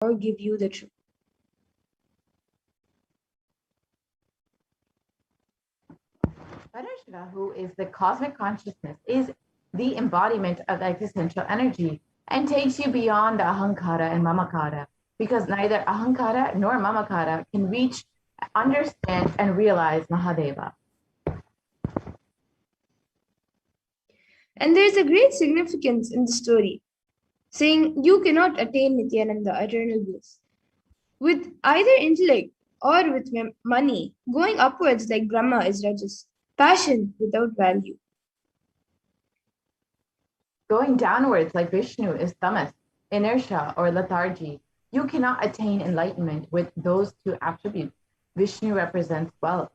or give you the truth. Parashiva, who is the cosmic consciousness, is the embodiment of existential energy and takes you beyond the ahankara and mamakara, because neither ahankara nor mamakara can reach, understand, and realize Mahadeva. And there is a great significance in the story, saying you cannot attain Nithyananda, eternal bliss, with either intellect or with money. Going upwards like Brahma is rajas, passion without value. Going downwards like Vishnu is tamas, inertia or lethargy. You cannot attain enlightenment with those two attributes. Vishnu represents wealth.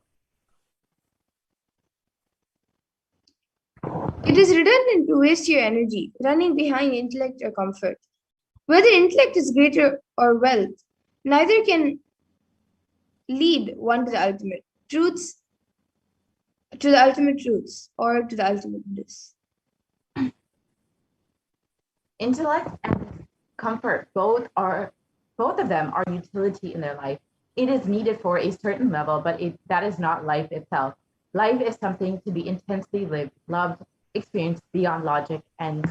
It is redundant to waste your energy running behind intellect or comfort. Whether intellect is greater or wealth, neither can lead one to the ultimate truths, or to the ultimate bliss. Intellect and comfort, both of them are utility in their life. It is needed for a certain level, but that is not life itself. Life is something to be intensely lived, loved, experienced beyond logic and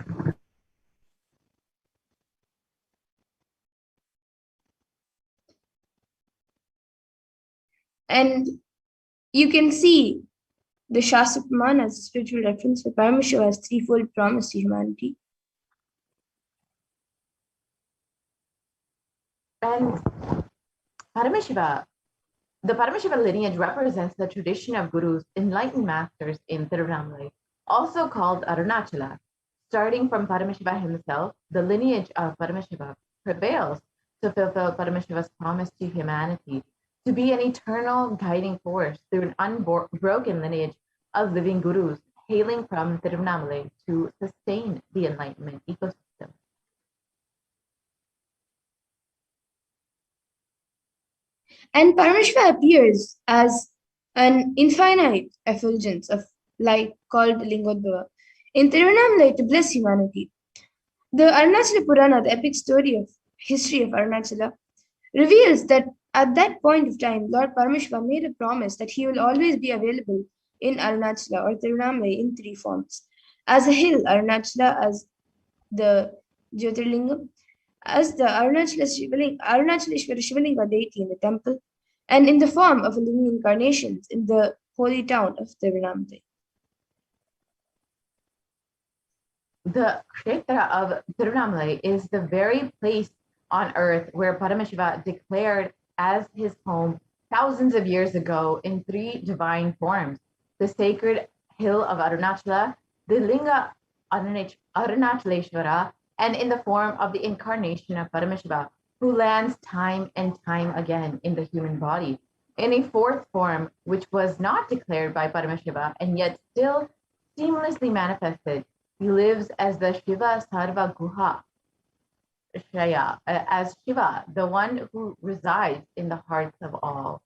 you can see the Shastra Praman as a spiritual reference for Paramashiva as threefold promise to humanity. And Paramashiva, the Paramashiva lineage represents the tradition of gurus, enlightened masters in Tiruvannamalai, also called Arunachala. Starting from Paramashiva himself, the lineage of Paramashiva prevails to fulfill Paramashiva's promise to humanity, to be an eternal guiding force through an unbroken lineage of living gurus hailing from Tiruvannamalai to sustain the enlightenment ecosystem. And Paramashiva appears as an infinite effulgence of light called Lingotbhava in Tiruvannamalai to bless humanity. The Arunachala Purana, the epic history of Arunachala, reveals that at that point of time, Lord Paramashiva made a promise that he will always be available in Arunachala or Tiruvannamalai in three forms. As a hill, Arunachala, as the Jyotirlingam, as the Arunachaleshwara Shivalinga deity in the temple, and in the form of a living incarnation in the holy town of Tiruvannamalai. The Kshetra of Tiruvannamalai is the very place on earth where Paramashiva declared as his home thousands of years ago in three divine forms: the sacred hill of Arunachala, the Linga Arunachaleshwara, and in the form of the incarnation of Paramashiva, who lands time and time again in the human body. In a fourth form, which was not declared by Paramashiva and yet still seamlessly manifested, he lives as the Shiva Sarva Guha Shaya, as Shiva, the one who resides in the hearts of all.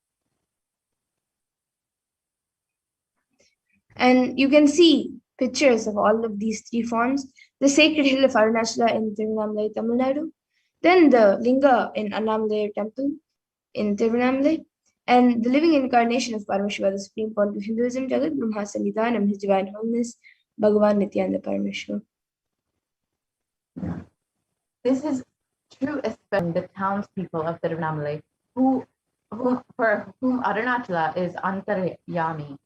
And you can see pictures of all of these three forms: the sacred hill of Arunachala in Tiruvannamalai, Tamil Nadu, then the Linga in Annamalai temple in Tiruvannamalai, and the living incarnation of Paramashiva, the supreme point of Hinduism, Jagat Brahma Sannidhanam, his divine holiness, Bhagavan Nithyananda Paramashivam. This is true, especially the townspeople of Tiruvannamalai, for whom Arunachala is Antaryami,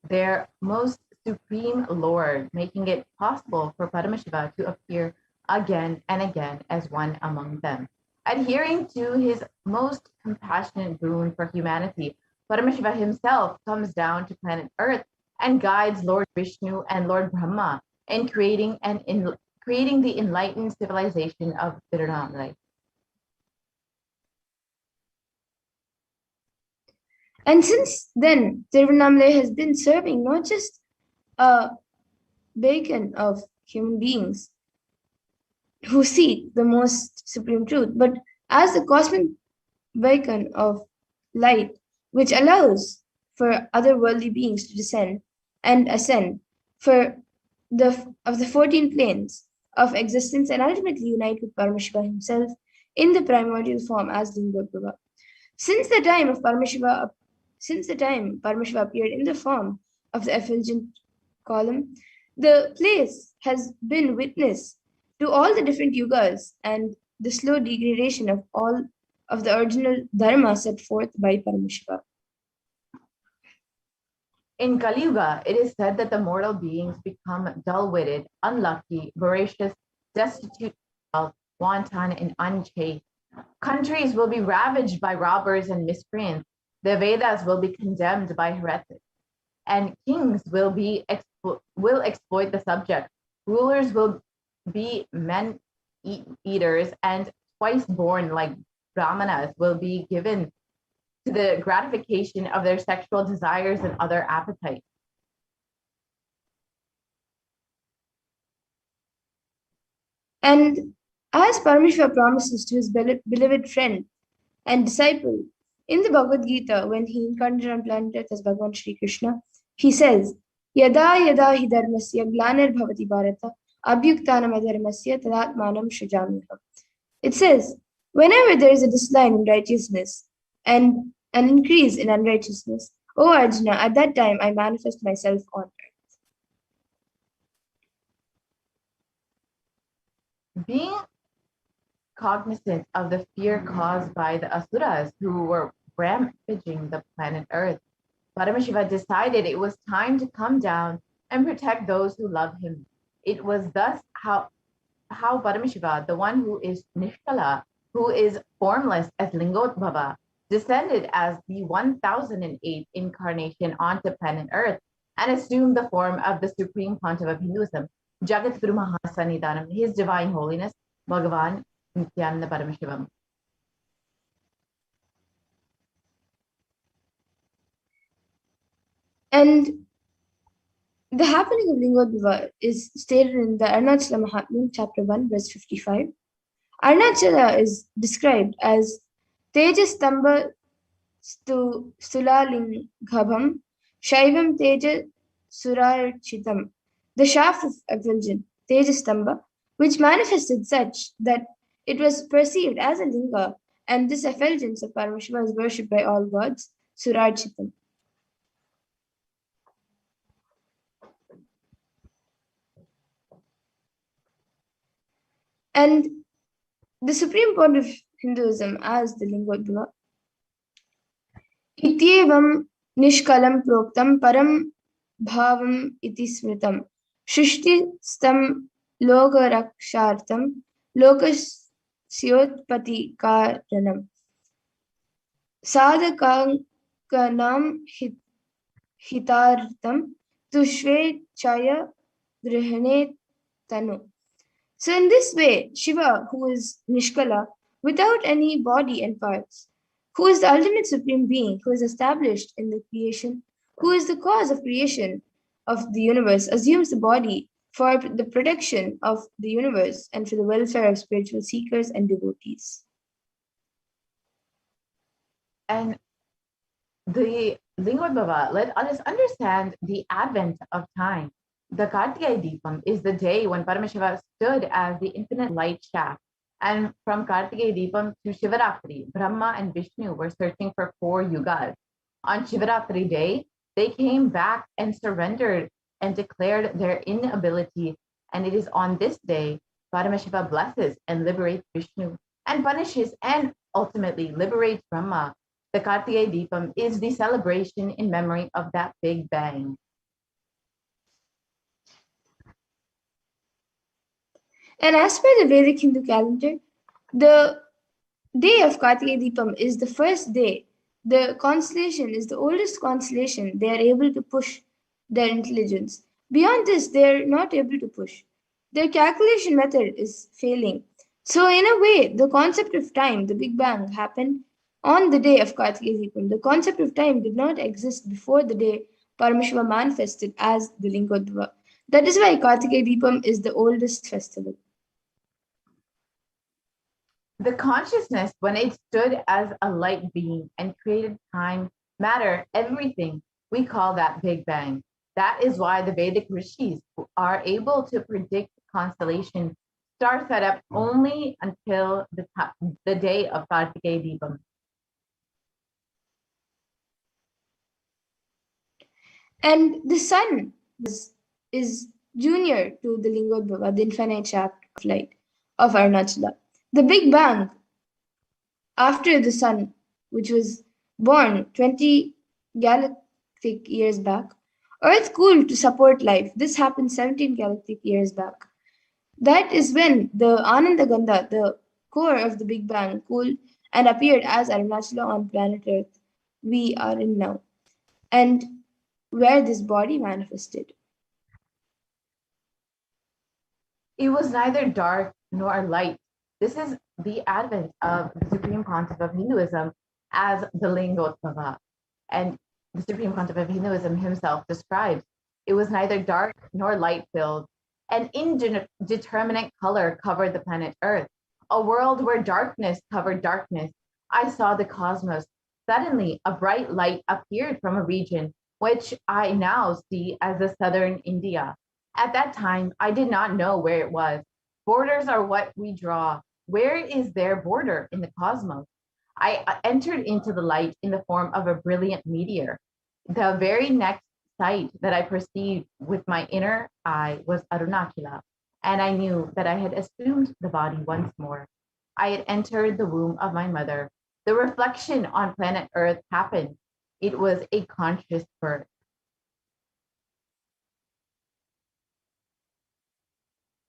their most supreme Lord, making it possible for Paramashiva to appear again and again as one among them. Adhering to his most compassionate boon for humanity, Paramashiva himself comes down to planet Earth and guides Lord Vishnu and Lord Brahma in creating the enlightened civilization of Tiruvannamalai. And since then, Tiruvannamalai has been serving not just a beacon of human beings who seek the most supreme truth, but as the cosmic beacon of light, which allows for other worldly beings to descend and ascend of the 14 planes of existence and ultimately unite with Paramashiva himself in the primordial form as Lingotbhava. Since the time Paramashiva appeared in the form of the effulgent column, the place has been witness to all the different yugas and the slow degradation of all of the original dharma set forth by Paramashiva. In Kali Yuga, it is said that the mortal beings become dull-witted, unlucky, voracious, destitute of wealth, wanton, and unchaste. Countries will be ravaged by robbers and miscreants. The Vedas will be condemned by heretics, and kings will exploit the subjects. Rulers will be men eaters, and twice born like brahmanas will be given to the gratification of their sexual desires and other appetites. And as Paramashiva promises to his beloved friend and disciple in the Bhagavad Gita, when he incarnated on planet Earth as Bhagavan Sri Krishna, he says, Yada yada hi dharmasya glanir bhavati bharata abhyuktanam adharmasya tadatmanam shrujamiham. It says, whenever there is a decline in righteousness and an increase in unrighteousness, O Arjuna, at that time I manifest myself on earth. Being cognizant of the fear caused by the asuras who were rampaging the planet Earth, Paramashiva decided it was time to come down and protect those who love him. It was thus how Paramashiva, the one who is Nishkala, who is formless as Lingotbhava, descended as the 1008th incarnation onto planet Earth and assumed the form of the Supreme Pontiff of Hinduism, Jagat Guru Mahasannidhanam, His Divine Holiness, Bhagavan Nithyananda Paramashivam. And the happening of Lingotbhava is stated in the Arunachala Mahatmya, chapter 1, verse 55. Arunachala is described as Tejastamba Stulalingbhabam Shaivam Teja Surarchitam, the shaft of effulgent Tejastamba, which manifested such that it was perceived as a linga, and this effulgence of Paramashiva is worshipped by all gods, Surarchitam. And the supreme point of Hinduism as the Lingotbhava. Ityevam nishkalam proktam param bhavam iti smritam. Shrishti stam lokarakshartam lokasyotpati karanam. Sadhakanam hitartam tushve chaya grihane tanu. So in this way, Shiva, who is Nishkala, without any body and parts, who is the ultimate supreme being, who is established in the creation, who is the cause of creation of the universe, assumes the body for the protection of the universe and for the welfare of spiritual seekers and devotees. And the Lingotbhava let us understand the advent of time. The Kartikai Deepam is the day when Paramashiva stood as the infinite light shaft. And from Kartikai Deepam to Shivaratri, Brahma and Vishnu were searching for 4 yugas. On Shivaratri day, they came back and surrendered and declared their inability. And it is on this day Paramashiva blesses and liberates Vishnu and punishes and ultimately liberates Brahma. The Kartikai Deepam is the celebration in memory of that big bang. And as per the Vedic Hindu calendar, the day of Kartikai Deepam is the first day. The constellation is the oldest constellation. They are able to push their intelligence. Beyond this, they are not able to push. Their calculation method is failing. So, in a way, the concept of time, the Big Bang, happened on the day of Kartikai Deepam. The concept of time did not exist before the day Paramashiva manifested as the Lingotbhava. That is why Kartikai Deepam is the oldest festival. The consciousness, when it stood as a light being and created time, matter, everything, we call that Big Bang. That is why the Vedic rishis are able to predict constellations star set up only until the day of Kartikeya Deepam. And the sun is junior to the Lingotbhava, the infinite shaft of light of Arunachala. The Big Bang, after the sun, which was born 20 galactic years back, Earth cooled to support life. This happened 17 galactic years back. That is when the Ananda Gandha, the core of the Big Bang, cooled and appeared as Arunachala on planet Earth we are in now, and where this body manifested. It was neither dark nor light. This is the advent of the Supreme Pontiff of Hinduism as the Lingotbhava. And the Supreme Pontiff of Hinduism himself describes it was neither dark nor light filled. An indeterminate color covered the planet Earth, a world where darkness covered darkness. I saw the cosmos. Suddenly, a bright light appeared from a region which I now see as the southern India. At that time, I did not know where it was. Borders are what we draw. Where is their border in the cosmos? I entered into the light in the form of a brilliant meteor. The very next sight that I perceived with my inner eye was Arunachala, and I knew that I had assumed the body once more. I had entered the womb of my mother. The reflection on planet Earth happened. It was a conscious birth.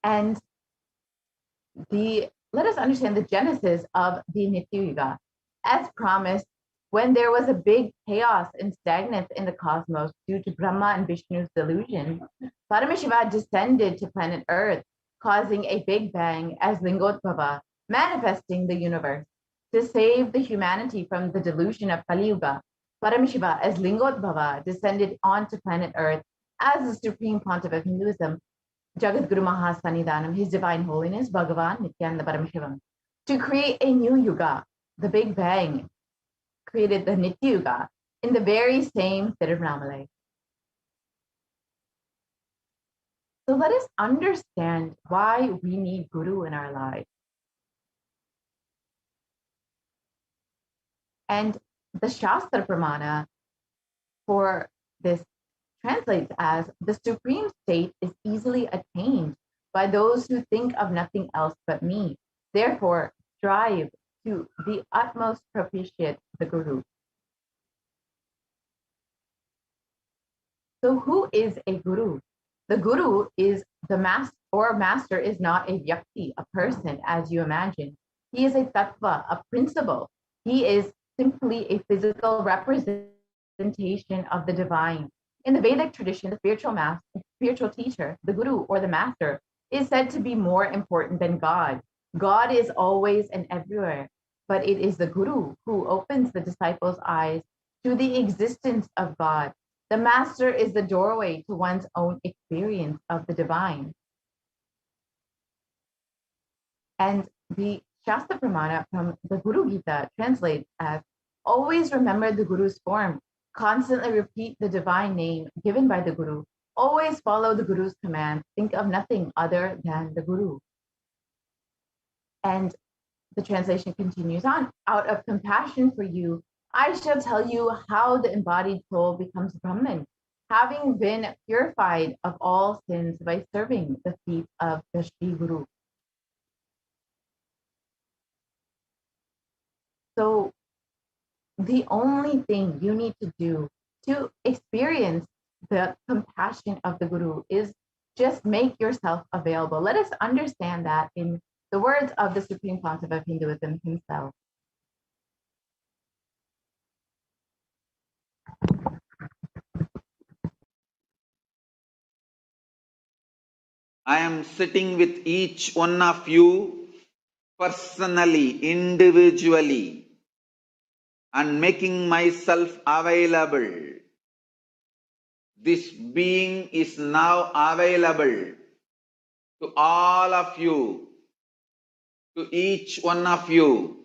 And let us understand the genesis of the Nitya Yuga. As promised, when there was a big chaos and stagnance in the cosmos due to Brahma and Vishnu's delusion, Paramashiva descended to planet Earth, causing a big bang as Lingotbhava, manifesting the universe. To save the humanity from the delusion of Kali Yuga, Paramashiva as Lingotbhava descended onto planet Earth as the Supreme Pontiff of Hinduism, Jagat Guru Mahasannidhanam, His Divine Holiness, Bhagavan Nithyananda Paramashivam, to create a new Yuga. The Big Bang created the Nitya Yuga in the very same Tirunamala. So let us understand why we need Guru in our lives. And the Shastra Pramana for this translates as the supreme state is easily attained by those who think of nothing else but me. Therefore, strive to the utmost propitiate the Guru. So who is a Guru? The Guru is the master, or master is not a vyakti, a person, as you imagine. He is a tattva, a principle. He is simply a physical representation of the divine. In the Vedic tradition, the spiritual teacher, the Guru or the master, is said to be more important than God. God is always and everywhere, but it is the Guru who opens the disciples' eyes to the existence of God. The master is the doorway to one's own experience of the divine. And the Shastra Pramana from the Guru Gita translates as, always remember the Guru's form, constantly repeat the divine name given by the Guru, always follow the Guru's commands, think of nothing other than the Guru. And the translation continues on, out of compassion for you, I shall tell you how the embodied soul becomes Brahman, having been purified of all sins by serving the feet of the Shri Guru. So the only thing you need to do to experience the compassion of the Guru is just make yourself available. Let us understand that in the words of the Supreme Pontiff of Hinduism himself. I am sitting with each one of you personally, individually, and making myself available. This being is now available to all of you, to each one of you.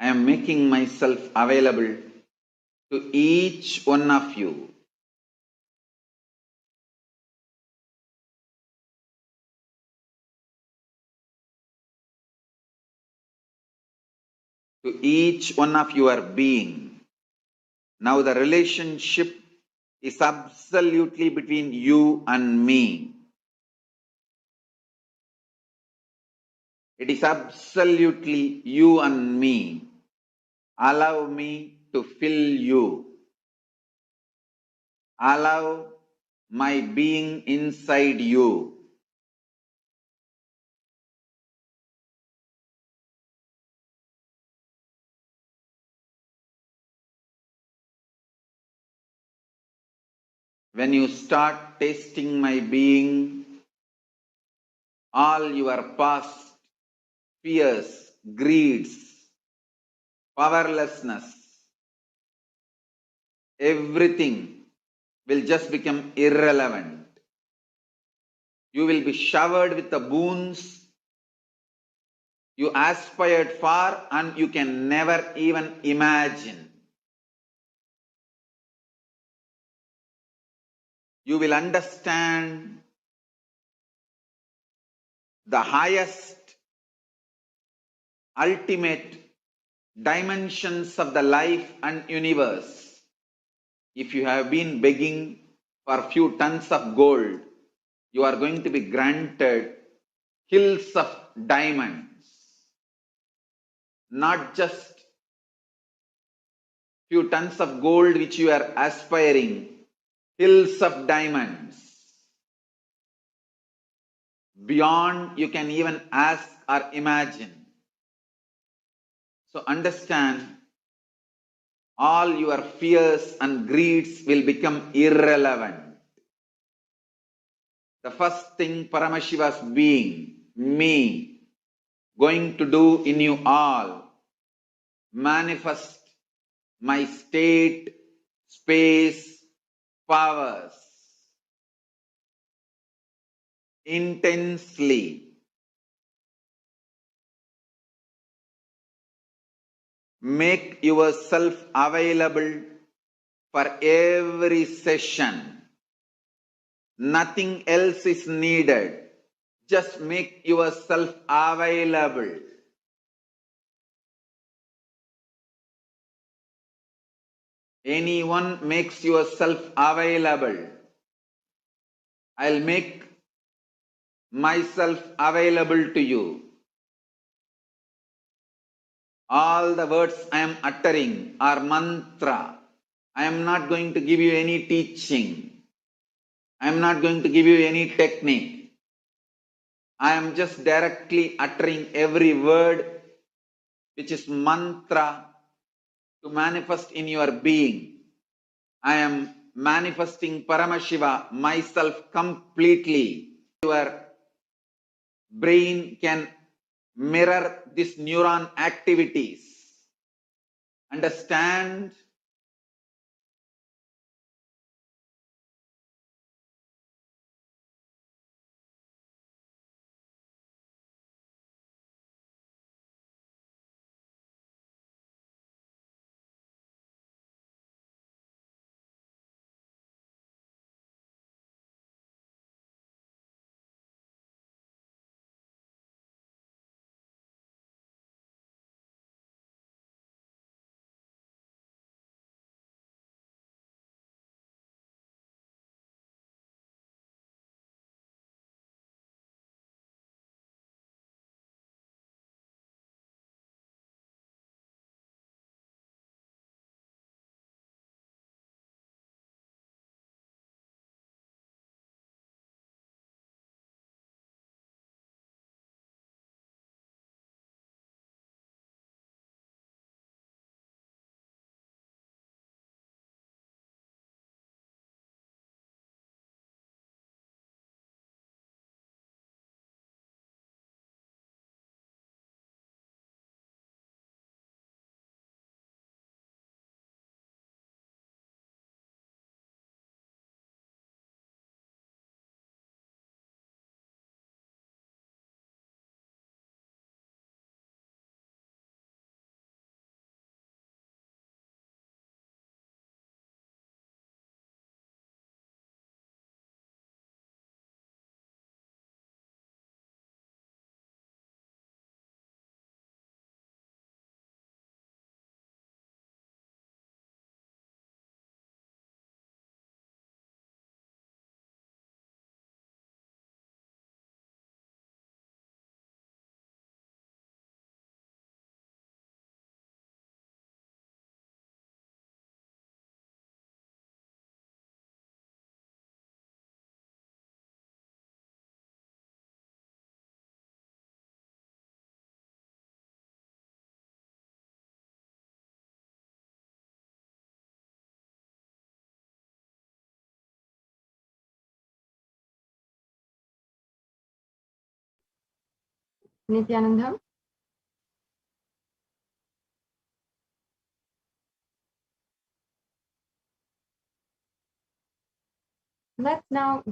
I am making myself available to each one of you. to each one of your being. Now the relationship is absolutely between you and me. It is absolutely you and me. Allow me to fill you. Allow my being inside you. When you start tasting my being, all your past fears, greeds, powerlessness, everything will just become irrelevant. You will be showered with the boons you aspired for and you can never even imagine. You will understand the highest, ultimate dimensions of the life and universe. If you have been begging for a few tons of gold, you are going to be granted hills of diamonds, not just few tons of gold which you are aspiring, hills of diamonds. Beyond you can even ask or imagine. So understand, all your fears and greeds will become irrelevant. The first thing Paramashiva's being, me, going to do in you all, manifest my state, space, powers intensely. Make yourself available for every session. Nothing else is needed. Just make yourself available. Anyone makes yourself available, I'll make myself available to you. All the words I am uttering are mantra. I am not going to give you any teaching. I am not going to give you any technique. I am just directly uttering every word which is mantra to manifest in your being. I am manifesting Paramashiva, myself completely. Your brain can mirror these neuron activities. Understand? Nithyanandam. Let's now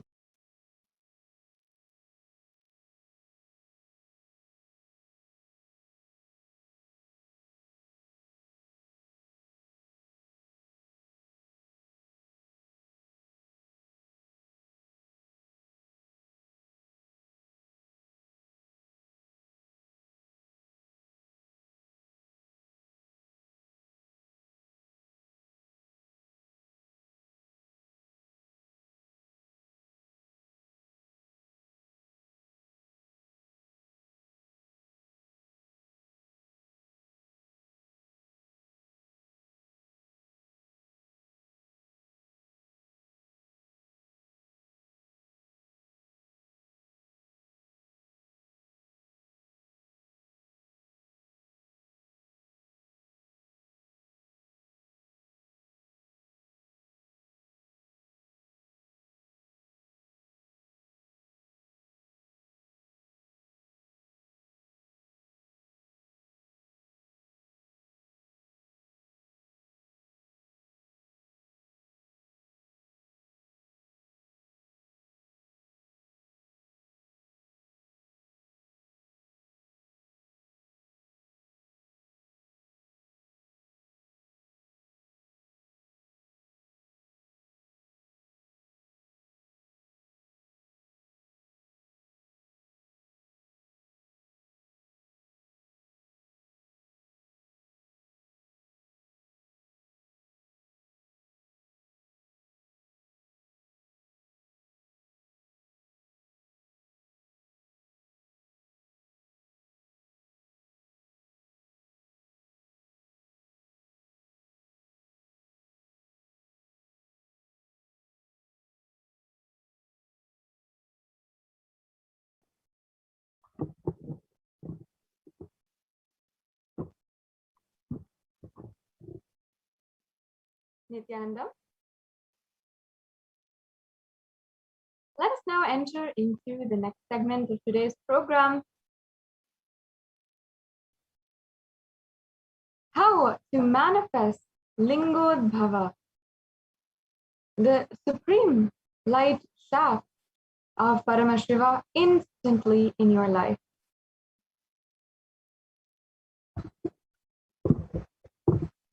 Nithyanandam. Let us now enter into the next segment of today's program. How to manifest Lingotbhava, the supreme light shaft of Paramashiva instantly in your life.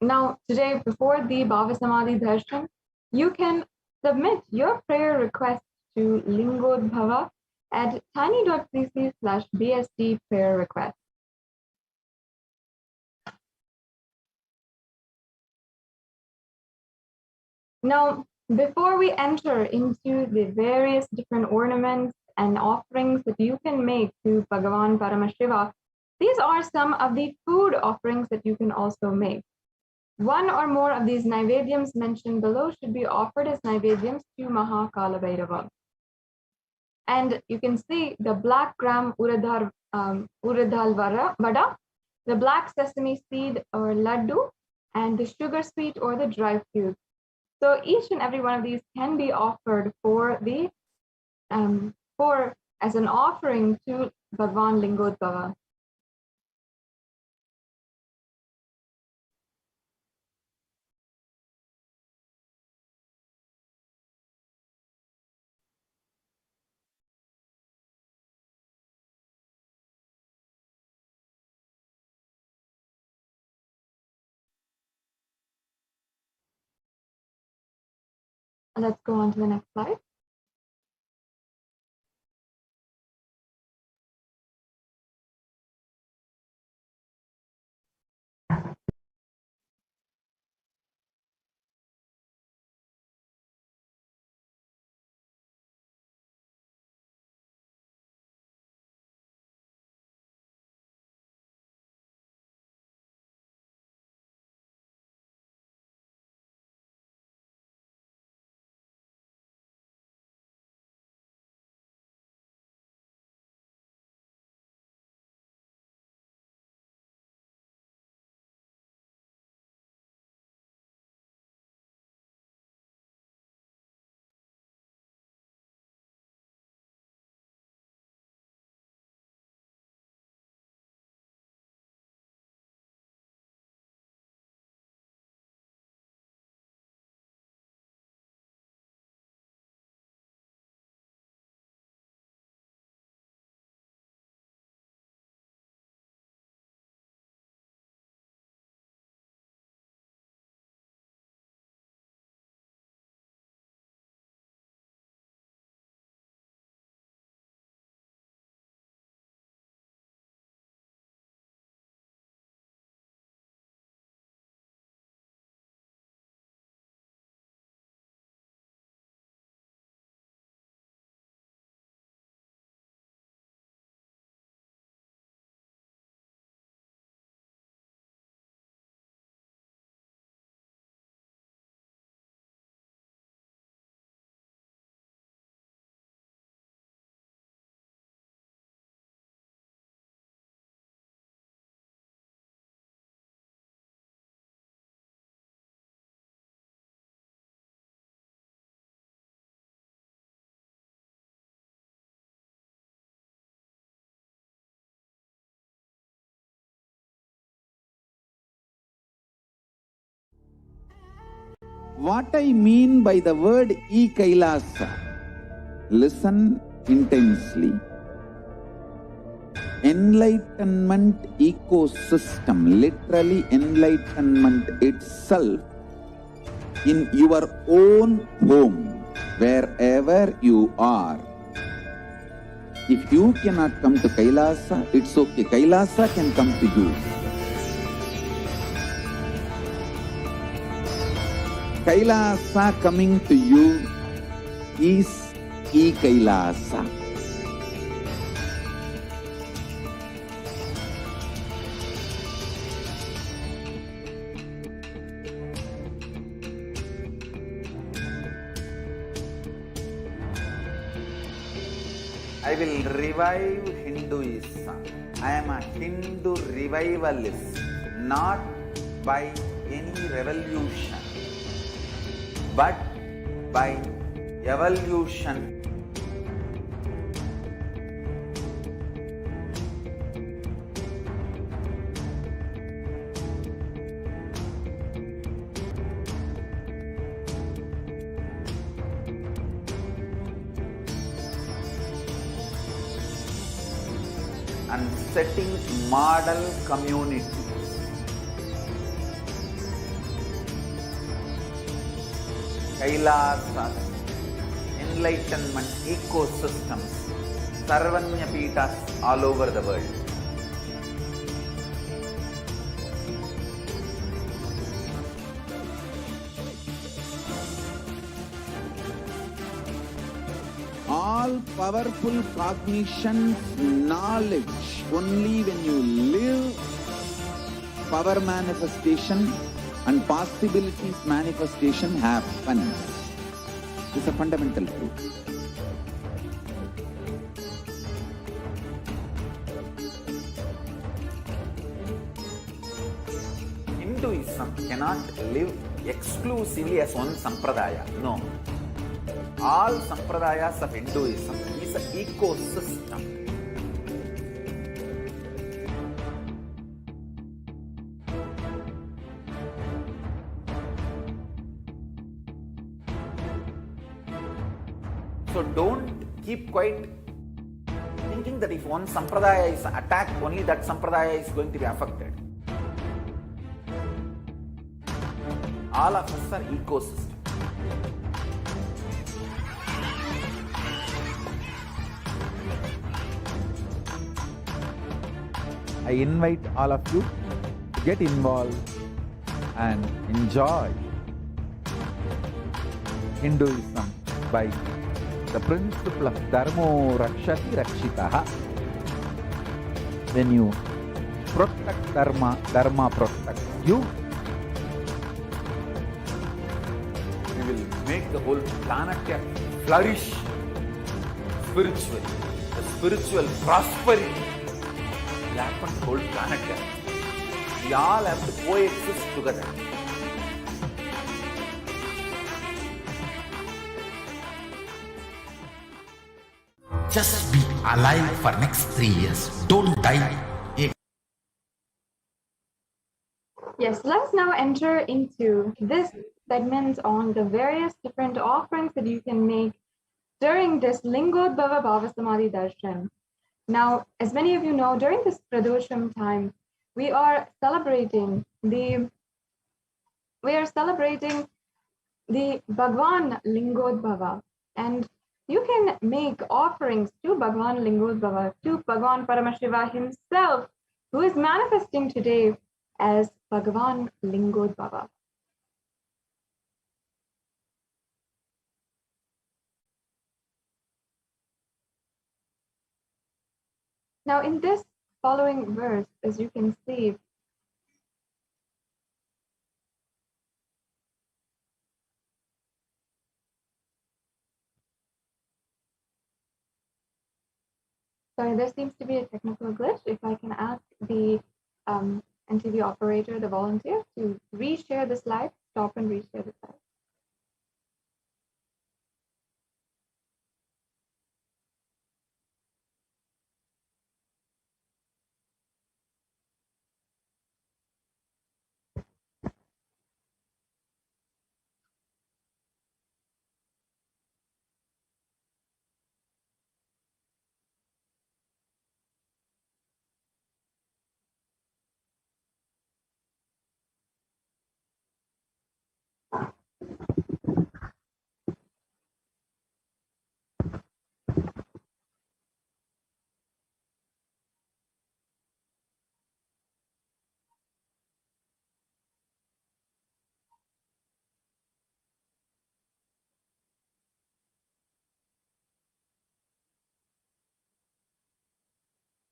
Now, today, before the Bhavasamadhi Darshan, you can submit your prayer request to Lingotbhava at tiny.cc/bsd prayer request. Now, before we enter into the various different ornaments and offerings that you can make to Bhagavan Paramashiva, these are some of the food offerings that you can also make. One or more of these naivedyams mentioned below should be offered as naivedyams to Mahakala Bhairava. And you can see the black gram uradhal vada, the black sesame seed or laddu, and the sugar sweet or the dry fruit. So each and every one of these can be offered for the as an offering to Bhagwan Lingotbhava. Let's go on to the next slide. What I mean by the word e-Kailasa, listen intensely. Enlightenment ecosystem, literally enlightenment itself, in your own home, wherever you are. If you cannot come to Kailasa, it's okay. Kailasa can come to you. Kailasa coming to you is e-Kailasa. I will revive Hinduism. I am a Hindu revivalist, not by any revolution, but by evolution. And setting model communities. Kailasas, enlightenment ecosystems, Sarvanya Pitas all over the world. All powerful cognition, knowledge, only when you live, power manifestation and possibilities manifestation happens. This is a fundamental truth. Hinduism cannot live exclusively as one sampradaya. No. All sampradayas of Hinduism is an ecosystem. So don't keep quiet thinking that if one sampradaya is attacked, only that sampradaya is going to be affected. All of us are ecosystems. I invite all of you to get involved and enjoy Hinduism by the principle of Dharmo Rakshati Rakshitaha. When you protect Dharma, Dharma protects you. We will make the whole planet flourish spiritually. The spiritual prosperity will happen to the whole planet. We all have to coexist together. Just be alive for next 3 years. Don't die. Yes, let's now enter into this segment on the various different offerings that you can make during this Lingotbhava Bhavasamadhi Darshan. Now, as many of you know, during this Pradosham time, we are celebrating the Bhagwan Lingotbhava, and you can make offerings to Bhagwan Lingotbhava, to Bhagwan Paramashiva himself, who is manifesting today as Bhagwan Lingotbhava. Now, in this following verse, as you can see, sorry, there seems to be a technical glitch. If I can ask the NTV operator, the volunteer, to reshare the slide, stop and reshare the slide.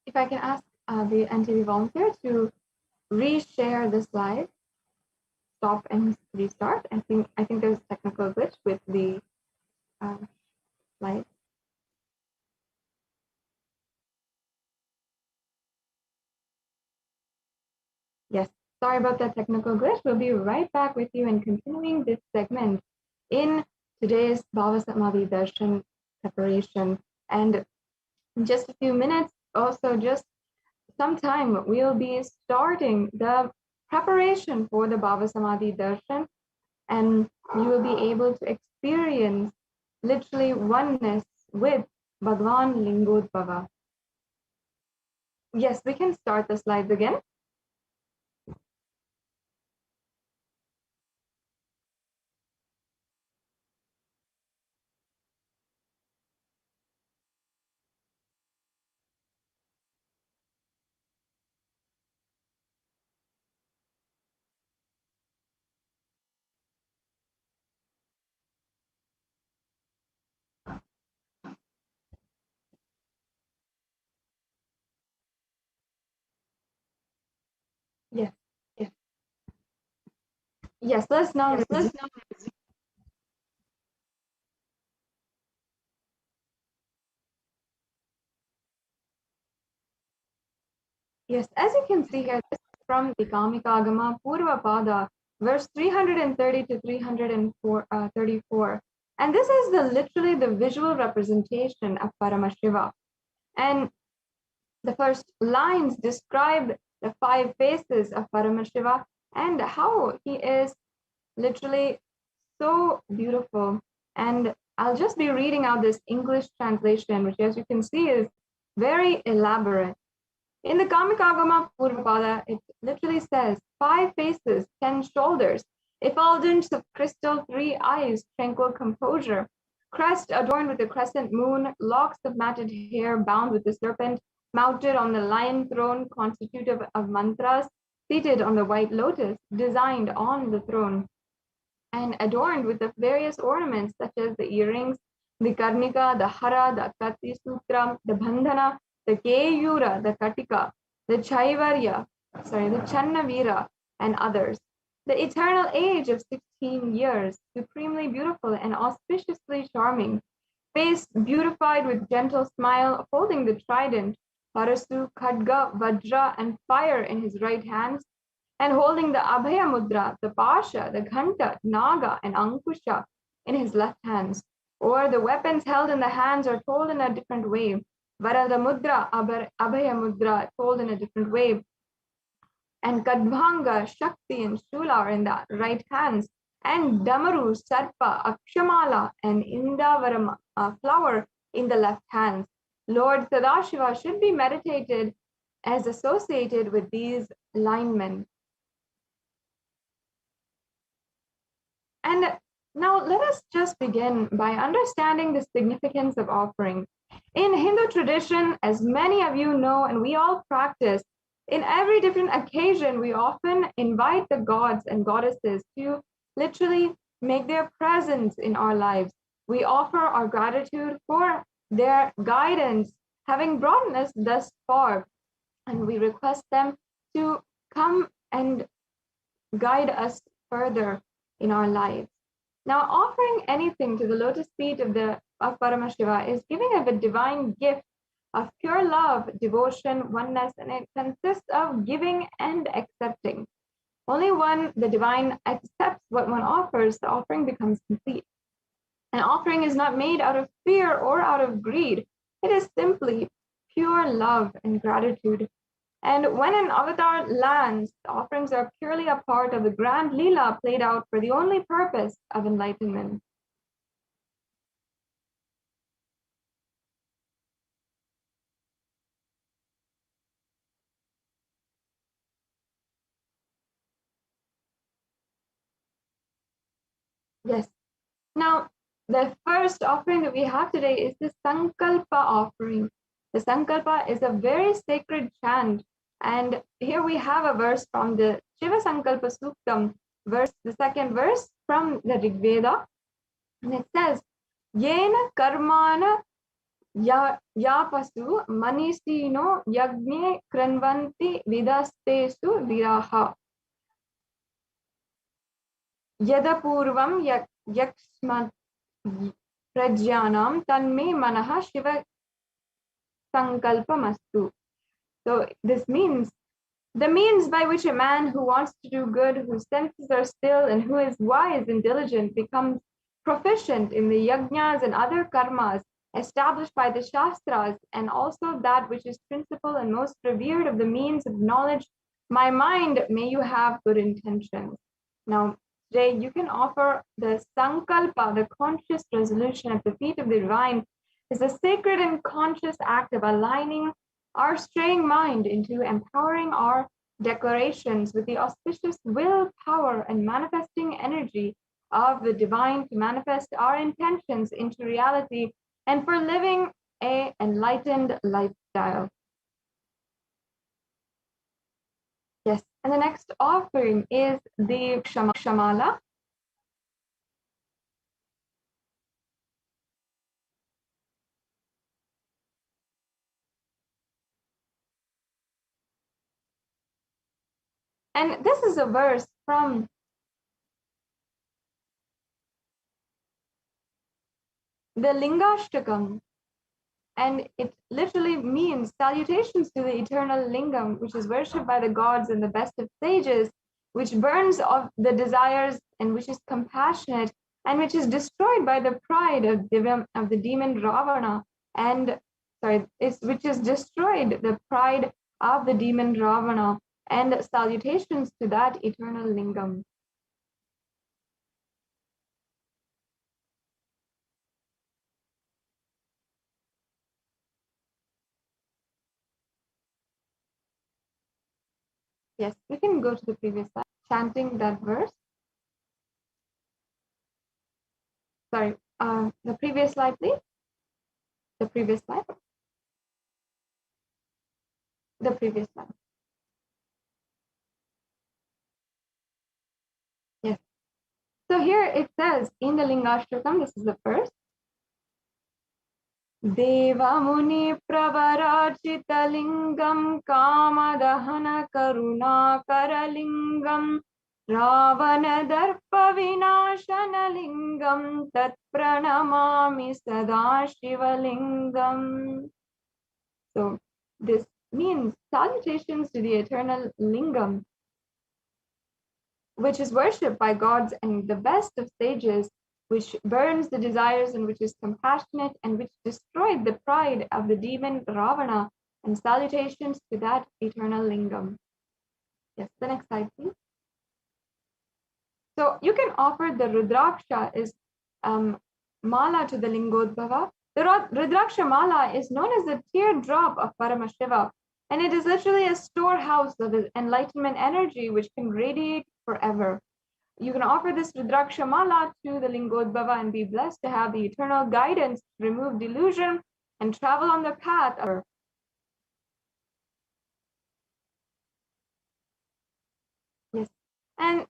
if I can ask the NTV volunteer to reshare the slide, stop and restart. I think there's a technical glitch with the slide. Yes, sorry about that technical glitch. We'll be right back with you and continuing this segment in today's Bhavasamadhi Darshan preparation. And in just a few minutes, also just sometime, we'll be starting the preparation for the Bhavasamadhi Darshan, and you will be able to experience literally oneness with Bhagwan Lingotbhava. Yes, we can start the slides again. Yes, yes, yes. Let's now resume. Yes, as you can see here, this is from the Kamikagama Purva Pada, verse 330 to 334. And this is literally the visual representation of Paramashiva. And the first lines describe the 5 faces of Paramashiva and how he is literally so beautiful. And I'll just be reading out this English translation, which, as you can see, is very elaborate. In the Kamikagama Purvapada, it literally says 5 faces, 10 shoulders, effulgence of crystal, 3 eyes, tranquil composure, crest adorned with a crescent moon, locks of matted hair bound with a serpent, mounted on the lion throne constitutive of mantras, seated on the white lotus, designed on the throne, and adorned with the various ornaments such as the earrings, the karnika, the hara, the kati sutra, the bandhana, the keyura, the katika, the the channavira, and others. The eternal age of 16 years, supremely beautiful and auspiciously charming, face beautified with gentle smile, holding the trident, parasu, khadga, vajra, and fire in his right hands, and holding the Abhaya Mudra, the Pasha, the Ghanta, Naga, and Ankusha in his left hands. Or the weapons held in the hands are told in a different way. Varada Mudra, Abhaya Mudra, told in a different way. And Kadbhanga, Shakti, and Shula are in the right hands. And Damaru, Sarpa, Akshamala, and Indavaram, flower in the left hands. Lord Sadashiva should be meditated as associated with these linemen. And now let us just begin by understanding the significance of offering. In Hindu tradition, as many of you know, and we all practice, in every different occasion, we often invite the gods and goddesses to literally make their presence in our lives. We offer our gratitude for their guidance, having brought us thus far, and we request them to come and guide us further in our lives. Now, offering anything to the lotus feet of Paramashiva is giving of a divine gift of pure love, devotion, oneness, and it consists of giving and accepting. Only when the divine accepts what one offers, the offering becomes complete. An offering is not made out of fear or out of greed. It is simply pure love and gratitude. And when an avatar lands, the offerings are purely a part of the grand Leela played out for the only purpose of enlightenment. Yes. Now, the first offering that we have today is the Sankalpa offering. The Sankalpa is a very sacred chant. And here we have a verse from the Shiva Sankalpa Suktam, the second verse from the Rig Veda. And it says, Yena karmana yapasu manisino yagne kranvanti vidastesu viraha yadapurvam yaksmat prajyanam tanme manaha shiva sankalpamastu. So this means the means by which a man who wants to do good, whose senses are still, and who is wise and diligent becomes proficient in the yajnas and other karmas established by the shastras, and also that which is principal and most revered of the means of knowledge. My mind, may you have good intentions. Now, today you can offer the sankalpa, the conscious resolution at the feet of the divine, is a sacred and conscious act of aligning our straying mind into empowering our declarations with the auspicious will, power, and manifesting energy of the divine to manifest our intentions into reality and for living a enlightened lifestyle. Yes, and the next offering is the Kshamala. And this is a verse from the Lingashtakam, and it literally means salutations to the eternal lingam, which is worshipped by the gods and the best of sages, which burns of the desires and which is compassionate and which is destroyed by the pride of the demon Ravana, and which is destroyed the pride of the demon Ravana, and salutations to that eternal lingam. Yes, we can go to the previous slide, chanting that verse. Sorry, the previous slide, please. The previous slide. The previous slide. Yes. So here it says in the Lingashtakam, this is the first. Deva Muni Pravarachita Lingam Kamadahana Karuna Karalingam Ravana Darpa Vinashana Lingam Tat Pranamami Sada Shivalingam. So this means salutations to the eternal lingam, which is worshipped by gods and the best of sages, which burns the desires and which is compassionate and which destroyed the pride of the demon Ravana, and salutations to that eternal lingam. Yes, the next slide, please. So you can offer the Rudraksha is mala to the Lingotbhava. The Rudraksha mala is known as the teardrop of Paramashiva, and it is literally a storehouse of enlightenment energy which can radiate forever. You can offer this Rudraksha mala to the Lingotbhava and be blessed to have the eternal guidance to remove delusion and travel on the path of. Yes. And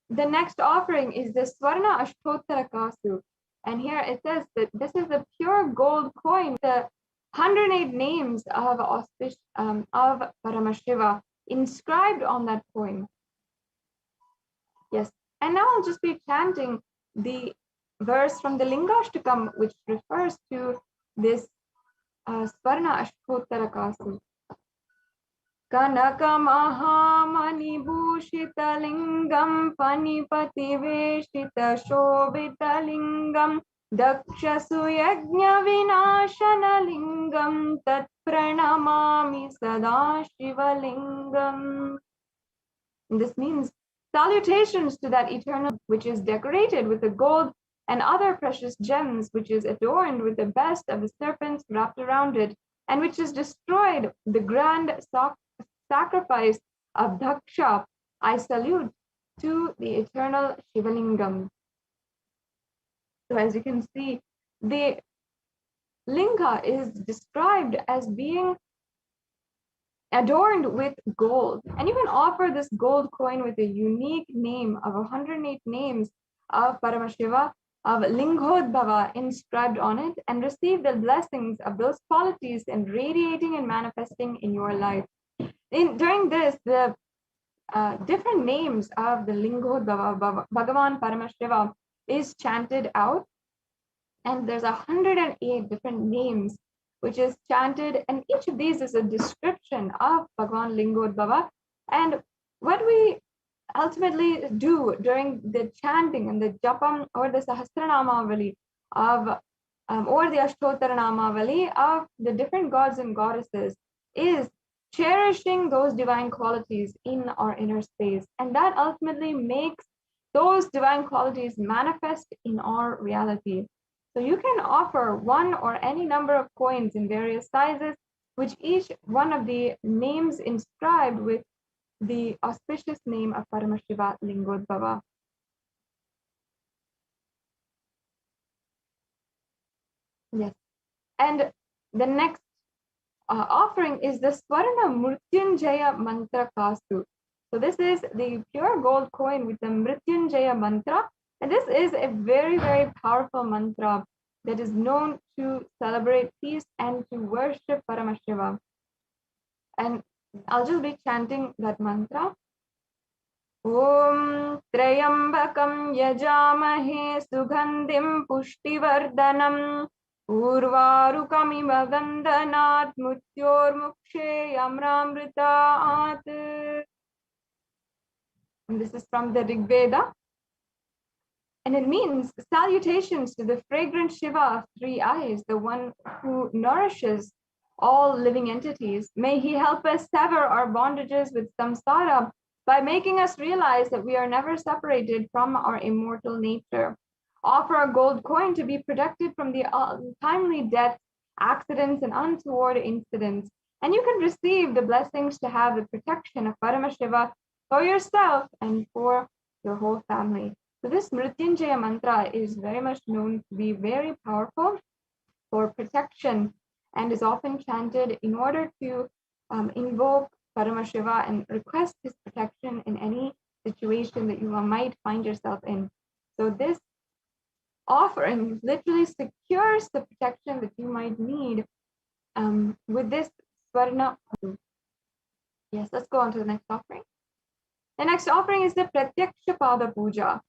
the next offering is the Swarna Ashtottara Kasu. And here it says that this is the pure gold coin, the 108 names of Paramashiva inscribed on that coin. Yes. And now I'll just be chanting the verse from the Lingashtakam, which refers to this Swarna Ashtottara Kasu. Kanaka Mahamani Bhushita Lingam Panipati Veshita Shobita Lingam Daksha Suyagnya Vinashana Lingam Tat Pranamami Sada Shiva Lingam. This means salutations to that eternal which is decorated with the gold and other precious gems, which is adorned with the best of the serpents wrapped around it, and which is destroyed the grand sacrifice of Daksha. I salute to the eternal Shivalingam. So as you can see, the linga is described as being adorned with gold, and you can offer this gold coin with a unique name of 108 names of Paramashiva of Lingotbhava inscribed on it and receive the blessings of those qualities and radiating and manifesting in your life. During this, the different names of the Lingotbhava, Bhagavan Paramashiva, is chanted out, and there's 108 different names which is chanted, and each of these is a description of Bhagavan Lingotbhava. And what we ultimately do during the chanting and the japam or the Sahasranamavali of or the Ashtottaranamavali of the different gods and goddesses is cherishing those divine qualities in our inner space, and that ultimately makes those divine qualities manifest in our reality. So you can offer one or any number of coins in various sizes, which each one of the names inscribed with the auspicious name of Paramashiva Lingotbhava. Yes. And the next offering is the Swarna Mrityunjaya Mantra Kastu. So this is the pure gold coin with the Mrityunjaya mantra. And this is a very, very powerful mantra that is known to celebrate peace and to worship Paramashiva. And I'll just be chanting that mantra. Om Trayambakam Yajamahe Sugandhim Pushtivardhanam Urvarukamiva Gandhanat Mutyormukshe Yamramritaat. And this is from the Rig Veda. And it means salutations to the fragrant Shiva of three eyes, the one who nourishes all living entities. May he help us sever our bondages with samsara by making us realize that we are never separated from our immortal nature. Offer a gold coin to be protected from the untimely deaths, accidents, and untoward incidents. And you can receive the blessings to have the protection of Paramashiva for yourself and for your whole family. So this Mrityunjaya mantra is very much known to be very powerful for protection and is often chanted in order to invoke Paramashiva and request his protection in any situation that you might find yourself in. So this offering literally secures the protection that you might need with this Swarna. Yes, let's go on to the next offering. The next offering is the Pratyaksha Pada Puja.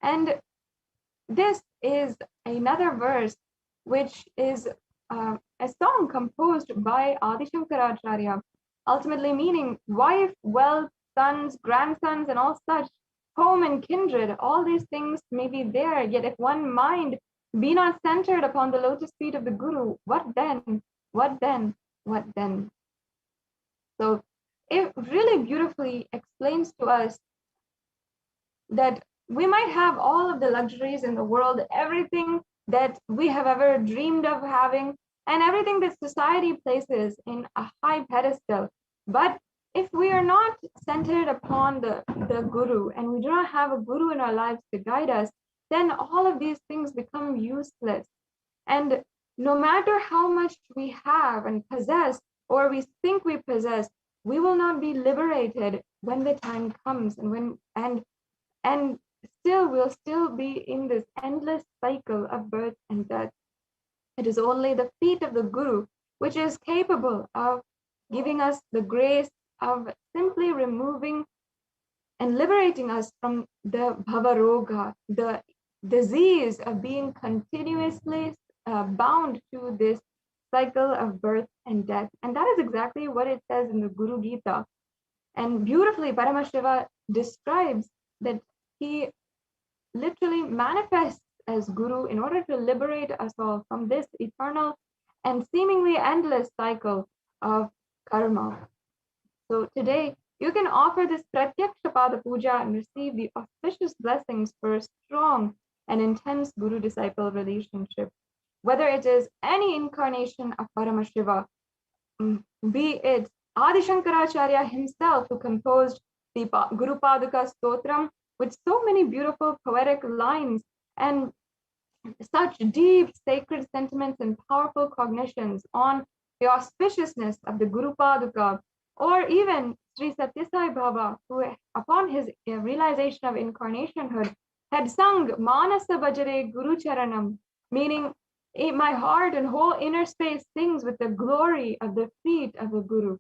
And this is another verse which is a song composed by Adi Shankaracharya, ultimately meaning wife, wealth, sons, grandsons, and all such, home and kindred, all these things may be there, yet if one mind be not centered upon the lotus feet of the Guru, what then? What then? What then? So it really beautifully explains to us that we might have all of the luxuries in the world, everything that we have ever dreamed of having, and everything that society places in a high pedestal. But if we are not centered upon the Guru, and we do not have a Guru in our lives to guide us, then all of these things become useless. And no matter how much we have and possess, or we think we possess, we will not be liberated when the time comes, and still we'll still be in this endless cycle of birth and death. It is only the feet of the Guru which is capable of giving us the grace of simply removing and liberating us from the Bhavaroga, the disease of being continuously bound to this cycle of birth and death. And that is exactly what it says in the Guru Gita. And beautifully, Paramashiva describes that he literally manifests as Guru in order to liberate us all from this eternal and seemingly endless cycle of karma. So today, you can offer this Pratyaksha Pada Puja and receive the auspicious blessings for a strong and intense Guru-disciple relationship. Whether it is any incarnation of Paramashiva, be it Adi Shankaracharya himself who composed the Guru Paduka Stotram with so many beautiful poetic lines and such deep sacred sentiments and powerful cognitions on the auspiciousness of the Guru Paduka, or even Sri Satyasai Baba, who upon his realization of incarnationhood had sung Manasa Bajare Guru Charanam, meaning my heart and whole inner space sings with the glory of the feet of the Guru.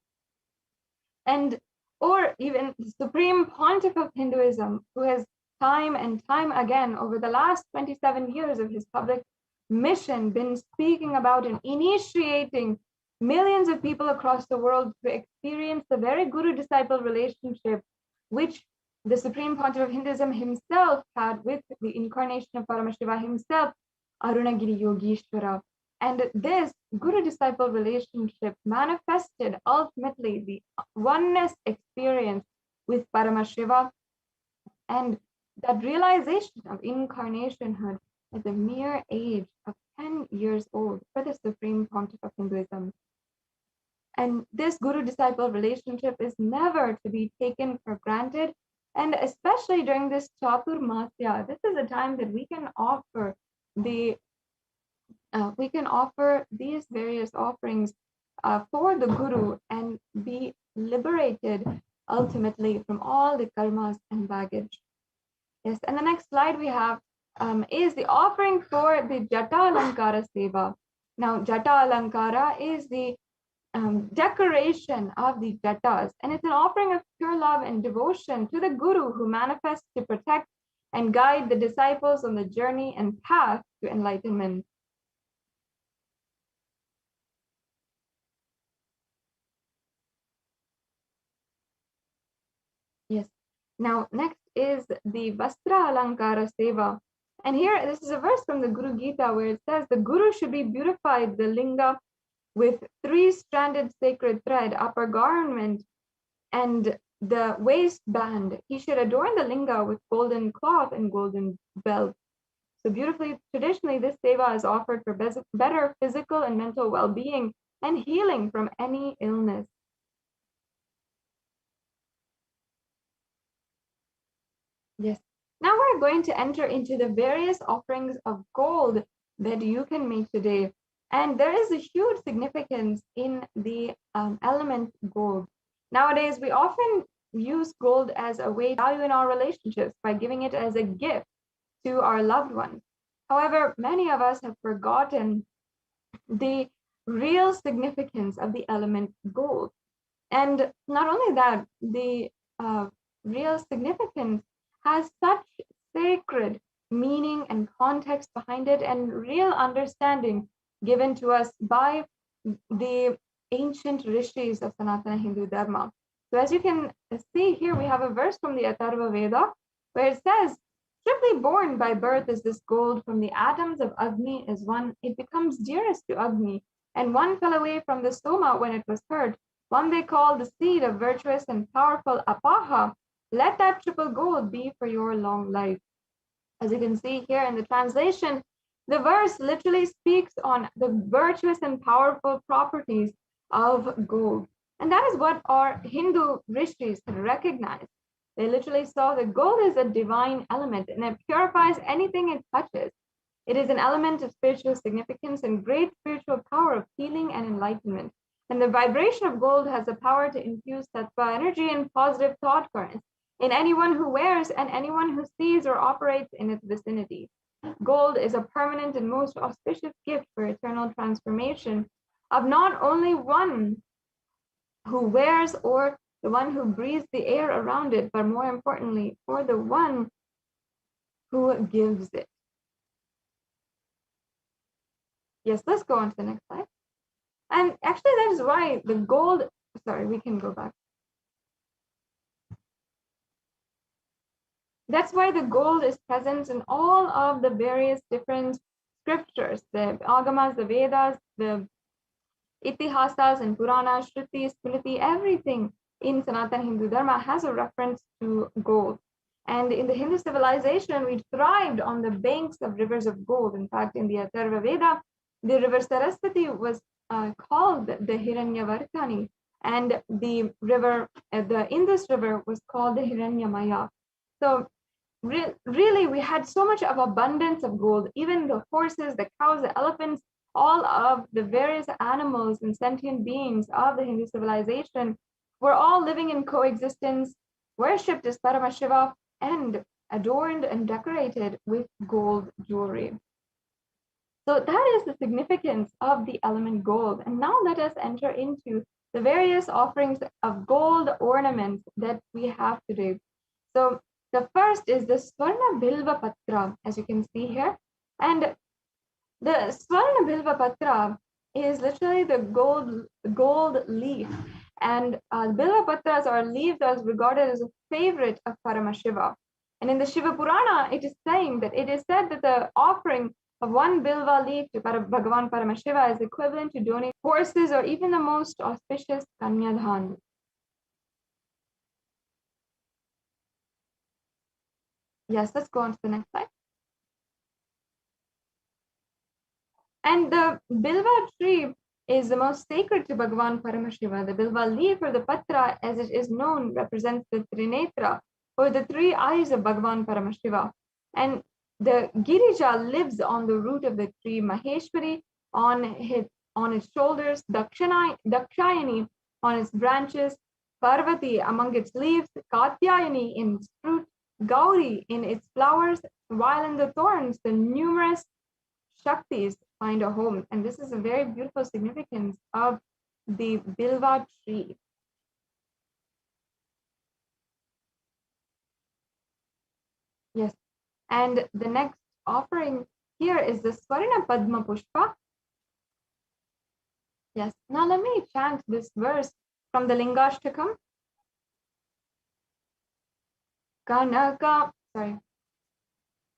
And or even the Supreme Pontiff of Hinduism, who has time and time again over the last 27 years of his public mission been speaking about and initiating millions of people across the world to experience the very guru-disciple relationship which the Supreme Pontiff of Hinduism himself had with the incarnation of Paramashiva himself, Arunagiri Yogeshwara. And this guru-disciple relationship manifested ultimately the oneness experience with Paramashiva, and that realization of incarnationhood at the mere age of 10 years old for the Supreme Pontiff of Hinduism. And this guru-disciple relationship is never to be taken for granted. And especially during this Chaturmasya, this is a time that we can offer these various offerings for the Guru and be liberated ultimately from all the karmas and baggage. Yes, and the next slide we have is the offering for the Jata Alankara Seva. Now, Jata Alankara is the decoration of the jatas, and it's an offering of pure love and devotion to the Guru who manifests to protect and guide the disciples on the journey and path to enlightenment. Yes. Now, next is the Vastra Alankara Seva. And here, this is a verse from the Guru Gita where it says, the Guru should be beautified, the linga, with 3-stranded sacred thread, upper garment, and the waistband. He should adorn the linga with golden cloth and golden belt. So beautifully, traditionally, this seva is offered for better physical and mental well-being and healing from any illness. Yes. Now we're going to enter into the various offerings of gold that you can make today. And there is a huge significance in the element gold. Nowadays, we often use gold as a way to value in our relationships by giving it as a gift to our loved ones. However, many of us have forgotten the real significance of the element gold. And not only that, the real significance has such sacred meaning and context behind it and real understanding given to us by the ancient rishis of Sanatana Hindu Dharma. So as you can see here, we have a verse from the Atharva Veda where it says, triply born by birth is this gold, from the atoms of Agni is one, it becomes dearest to Agni, and one fell away from the Soma when it was heard. One they call the seed of virtuous and powerful Apaha. Let that triple gold be for your long life. As you can see here in the translation, the verse literally speaks on the virtuous and powerful properties of gold. And that is what our Hindu rishis had recognized. They literally saw that gold is a divine element and it purifies anything it touches. It is an element of spiritual significance and great spiritual power of healing and enlightenment. And the vibration of gold has the power to infuse sattva energy and positive thought currents in anyone who wears and anyone who sees or operates in its vicinity. Gold is a permanent and most auspicious gift for eternal transformation of not only one who wears or the one who breathes the air around it, but more importantly, for the one who gives it. Yes, let's go on to the next slide. And actually, that is why the gold, sorry, we can go back. That's why the gold is present in all of the various different scriptures, the Agamas, the Vedas, the Itihasas and Puranas, Shruti, Smriti, everything in Sanatana Hindu Dharma has a reference to gold. And in the Hindu civilization, we thrived on the banks of rivers of gold. In fact, in the Atharva Veda, the river Saraswati was called the Hiranyavardhani, and the river, the Indus River was called the Hiranyamaya. So really, we had so much of abundance of gold. Even the horses, the cows, the elephants, all of the various animals and sentient beings of the Hindu civilization were all living in coexistence, worshipped as Paramashiva, and adorned and decorated with gold jewelry. So that is the significance of the element gold. And now let us enter into the various offerings of gold ornaments that we have today. So the first is the Swarna Bilva Patra, as you can see here. And the Swarna Bilva Patra is literally the gold leaf. And Bilva Patras or leaves are regarded as a favorite of Paramashiva. And in the Shiva Purana, it is saying that it is said that the offering of one Bilva leaf to Bhagavan Paramashiva is equivalent to donating horses or even the most auspicious Kanyadhan. Yes, let's go on to the next slide. And the Bilva tree is the most sacred to Bhagavan Paramashiva. The Bilva leaf or the Patra, as it is known, represents the Trinetra, or the three eyes of Bhagavan Paramashiva. And the Girija lives on the root of the tree, Maheshwari on its shoulders, Dakshayani on its branches, Parvati among its leaves, Katyayani in its fruit, Gauri in its flowers, while in the thorns, the numerous Shaktis find a home. And this is a very beautiful significance of the Bilva tree. Yes. And the next offering here is the Swarna Padma Pushpa. Yes. Now let me chant this verse from the Lingashtakam.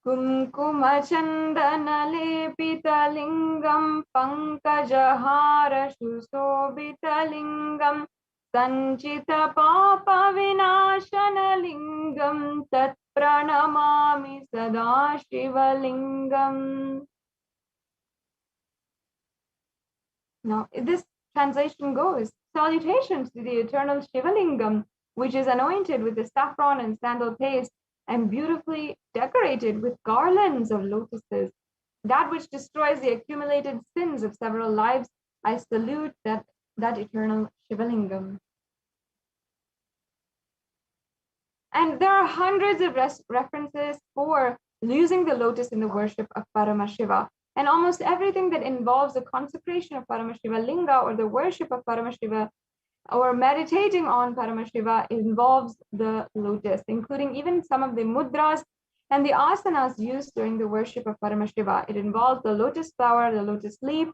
Kumkumachandanalepitalingam pankajahara susobitalingam sanchita papa vinashanalingam tat pranamami sada shivalingam. Now this translation goes, salutations to the eternal Shivalingam, which is anointed with the saffron and sandal paste and beautifully decorated with garlands of lotuses. That which destroys the accumulated sins of several lives, I salute that eternal Shivalingam. And there are hundreds of references for using the lotus in the worship of Paramashiva. And almost everything that involves the consecration of Paramashiva Linga or the worship of Paramashiva or meditating on Paramashiva involves the lotus, including even some of the mudras and the asanas used during the worship of Paramashiva. It involves the lotus flower, the lotus leaf,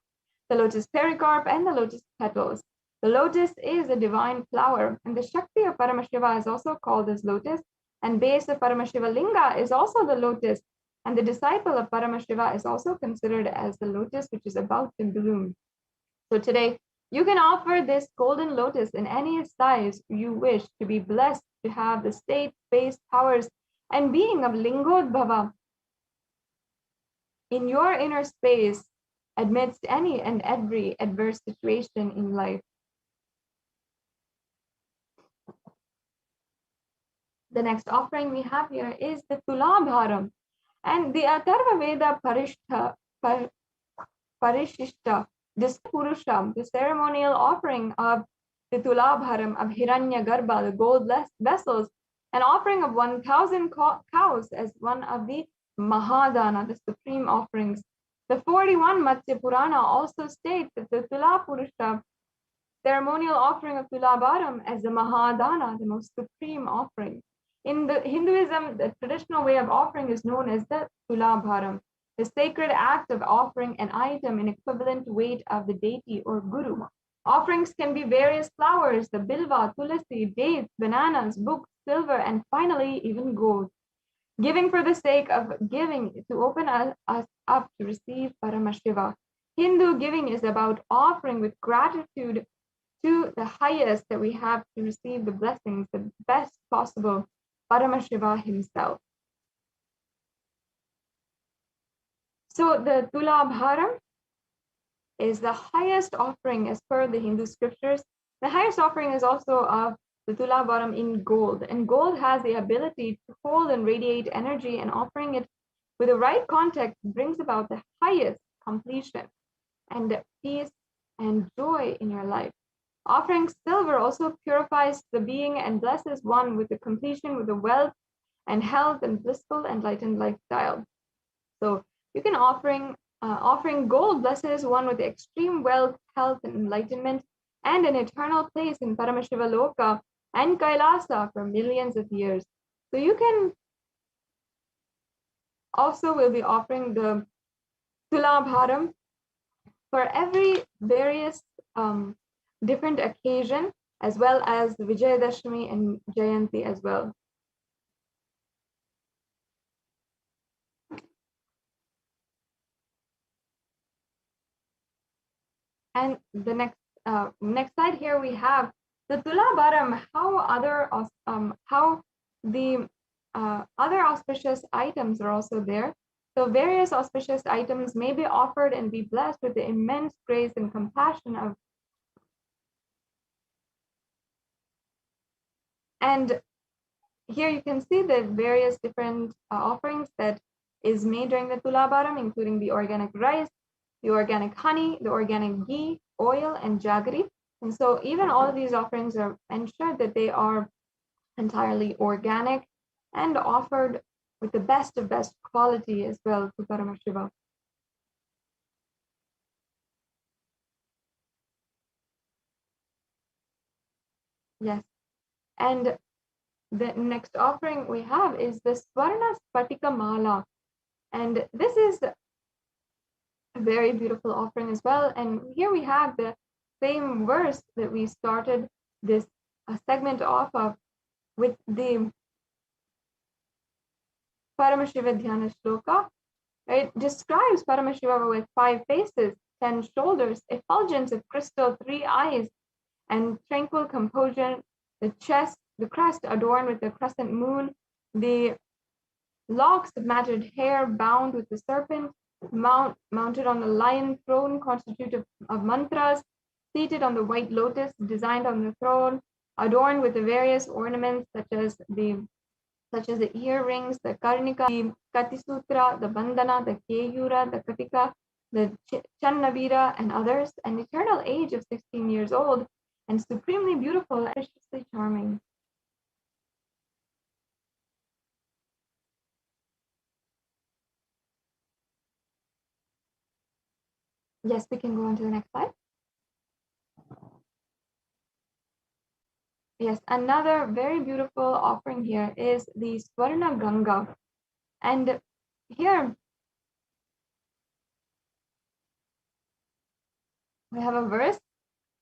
the lotus pericarp, and the lotus petals. The lotus is a divine flower, and the Shakti of Paramashiva is also called as lotus, and base of Paramashiva Linga is also the lotus, and the disciple of Paramashiva is also considered as the lotus which is about to bloom. So today, you can offer this golden lotus in any size you wish to be blessed to have the state-based powers and being of Lingotbhava in your inner space amidst any and every adverse situation in life. The next offering we have here is the Tulabharam, and the Atharva Veda Parishishta, this Purusha, the ceremonial offering of the Tulabharam of Hiranya Garbha, the gold vessels, an offering of 1,000 cows as one of the Mahadana, the supreme offerings. The 41 Matsya Purana also states that the Tula Purusha ceremonial offering of Tulabharam as the Mahadana, the most supreme offering. In the Hinduism, the traditional way of offering is known as the Tulabharam, the sacred act of offering an item in equivalent weight of the deity or guru. Offerings can be various flowers, the bilva, tulasi, dates, bananas, books, silver, and finally even gold. Giving for the sake of giving to open us up to receive Paramashiva. Hindu giving is about offering with gratitude to the highest that we have to receive the blessings, the best possible, Paramashiva himself. So the Tulabharam is the highest offering as per the Hindu scriptures. The highest offering is also of the Tulabharam in gold, and gold has the ability to hold and radiate energy, and offering it with the right context brings about the highest completion and peace and joy in your life. Offering silver also purifies the being and blesses one with the completion, with the wealth and health and blissful, enlightened lifestyle. So you can offering gold blesses one with extreme wealth, health, and enlightenment, and an eternal place in Paramashiva Loka and Kailasa for millions of years. So you can also will be offering the Tulabharam for every various different occasion, as well as the Vijayadashmi and Jayanti as well. And the next slide here we have the Tulabharam, how the other auspicious items are also there. So various auspicious items may be offered and be blessed with the immense grace and compassion of. And here you can see the various different offerings that is made during the Tulabharam, including the organic rice, the organic honey, the organic ghee, oil, and jaggery. And so even all of these offerings are ensured that they are entirely organic and offered with the best of best quality as well to Paramashiva. Yes. And the next offering we have is the Swarna Spatika Mala. And this is a very beautiful offering as well. And here we have the same verse that we started this segment off of with the Paramashiva Dhyana Shloka. It describes Paramashiva with 5 faces, 10 shoulders, effulgence of crystal, 3 eyes, and tranquil composure, the chest, the crest adorned with the crescent moon, the locks of matted hair bound with the serpent, mounted on the lion throne constituted of mantras, seated on the white lotus designed on the throne, adorned with the various ornaments such as the earrings, the karnika, the katisutra, the bandana, the keyura, the katika, the channavira, and others, an eternal age of 16 years old, and supremely beautiful and preciously charming. Yes, we can go on to the next slide. Yes, another very beautiful offering here is the Swarna Ganga. And here we have a verse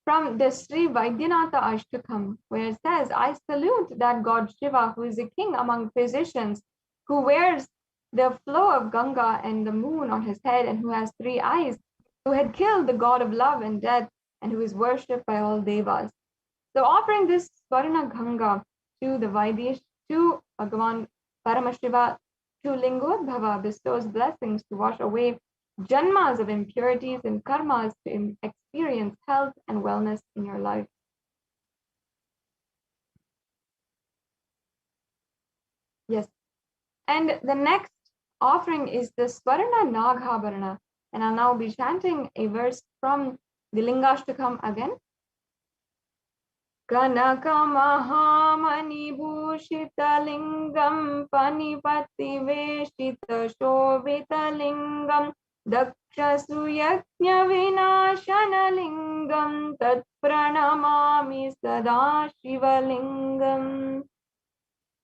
from the Sri Vaidyanatha Ashtakam, where it says, I salute that God Shiva, who is a king among physicians, who wears the flow of Ganga and the moon on his head, and who has 3 eyes, who had killed the god of love and death, and who is worshipped by all devas. So offering this Swarna Ganga to the Vaidesh, to Bhagavan Paramashiva, to Lingotbhava bestows blessings to wash away janmas of impurities and karmas to experience health and wellness in your life. Yes. And the next offering is the Swarna Naghabharana. And I'll now be chanting a verse from the Lingashtakam again. Kanaka Mahamani Bhushita Lingam Panipati Veshita Shobhita Lingam Daksha Suyajna Vinashana Lingam Tat Pranamami Sada Shiva Lingam.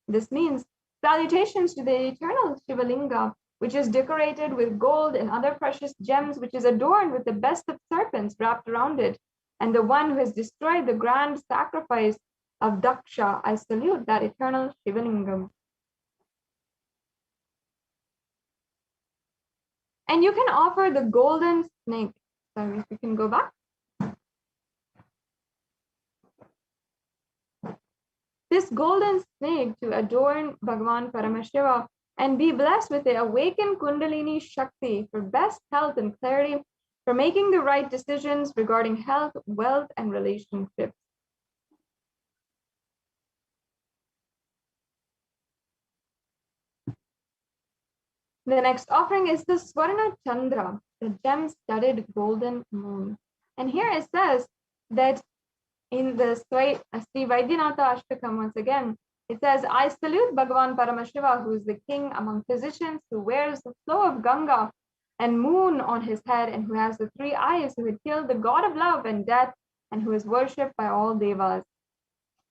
This means salutations to the eternal Shiva Linga, which is decorated with gold and other precious gems, which is adorned with the best of serpents wrapped around it, and the one who has destroyed the grand sacrifice of Daksha. I salute that eternal Shiva Lingam. And you can offer the golden snake. Sorry, if we can go back. This golden snake to adorn Bhagavan Paramashiva and be blessed with the awakened Kundalini Shakti for best health and clarity, for making the right decisions regarding health, wealth, and relationships. The next offering is the Swarna Chandra, the gem-studded golden moon. And here it says that in the Sri Vaidyanatha Ashtakam, once again, It says, I salute Bhagavan Paramashiva, who is the king among physicians, who wears the flow of Ganga and moon on his head, and who has the three eyes, who had killed the god of love and death, and who is worshipped by all devas.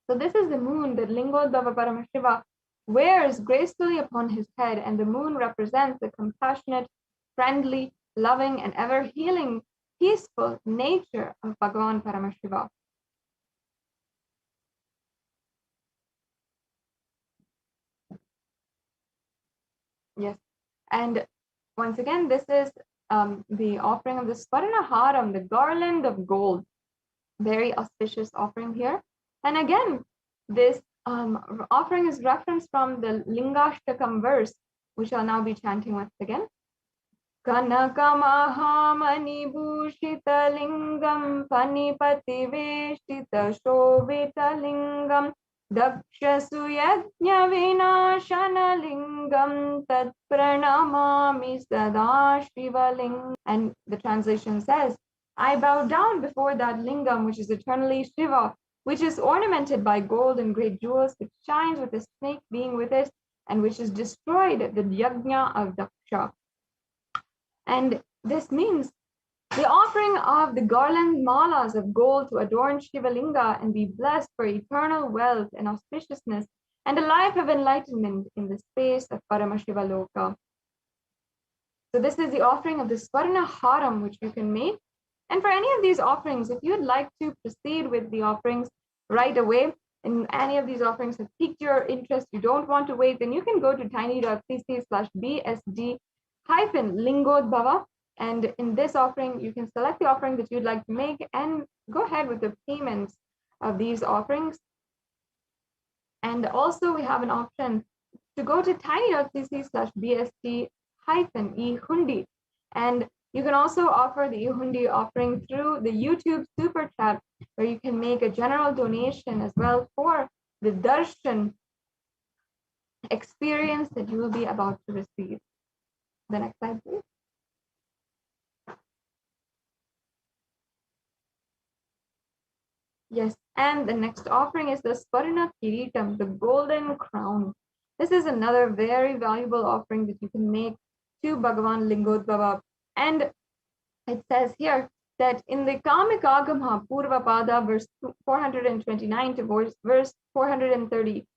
So this is the moon that Lingotbhava Paramashiva wears gracefully upon his head, and the moon represents the compassionate, friendly, loving, and ever healing, peaceful nature of Bhagavan Paramashiva. Yes, and once again, this is the offering of the Swarna Haram, the garland of gold. Very auspicious offering here. And again, this offering is referenced from the Lingashtakam verse, which I'll now be chanting once again. Kanakamahamani bhushita lingam panipati veshita shobita lingam dakshasu yajna vinashana lingam tat pranamami sada shivalingam. And the translation says, I bow down before that lingam, which is eternally Shiva, which is ornamented by gold and great jewels, which shines with a snake being with it, and which is destroyed the yajna of Daksha. And this means the offering of the garland malas of gold to adorn Shivalinga and be blessed for eternal wealth and auspiciousness and a life of enlightenment in the space of Paramashiva Loka. So this is the offering of the Swarna Haram, which you can make. And for any of these offerings, if you'd like to proceed with the offerings right away, and any of these offerings have piqued your interest, you don't want to wait, then you can go to tiny.cc/bsd-Lingotbhava. And in this offering, you can select the offering that you'd like to make and go ahead with the payments of these offerings. And also we have an option to go to tiny.cc/bsd-ehundi. And you can also offer the ehundi offering through the YouTube super chat, where you can make a general donation as well for the Darshan experience that you will be about to receive. The next slide, please. Yes, and the next offering is the Swarna Kiritam, the golden crown. This is another very valuable offering that you can make to Bhagavan Lingotbhava. And it says here that in the Kamikagama Purvapada, verse 429 to verse 430,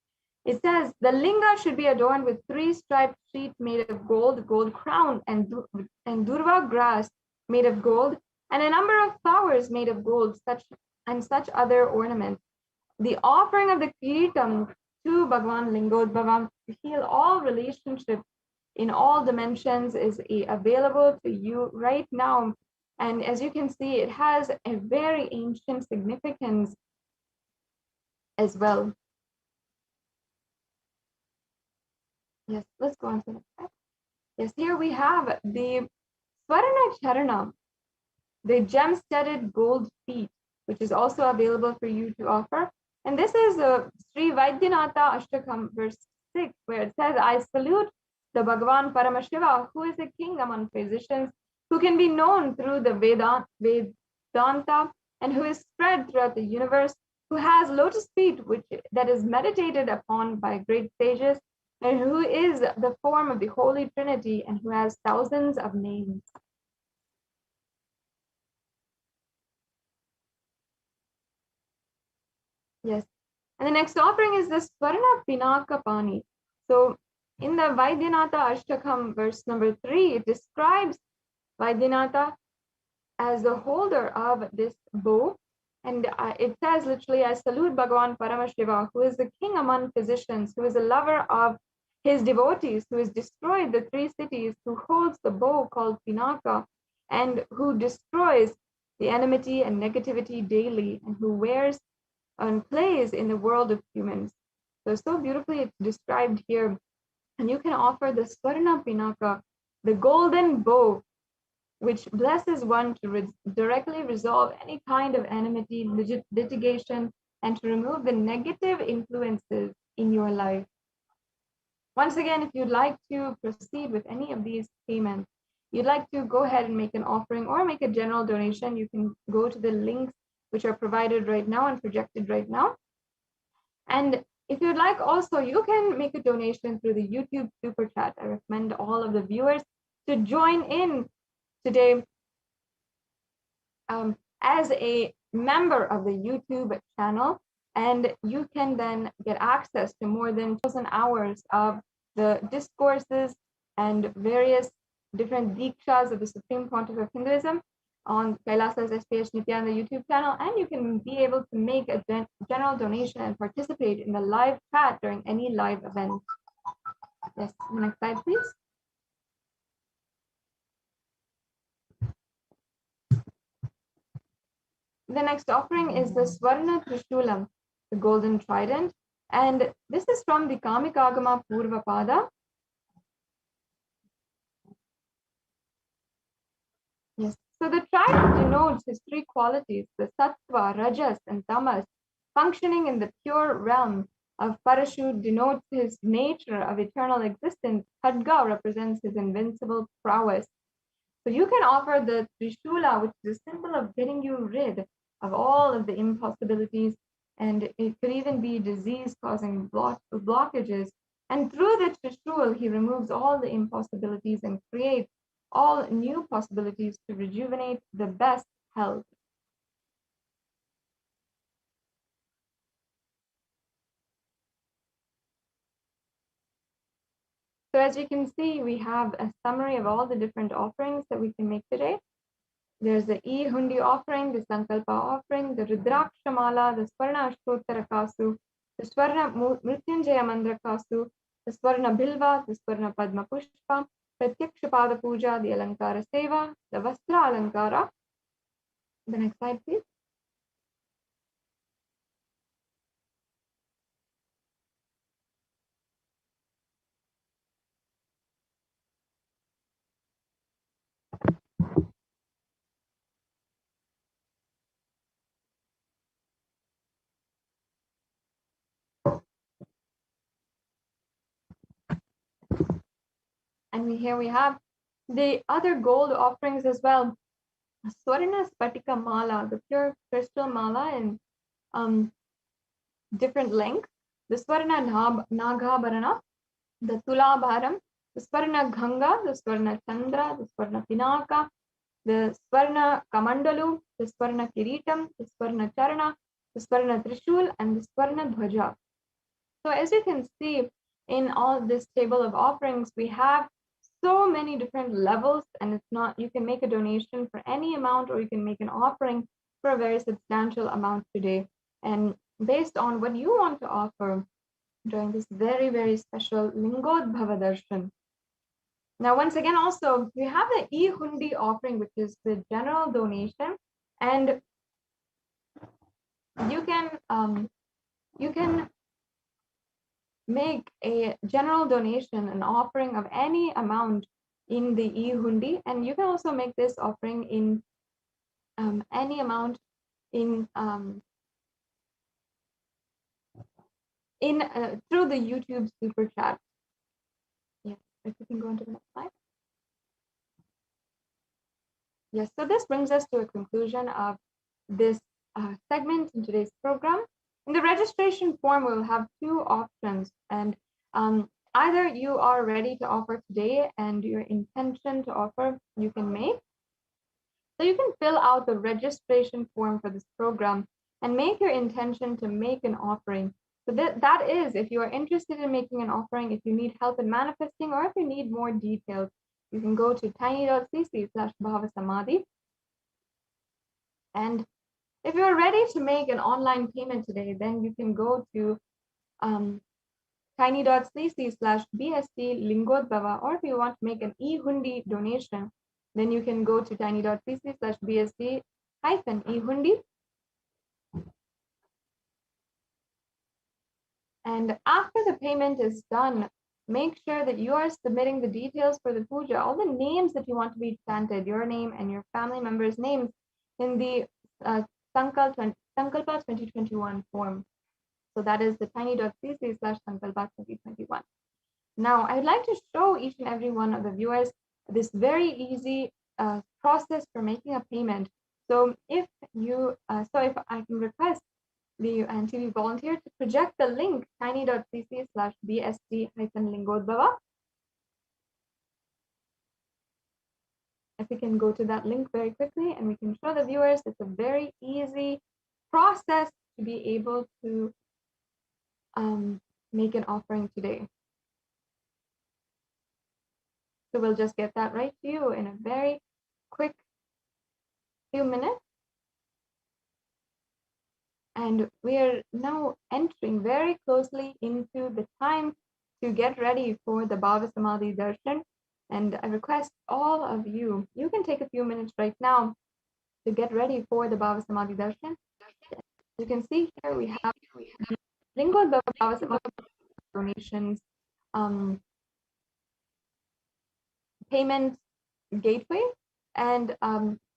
it says the linga should be adorned with 3 striped sheet made of gold, gold crown, and durva grass made of gold, and a number of flowers made of gold, such other ornaments. The offering of the Kiritam to Bhagavan Lingotbhava to heal all relationships in all dimensions is available to you right now. And as you can see, it has a very ancient significance as well. Yes, let's go on to the next slide. Yes, here we have the Swarna Charana, the gem-studded gold feet, which is also available for you to offer. And this is Sri Vaidyanatha Ashtakam, verse 6, where it says, I salute the Bhagavan Paramashiva, who is a king among physicians, who can be known through the Vedanta, and who is spread throughout the universe, who has lotus feet, that is meditated upon by great sages, and who is the form of the Holy Trinity, and who has thousands of names. Yes. And the next offering is the Swarna Pinaka Pani. So in the Vaidyanatha Ashtakam, verse number 3, it describes Vaidyanatha as the holder of this bow. And it says literally, I salute Bhagavan Paramashiva, who is the king among physicians, who is a lover of his devotees, who has destroyed the 3 cities, who holds the bow called Pinaka, and who destroys the enmity and negativity daily, and who wears and plays in the world of humans. So beautifully it's described here. And you can offer the Swarna Pinaka, the golden bow, which blesses one to directly resolve any kind of enmity, litigation, and to remove the negative influences in your life. Once again, if you'd like to proceed with any of these payments, you'd like to go ahead and make an offering or make a general donation, you can go to the links which are provided right now and projected right now. And If you'd like also, you can make a donation through the YouTube Super Chat. I recommend all of the viewers to join in today as a member of the YouTube channel, and you can then get access to more than 1,000 hours of the discourses and various different dikshas of the Supreme Pontiff of Hinduism on Kailasa's HDH Nithyananda YouTube channel, and you can be able to make a general donation and participate in the live chat during any live event. Yes, next slide, please. The next offering is the Swarna Trishulam, the golden trident, and this is from the Kamikagama Purvapada. Yes, so the trident denotes his three qualities, the Sattva, Rajas, and Tamas, functioning in the pure realm of Parashut denotes his nature of eternal existence. Khadga represents his invincible prowess. So you can offer the Trishula, which is a symbol of getting you rid of all of the impossibilities, and it could even be disease causing blockages. And through the Trishul, he removes all the impossibilities and creates all new possibilities to rejuvenate the best health. So as you can see, we have a summary of all the different offerings that we can make today. There's the E-Hundi offering, the Sankalpa offering, the Rudraksha Mala, the Swarna Ashtottara Kasu, the Swarna Mrityunjaya Mandra Kasu, the Swarna Bilva, the Swarna Padma Pushpa, Pratyaksha Pada Puja, the Alankara Seva, the Vastra Alankara. The next slide, please. And here we have the other gold offerings as well. Swarna Spatika Mala, the pure crystal mala in different lengths. The Swarna Nagabharana, the Tulabharam, the Swarna Ganga, the Swarna Chandra, the Swarna Pinaka, the Swarna Kamandalu, the Swarna Kiritam, the Swarna Charana, the Swarna Trishul, and the Swarna Dhwaja. So as you can see in all this table of offerings, we have so many different levels, and it's not, you can make a donation for any amount, or you can make an offering for a very substantial amount today. And based on what you want to offer during this very, very special Lingotbhava Darshan. Now, once again, also, we have the E-Hundi offering, which is the general donation, and you can make a general donation, an offering of any amount in the E-Hundi, and you can also make this offering in any amount in through the YouTube Super Chat. Yes, if you can go on to the next slide. Yes, so this brings us to a conclusion of this segment in today's program. In the registration form, we'll have two options, and either you are ready to offer today and your intention to offer you can make. So you can fill out the registration form for this program and make your intention to make an offering. So that is, if you are interested in making an offering, if you need help in manifesting, or if you need more details, you can go to tiny.cc/Bhavasamadhi. And if you're ready to make an online payment today, then you can go to tiny.cc/BST Lingotbhava, or if you want to make an E-Hundi donation, then you can go to tiny.cc/BST-E-Hundi. And after the payment is done, make sure that you are submitting the details for the puja, all the names that you want to be chanted, your name and your family members' names, in the Sankalpa 2021 form. So that is the tiny.cc/Sankalpa 2021. Now, I'd like to show each and every one of the viewers this very easy process for making a payment. So if I can request the NTV volunteer to project the link tiny.cc/bst-lingodbhava. If we can go to that link very quickly and we can show the viewers, it's a very easy process to be able to make an offering today. So we'll just get that right to you in a very quick few minutes. And we are now entering very closely into the time to get ready for the Bhavasamadhi Darshan. And I request all of you, you can take a few minutes right now to get ready for the Bhavasamadhi Darshan. You can see here we have Lingotbhava Bhavasamadhi donations payment gateway. And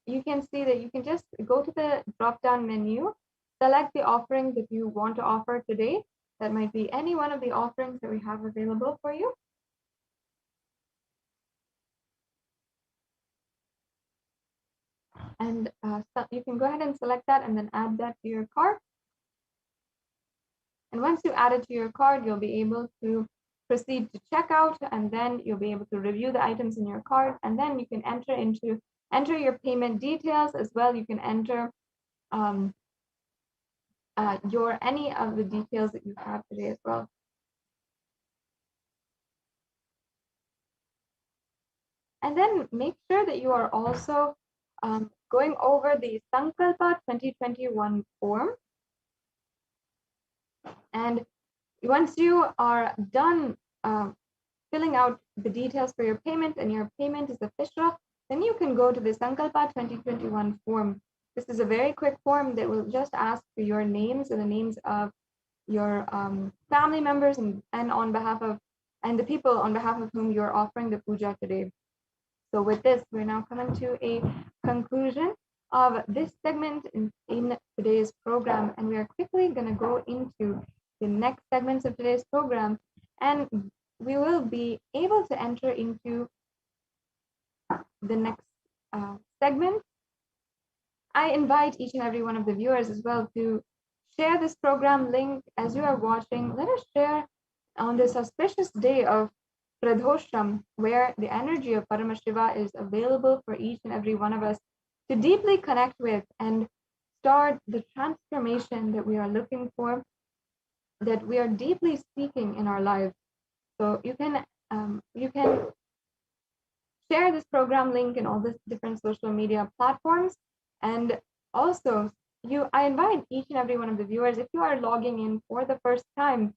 you can see that you can just go to the drop-down menu, select the offering that you want to offer today. That might be any one of the offerings that we have available for you. And so you can go ahead and select that and then add that to your cart. And once you add it to your cart, you'll be able to proceed to checkout, and then you'll be able to review the items in your cart, and then you can enter your payment details as well. You can enter any of the details that you have today as well. And then make sure that you are also going over the Sankalpa 2021 form. And once you are done filling out the details for your payment and your payment is official, then you can go to the Sankalpa 2021 form. This is a very quick form that will just ask for your names and the names of your family members and the people on behalf of whom you're offering the puja today. So with this, we're now coming to a conclusion of this segment in today's program, and we are quickly going to go into the next segments of today's program, and we will be able to enter into the next segment. I invite each and every one of the viewers as well to share this program link as you are watching. Let us share on this auspicious day of Pradhosham, where the energy of Paramashiva is available for each and every one of us to deeply connect with and start the transformation that we are looking for, that we are deeply seeking in our lives. So you can share this program link in all the different social media platforms. And also, I invite each and every one of the viewers, if you are logging in for the first time,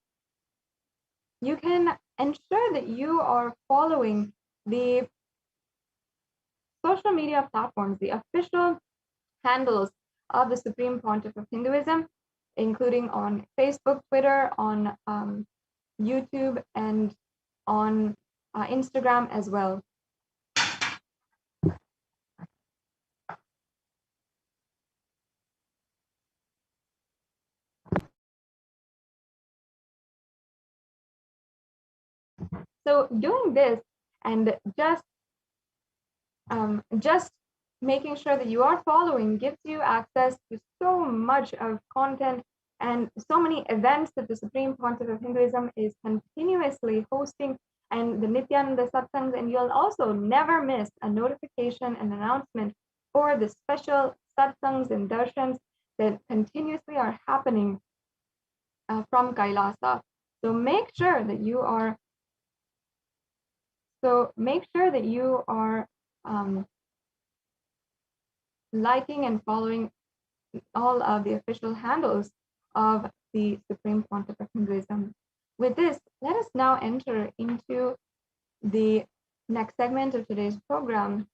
you can ensure that you are following the social media platforms, the official handles of the Supreme Pontiff of Hinduism, including on Facebook, Twitter, on YouTube, and on Instagram as well. So doing this and just making sure that you are following gives you access to so much of content and so many events that the Supreme Pontiff of Hinduism is continuously hosting, and the Nithyananda Satsangs, and you'll also never miss a notification and announcement for the special Satsangs and Darshans that continuously are happening from Kailasa. So make sure that you are liking and following all of the official handles of the Supreme Pontiff of Hinduism. With this, let us now enter into the next segment of today's program.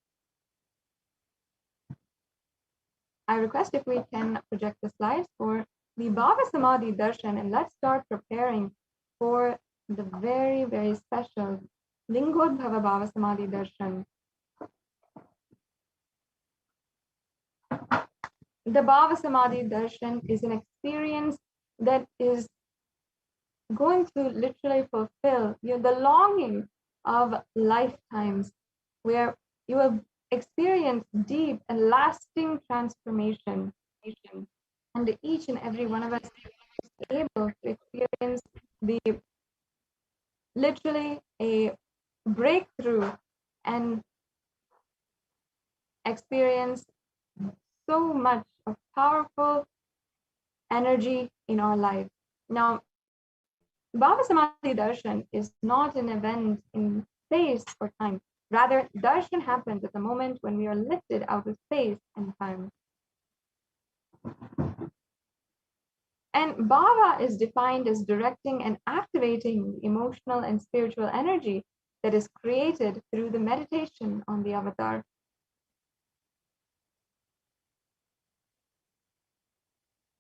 I request if we can project the slides for the Bhavasamadhi Darshan, and let's start preparing for the very, very special Lingotbhava Bhavasamadhi Darshan. The Bhavasamadhi Darshan is an experience that is going to literally fulfill the longing of lifetimes, where you will experience deep and lasting transformation. and each and every one of us is able to experience the literally a breakthrough and experience so much of powerful energy in our life. Now, Bhavasamadhi Darshan is not an event in space or time. Rather, Darshan happens at the moment when we are lifted out of space and time. And Bhava is defined as directing and activating the emotional and spiritual energy that is created through the meditation on the avatar.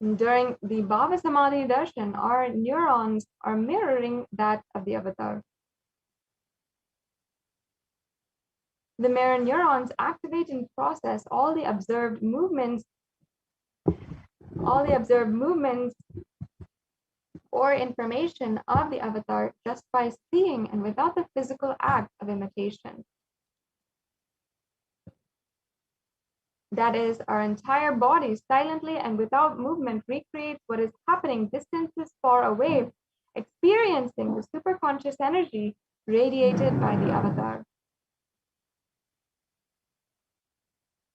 During the Bhavasamadhi Darshan, our neurons are mirroring that of the avatar. The mirror neurons activate and process all the observed movements or information of the avatar just by seeing and without the physical act of imitation. That is, our entire body silently and without movement recreates what is happening distances far away, experiencing the superconscious energy radiated by the avatar.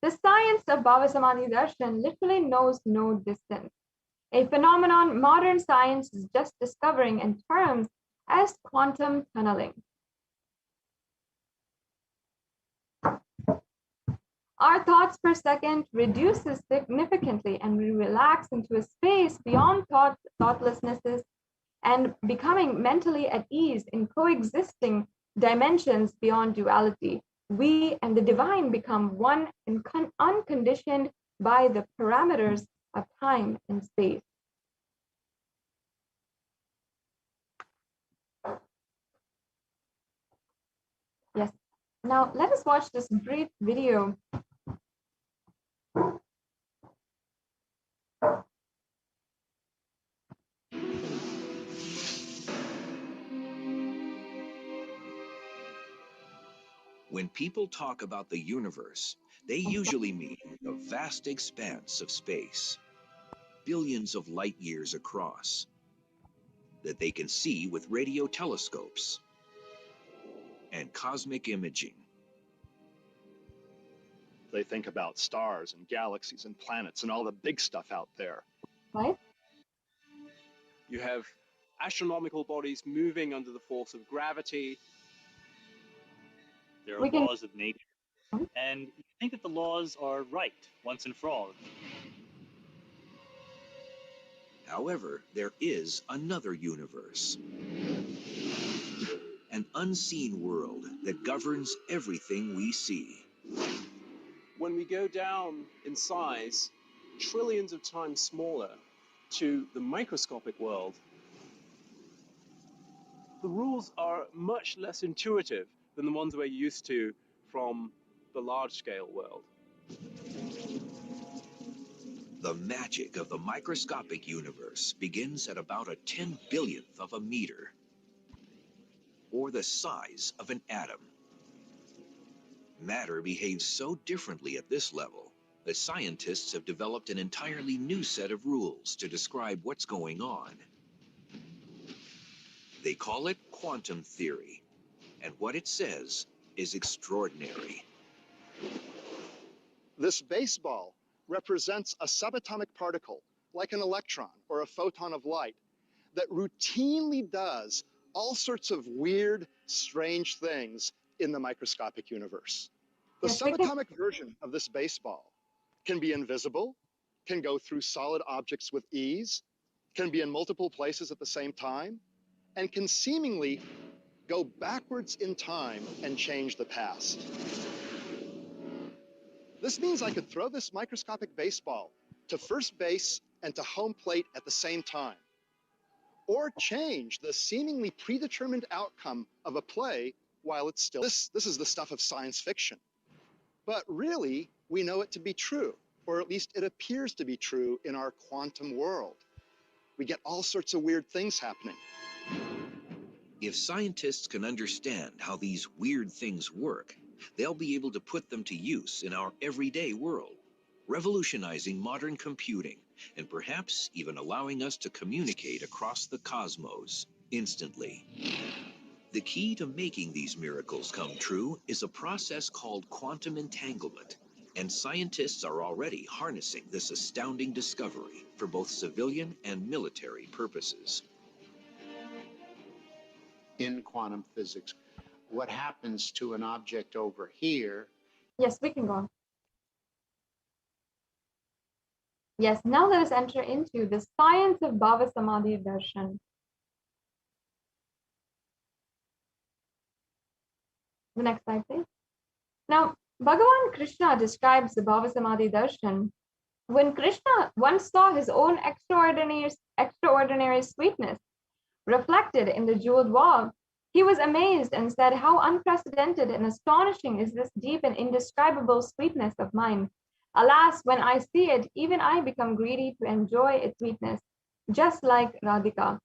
The science of Bhavasamadhi Darshan literally knows no distance, a phenomenon modern science is just discovering in terms as quantum tunneling. Our thoughts per second reduces significantly and we relax into a space beyond thoughtlessnesses and becoming mentally at ease in coexisting dimensions beyond duality. We and the divine become one and unconditioned by the parameters of time and space. Yes. Now let us watch this brief video. When people talk about the universe, they usually mean a vast expanse of space, billions of light years across, that they can see with radio telescopes and cosmic imaging. They think about stars and galaxies and planets and all the big stuff out there. Right? You have astronomical bodies moving under the force of gravity. There are laws of nature, and you think that the laws are right once and for all. However, there is another universe, an unseen world that governs everything we see. When we go down in size, trillions of times smaller, to the microscopic world, the rules are much less intuitive than the ones we're used to from the large-scale world. The magic of the microscopic universe begins at about a 10/1000th of a meter, or the size of an atom. Matter behaves so differently at this level that scientists have developed an entirely new set of rules to describe what's going on. They call it quantum theory, and what it says is extraordinary. This baseball represents a subatomic particle, like an electron or a photon of light, that routinely does all sorts of weird, strange things in the microscopic universe. The subatomic version of this baseball can be invisible, can go through solid objects with ease, can be in multiple places at the same time, and can seemingly go backwards in time and change the past. This means I could throw this microscopic baseball to first base and to home plate at the same time, or change the seemingly predetermined outcome of a play while it's still. This is the stuff of science fiction. But really, we know it to be true, or at least it appears to be true in our quantum world. We get all sorts of weird things happening. If scientists can understand how these weird things work, they'll be able to put them to use in our everyday world. revolutionizing modern computing, and perhaps even allowing us to communicate across the cosmos instantly. The key to making these miracles come true is a process called quantum entanglement, and scientists are already harnessing this astounding discovery for both civilian and military purposes. In quantum physics, what happens to an object over here? Yes, we can go on. Yes, now let us enter into the science of Bhavasamadhi Darshan. The next slide, please. Now, Bhagavan Krishna describes the Bhavasamadhi Darshan. When Krishna once saw his own extraordinary sweetness reflected in the jeweled wall, he was amazed and said, "How unprecedented and astonishing is this deep and indescribable sweetness of mine. Alas, when I see it, even I become greedy to enjoy its sweetness, just like Radhika.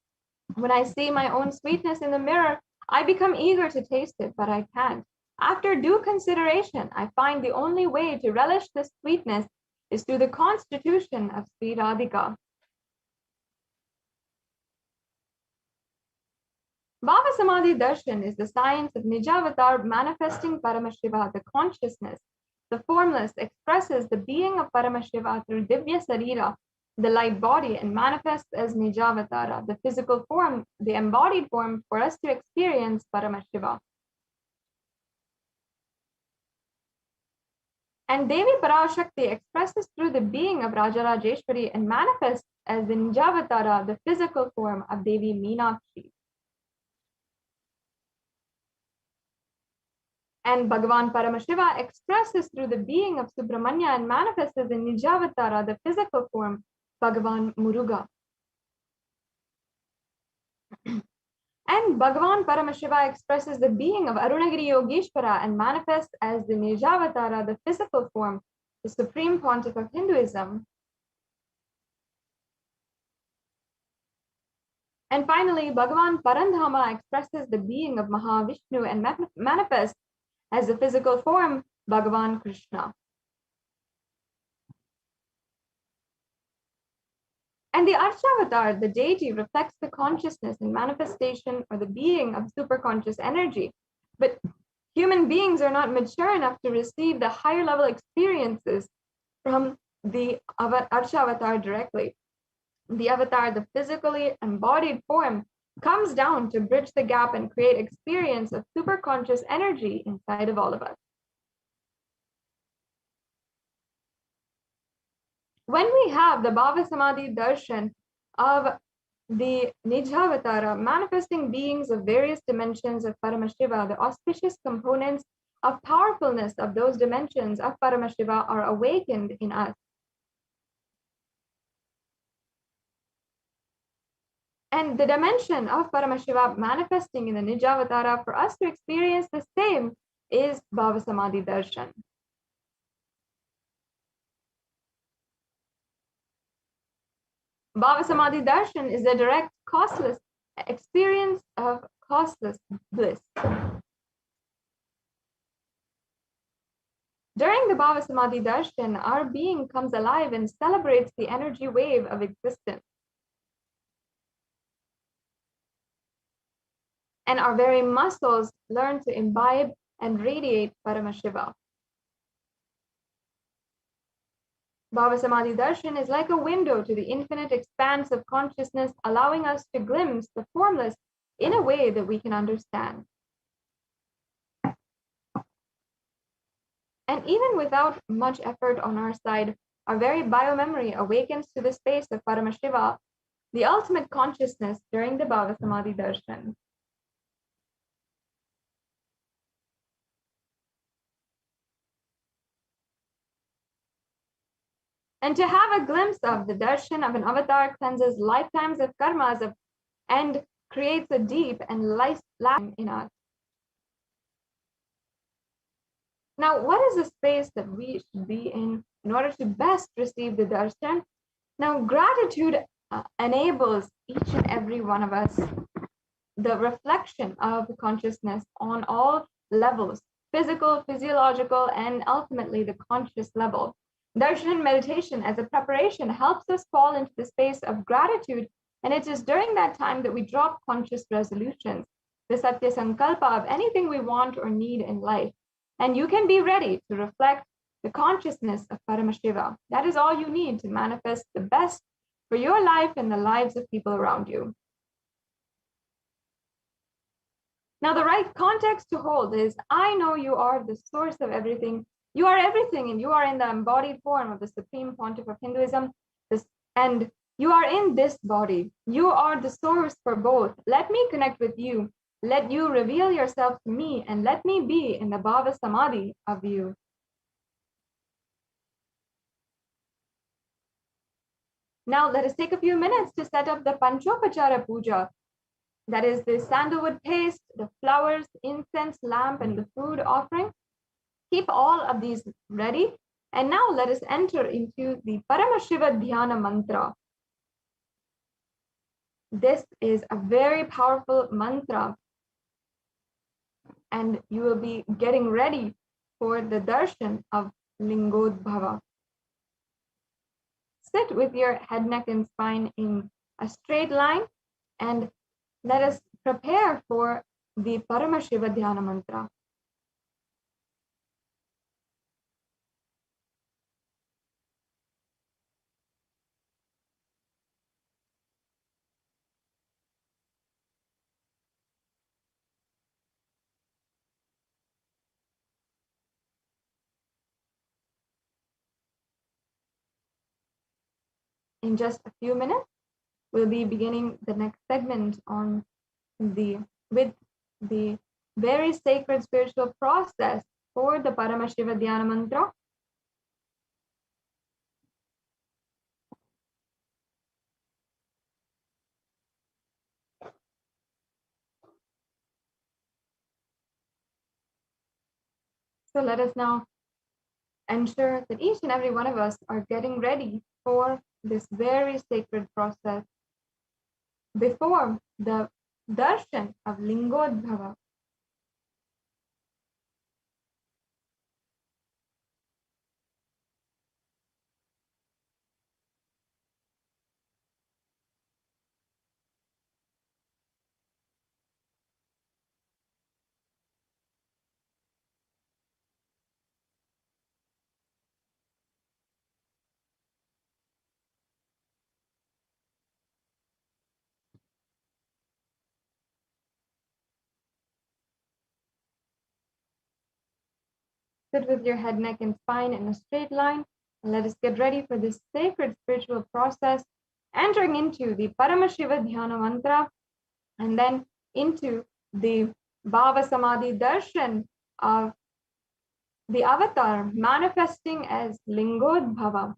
When I see my own sweetness in the mirror, I become eager to taste it, but I can't. After due consideration, I find the only way to relish this sweetness is through the constitution of Sri Radhika." Bhavasamadhi Darshan is the science of Nijavatar manifesting Paramashiva, the consciousness. The formless expresses the being of Paramashiva through Divya Sarira, the light body, and manifests as Nijavatara, the physical form, the embodied form for us to experience Paramashiva. And Devi Parashakti expresses through the being of Rajarajeshwari and manifests as the Nijavatara, the physical form of Devi Meenakshi. And Bhagavan Paramashiva expresses through the being of Subramanya and manifests as the Nijavatara, the physical form, Bhagavan Muruga. And Bhagavan Paramashiva expresses the being of Arunagiri Yogeshwara and manifests as the Nijavatara, the physical form, the supreme pontiff of Hinduism. And finally, Bhagavan Parandhama expresses the being of Mahavishnu and manifests as the physical form, Bhagavan Krishna. And the Archavatar, the deity, reflects the consciousness and manifestation or the being of superconscious energy. But human beings are not mature enough to receive the higher level experiences from the Archavatar directly. The avatar, the physically embodied form, comes down to bridge the gap and create experience of superconscious energy inside of all of us. When we have the Bhavasamadhi Darshan of the Nijavatara, manifesting beings of various dimensions of Paramashiva, the auspicious components of powerfulness of those dimensions of Paramashiva are awakened in us. And the dimension of Paramashiva manifesting in the Nijavatara for us to experience the same is Bhavasamadhi Darshan. Bhavasamadhi Darshan is a direct, costless experience of costless bliss. During the Bhavasamadhi Darshan, our being comes alive and celebrates the energy wave of existence. And our very muscles learn to imbibe and radiate Paramashiva. Bhavasamadhi Darshan is like a window to the infinite expanse of consciousness, allowing us to glimpse the formless in a way that we can understand. And even without much effort on our side, our very biomemory awakens to the space of Paramashiva, the ultimate consciousness during the Bhavasamadhi Darshan. And to have a glimpse of the darshan of an avatar cleanses lifetimes of karmas and creates a deep and lasting in us. Now, what is the space that we should be in order to best receive the darshan? Now, gratitude enables each and every one of us the reflection of consciousness on all levels, physical, physiological, and ultimately the conscious level. Darshan meditation as a preparation helps us fall into the space of gratitude, and it is during that time that we drop conscious resolutions, the Satya Sankalpa of anything we want or need in life. And you can be ready to reflect the consciousness of Paramashiva. That is all you need to manifest the best for your life and the lives of people around you. Now, the right context to hold is, I know you are the source of everything. You are everything, and you are in the embodied form of the Supreme Pontiff of Hinduism, and you are in this body. You are the source for both. Let me connect with you. Let you reveal yourself to me, and let me be in the Bhavasamadhi of you. Now, let us take a few minutes to set up the Panchopachara Puja. That is the sandalwood paste, the flowers, incense, lamp, and the food offering. Keep all of these ready. And now let us enter into the Paramashiva Dhyana mantra. This is a very powerful mantra, and you will be getting ready for the darshan of Lingotbhava. Sit with your head, neck, and spine in a straight line, and let us prepare for the Paramashiva Dhyana mantra. In just a few minutes, we'll be beginning the next segment on with the very sacred spiritual process for the Paramashiva Dhyana mantra. So let us now ensure that each and every one of us are getting ready for this very sacred process before the darshan of Lingotbhava. Sit with your head, neck, and spine in a straight line, and let us get ready for this sacred spiritual process, entering into the Paramashiva Dhyana mantra, and then into the Bhavasamadhi darshan of the avatar manifesting as Lingotbhava.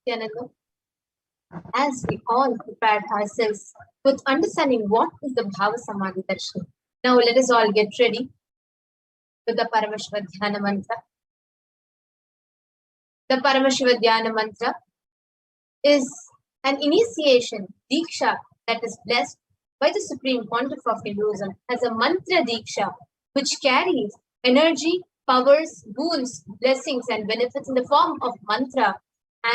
Nithyananda, as we all prepared ourselves with understanding what is the Bhavasamadhi Darshan, now let us all get ready with the Paramashiva Dhyana mantra. The Paramashiva Dhyana mantra is an initiation, Diksha, that is blessed by the Supreme Pontiff of Hinduism as a mantra Diksha, which carries energy, powers, boons, blessings, and benefits in the form of mantra.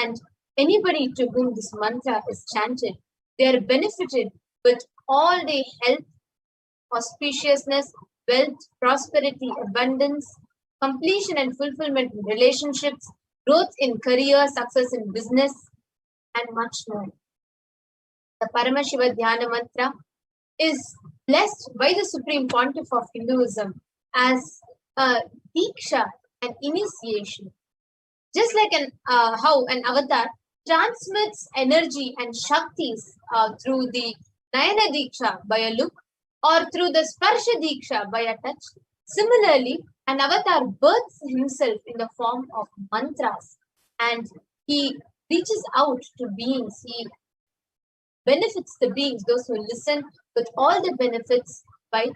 And anybody to whom this mantra is chanted, they are benefited with all the health, auspiciousness, wealth, prosperity, abundance, completion and fulfillment in relationships, growth in career, success in business, and much more. The Paramashiva Dhyana mantra is blessed by the Supreme Pontiff of Hinduism as a Diksha, an initiation. Just like how an avatar transmits energy and shaktis through the Nayana Diksha by a look or through the Sparsha Diksha by a touch. Similarly, an avatar births himself in the form of mantras and he reaches out to beings. He benefits the beings, those who listen, with all the benefits by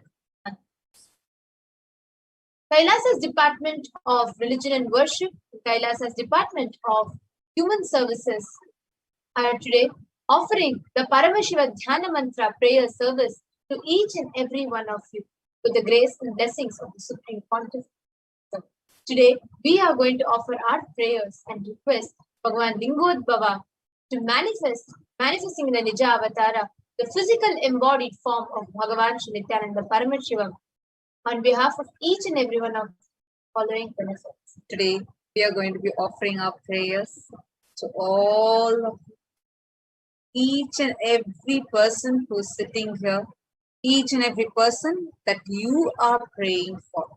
Kailasa's Department of Religion and Worship, Kailasa's Department of Human Services are today offering the Paramashiva Dhyana Mantra prayer service to each and every one of you with the grace and blessings of the Supreme Pontiff. Today, we are going to offer our prayers and request Bhagavan Lingotbhava to manifesting in the Nija Avatara, the physical embodied form of Bhagavan Shri Nithyananda Paramashivam, on behalf of each and every one of following benefits. Today, we are going to be offering our prayers to all of each and every person who's sitting here, each and every person that you are praying for.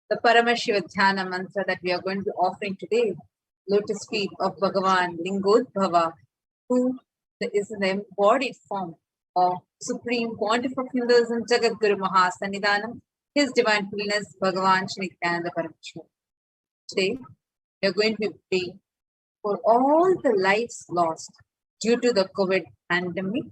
The Paramashiva Dhyana mantra that we are going to be offering today, lotus feet of Bhagavan Lingotbhava, who is an embodied form of Supreme Pontiff of Hinduism, Jagadguru Mahasannidhanam, His Divine Holiness Bhagavan Shri Nithyananda Paramashivam. Today, we are going to be praying for all the lives lost due to the COVID pandemic.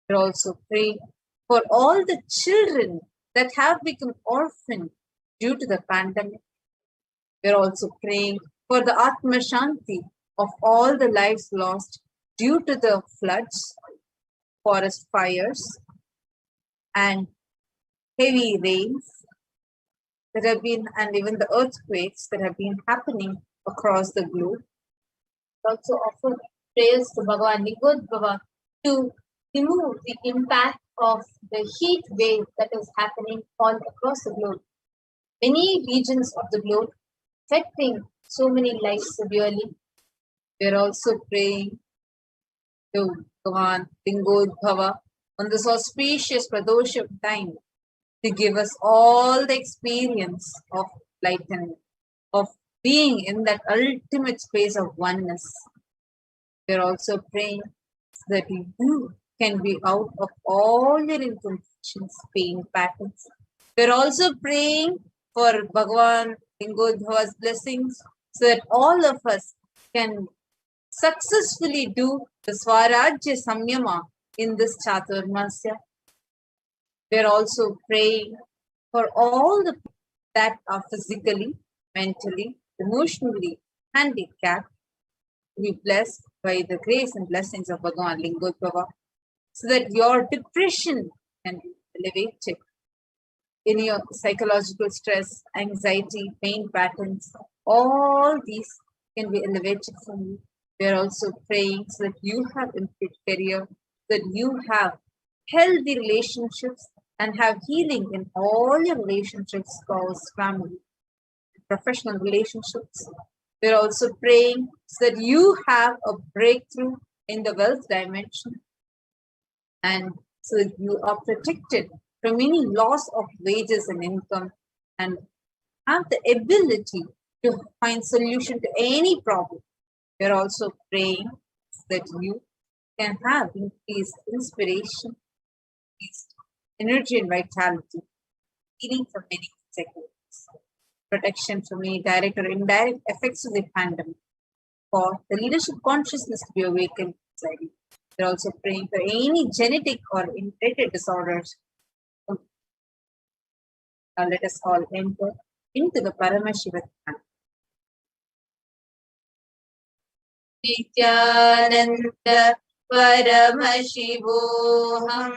We are also praying for all the children that have become orphaned due to the pandemic. We are also praying for the Atma Shanti of all the lives lost due to the floods, forest fires, and heavy rains that have been, and even the earthquakes that have been happening across the globe. We also offer prayers to Bhagavan Lingotbhava to remove the impact of the heat wave that is happening all across the globe. Many regions of the globe affecting so many lives severely. We are also praying to Bhagavan Lingotbhava on this auspicious Pradosham time to give us all the experience of enlightenment, of being in that ultimate space of oneness. We are also praying that you can be out of all your incompletions, pain patterns. We are also praying for Bhagavan Lingotbhava's blessings so that all of us can successfully do the Swarajya Samyama in this Chaturmasya. We are also praying for all the people that are physically, mentally, emotionally handicapped to be blessed by the grace and blessings of Bhagavan Lingotbhava so that your depression can be elevated, in your psychological stress, anxiety, pain patterns, all these can be elevated from you. We are also praying so that you have improved career, that you have healthy relationships and have healing in all your relationships, spouse, family, professional relationships. We are also praying so that you have a breakthrough in the wealth dimension and so that you are protected from any loss of wages and income and have the ability to find solution to any problem. We are also praying that you can have increased inspiration, increased energy and vitality, healing from many insecurities, protection from any direct or indirect effects of the pandemic, for the leadership consciousness to be awakened inside you. We are also praying for any genetic or inherited disorders. Now let us all enter into the Paramashivoham. Nithyananda Paramashivoham.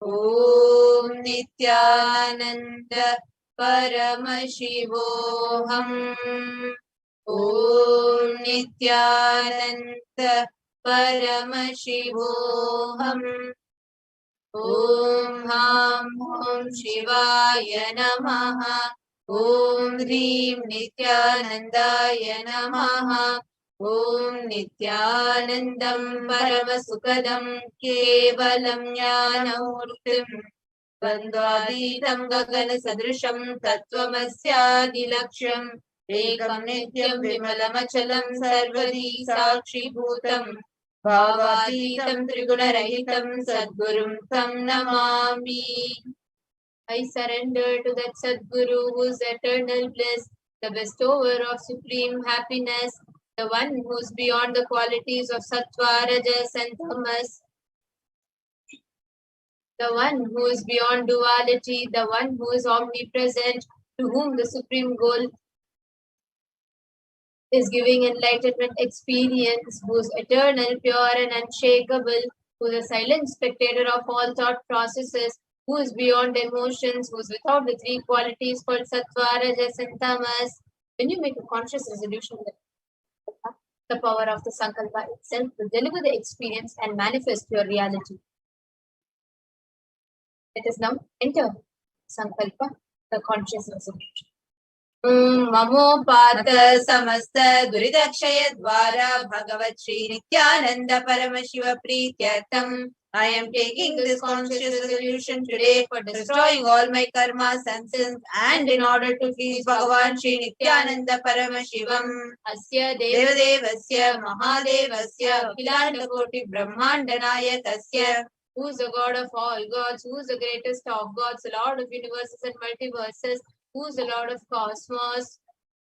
Om Nithyananda Paramashivoham. Om Nithyananda Paramashivoham. Om Ham Om Shivaya Namaha. Om Hrim Nithyanandaya Namaha. Om Nithyanandam Paramasukadam Kevalam Jnanamurtim द्वन्द्वातीतं गगनसदृशं तत्त्वमस्यादिलक्ष्यम् एकं नित्यं विमलमचलं सर्वदी साक्षिभूतम् भावातीतं त्रिगुणरहितं सद्गुरुं तं Namami. I surrender to that Sadguru who is eternal bliss, the bestower of supreme happiness, the one who is beyond the qualities of Sattva, Rajas and Tamas, the one who is beyond duality, the one who is omnipresent, to whom the supreme goal is giving enlightenment experience, who is eternal, pure and unshakable, who is a silent spectator of all thought processes, who is beyond emotions, who is without the three qualities called Sattva, Rajas and Tamas. When you make a conscious resolution that the power of the Sankalpa itself will deliver the experience and manifest your reality. Let us now enter Sankalpa, the conscious resolution. ममोपात समस्त दुरिदक्षय द्वारा भगवत् Shri Nityanand Paramshiva प्रीत्यर्थम I am taking this conscious resolution today for destroying all my karmas and sins and in order to please Bhagavan Shri Nithyananda Paramashivam Asya Devadevasya Mahadevasya Akhilanda Koti Brahmanda Nayakasya, who is the God of all gods, who is the greatest of gods, the Lord of universes and multiverses, who is the Lord of cosmos.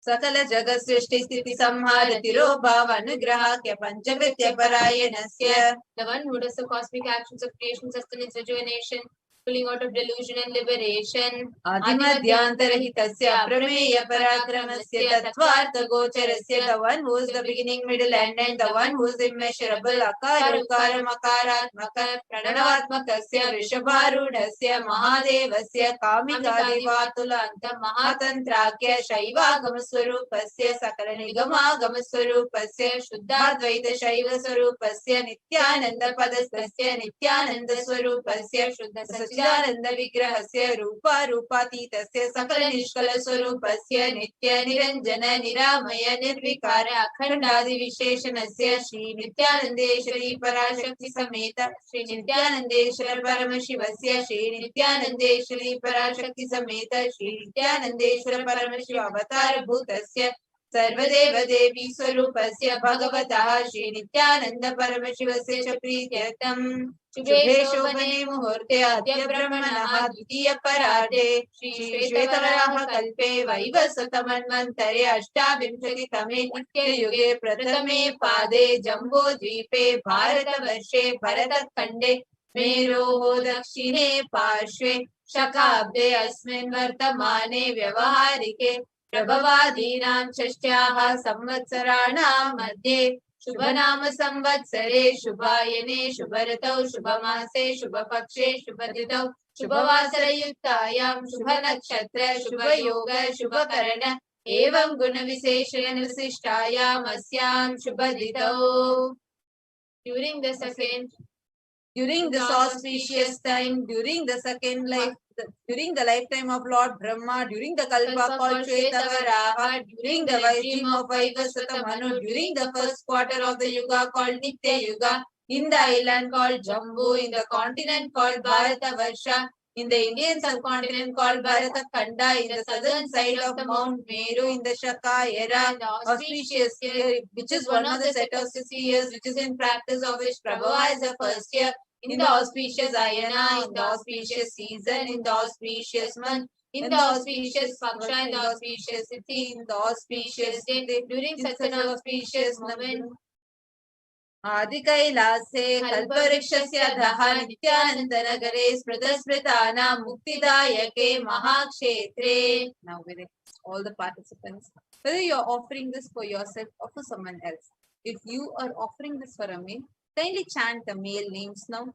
Sakala Jagat Srishti Sthiti Samhara Tirobhava Anugrahakya Panchavritya Parayanasya, the one who does the cosmic actions of creation, sustenance, rejuvenation, pulling out of delusion and liberation. Adimadhyantarhitasya Aprameya Parakramasya Tattvartha Gocharasya, the one who is the beginning, middle and end, the one who is immeasurable, Akara Ukara Makaratmaka Pranavaatmakasya Rishabharudasya Mahadevasya Kamikadivatulanta Mahatantrakya Shaivagamaswarupasya Sakala Nigamaagamaswarupasya Shuddhadvaita Shaiva Swarupasya Nityananda Padastasya Nityananda Swarupasya Shuddha Sachidananda Vigrahasya Rupa Rupatitasya Sakala Nishkala Swarupasya Nitya Niranjana Niramaya Nirvikara Akhandadi Visheshanasya Shri Nityanandeshwari Parashakti Sameta Shri Nityanandeshwara Paramashivasya Shri Nityanandeshwari Parashakti Sameta Shri Nityanandeshwara Paramashiva Avatara Bhutasya सर्वदेव देवी स्वरूपस्य भगवतः श्री नित्यानंद परमशिवस्य च प्रीत्यर्थम् शुभे शोभने मुहूर्ते अद्य ब्रह्मणः द्वितीय परार्धे श्री श्वेतवराह कल्पे वैवस्वतमन्वन्तरे अष्टाविंशतितमे नित्ययुगे प्रथमे पादे जम्बो द्वीपे भारतवर्षे भरतखण्डे मेरोः दक्षिणे पार्श्वे शकाब्दे अस्मिन् वर्तमाने व्यवहारिके प्रभवादीनां षष्ट्याः संवत्सराणां मध्ये शुभनाम संवत्सरे शुभायने शुभऋतौ शुभमासे शुभपक्षे शुभतिथौ शुभवासरयुक्तायां शुभनक्षत्र शुभयोग शुभकरण एवं गुणविशेषण विशिष्टायाम् अस्यां शुभतिथौ. During this auspicious time, during the second life, during the lifetime of Lord Brahma, during the Kalpa called Shvetavaraha, during the regime of Vaivasvata Manu, during the first quarter of the Yuga called Nitya Yuga, in the island called Jambu, in the continent called Bharatavarsha, in the Indian subcontinent called Bharatakhanda, in the southern side of Mount Meru, in the Shaka era, auspicious year, which is one of the set of 60 years, which is in practice of which Prabhava is the first year, in the auspicious ayana, in the auspicious season, in the auspicious month, in the auspicious paksha, in the auspicious tithi, in the auspicious day, during such an auspicious moment. आदि कैलासे कल्पवृक्षस्य अधः नित्यानन्दनगरे स्मृतस्मृतानां मुक्तिदायके महाक्षेत्रे. Now we request all the participants, whether you are offering this for yourself or for someone else. If you are offering this for a male, kindly chant the male names now.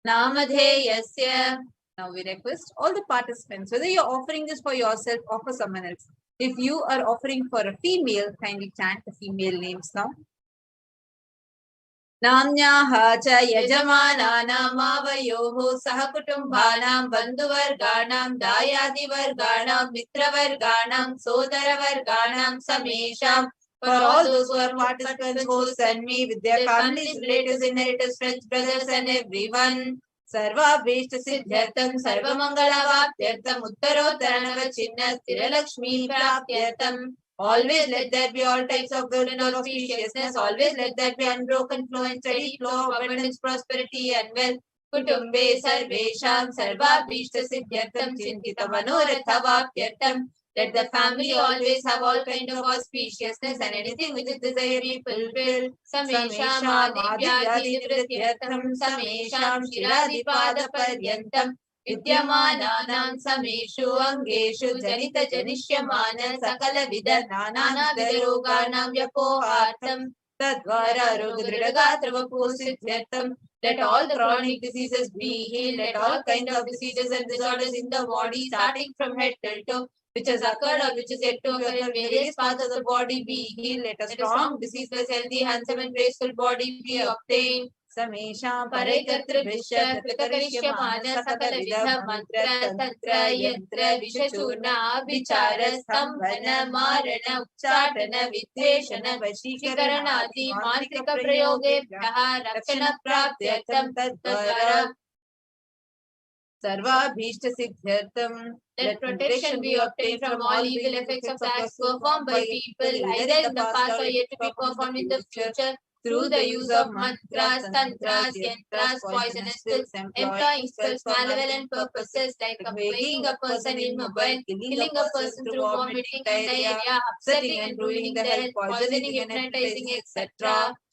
Namadheyasya. Now we request all the participants, whether you are offering this for yourself or for someone else. If you are offering for a female, kindly chant the female names now. Namnyaha cha yajamanaanaam avayoho sahakutumbanaam bandhuvarganaam dayadivarganaam mitravarganaam sodaravarganaam samesham For all those who are participants, hosts, and me, with their families, relatives, inheritors, friends, brothers, and everyone. Sarvabhishta siddhyartham sarvamangala-vaptyartham uttarottaranava chinna sthiralakshmi praptyartham. Always let there be all types of good and auspiciousness. Always let there be unbroken flow and steady flow of abundance, prosperity, and wealth. Kutumbe sarvesham sarvabhishta siddhyartham chintita manoratha vaptyartham. Let the family always have all kind of auspiciousness and anything which is desired be fulfilled. Samesham adivyadi nivrityartham samesham shiradipada paryantam vidyamananam sameshu angeshu janita janishyamana sakala vida nana vida roganam vyapohartam tadvara rogdridagatravapusiddhyartham. Let all the chronic diseases be healed. Let all kinds of diseases and disorders in the body, starting from head till toe, which has occurred or which is yet to occur in various parts of the body, be healed. Let a strong, diseaseless, healthy, handsome, and graceful body be obtained. Samesham Parekartribhisha Trikarishyamana Sakala Vidha Mantra Tantra Yantra Vishachurna Vichara Stambhana Marana Uchatana Vidveshana Vashikaranadi Mantrika Prayoge Vyaha Rakshana Praptyartham Tadvara Sarvabhishta Siddhyartham. Let protection be obtained from all evil effects of acts performed by people, either in the past or yet to be performed in the future, through the use of mantras, tantras, yantras, poisonous pills, employing spells for malevolent purposes like making a person immobile, killing a person through vomiting and diarrhea, upsetting and ruining the health, poisoning, hypnotizing, etc.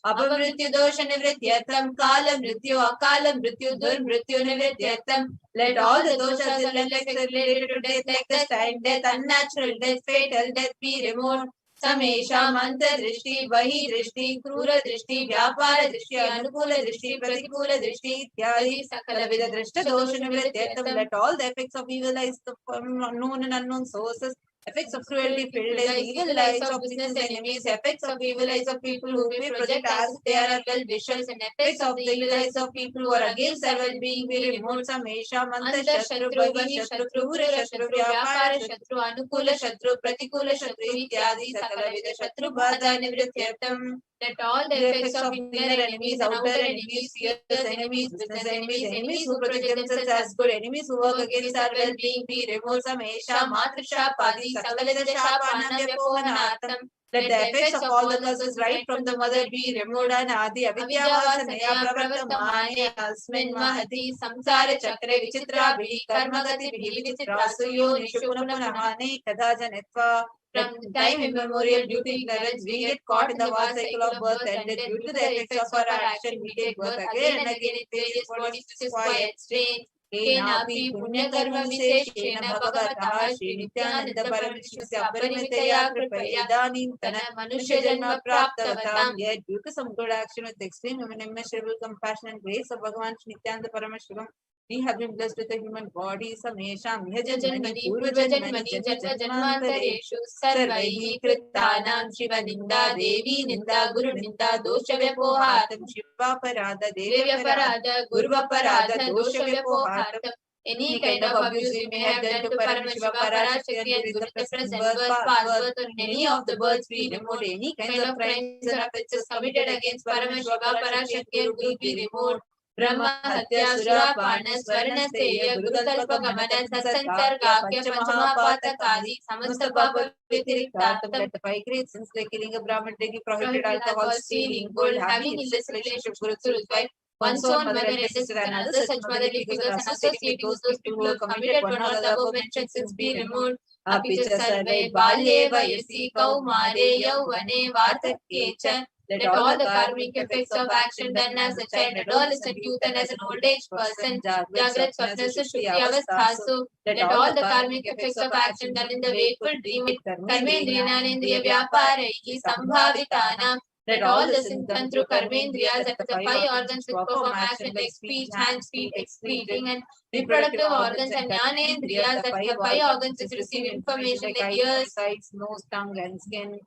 Apamrityu dosha nivrityartham kala mrityu akala mrityu dur mrityu nivrityartham. Let all the doshas and effects related to death like the time death, unnatural death, fatal death be removed. Samesham antardrishti, bahi drishti, krura drishti, vyapara drishti, anukula drishti, pratikula drishti, ityadi sakala vida drishta dosha nivrityartham. Let all the effects of evil eyes from known and unknown sources, effects of cruelty, filled eyes, evil eyes of business enemies, effects of evil eyes of people who may project as they are well wishers, and effects of the evil eyes of people who are against our well-being be removed. Samesha manta shatru, bahi shatru, krura shatru, vyapara shatru, anukula shatru, pratikula shatru, ityadi sakala vida shatru bhada nivrityartham. Let all the effects of inner enemies, outer enemies, fierce enemies, business enemies, enemies who project themselves as good, enemies who work against our well-being be removed. Samesha matrisha padi sakalida shapanam vyapohanartham. Let the effects of all the curses right from the mother be removed. And adi avidyavasanaya pravartamane asmin mahati samsara chakre vichitra bhi karmagati bhi vichitrasu yonishu punapunamane kada janetva. From time immemorial due to ignorance, we get caught in the vast cycle of birth and death. Due to the effects of our action, we take birth again and again in various bodies, which is quite strange. Kenapi punyakarma viseshena bhagavataha Shri Nithyananda Paramashivam Aparimitaya Kripaya Idanintana Manushya Janma Praptavatam. Yet due to some good action with extreme and immeasurable compassion and grace of Bhagavan Shri Nithyananda Paramashivam, we have been blessed with a human body. Samesham Janmani Purvajanmani Janma Janmantareshu Sarvaihi Krittanam Shiva Ninda Devi Ninda Guru Ninda Dosha Vyapohatam Shiva Parada Devi Parada Guru Parada Dosha Vyapohatam. Any kind of abuse we may have done to Paramashiva, Parashakti, and Guru in the present birth, past birth, or in any of the births we removed, any kind of crimes or offenses committed against Paramashiva, Parashakti, and Guru be removed. Brahma Hatya Surapana Swarna Steya Gurukalpa Gamana Satsankarga Panchamahapatakadi Samasta Papa Vitiriktartham. Let the 5 great sins like killing a Brahmin, taking prohibited alcohol, stealing, gold, having illicit relationship with his wife, one's own mother and sister, and other such motherly figures, and associating with those people who have committed one or the above mentioned sins be removed. Apicha sarve balye vayasi kaumare yauvane vartakyecha. Let all the karmic effects of action done as a child, adolescent, youth, and as an old age person, Jagrat, Swapna, Sushupti, Avasthasu. Let all the karmic effects of action done in the wakeful dream, Karmendriya, Jnanendriya, Vyaparaihi, Sambhavitanam. Let all the sins done through Karmendriyas, that is the 5 organs which perform action like speech, hands, feet, excreting, and reproductive organs, and Jnanendriyas, that is the 5 organs which receive information like ears, sight, nose, tongue, and skin.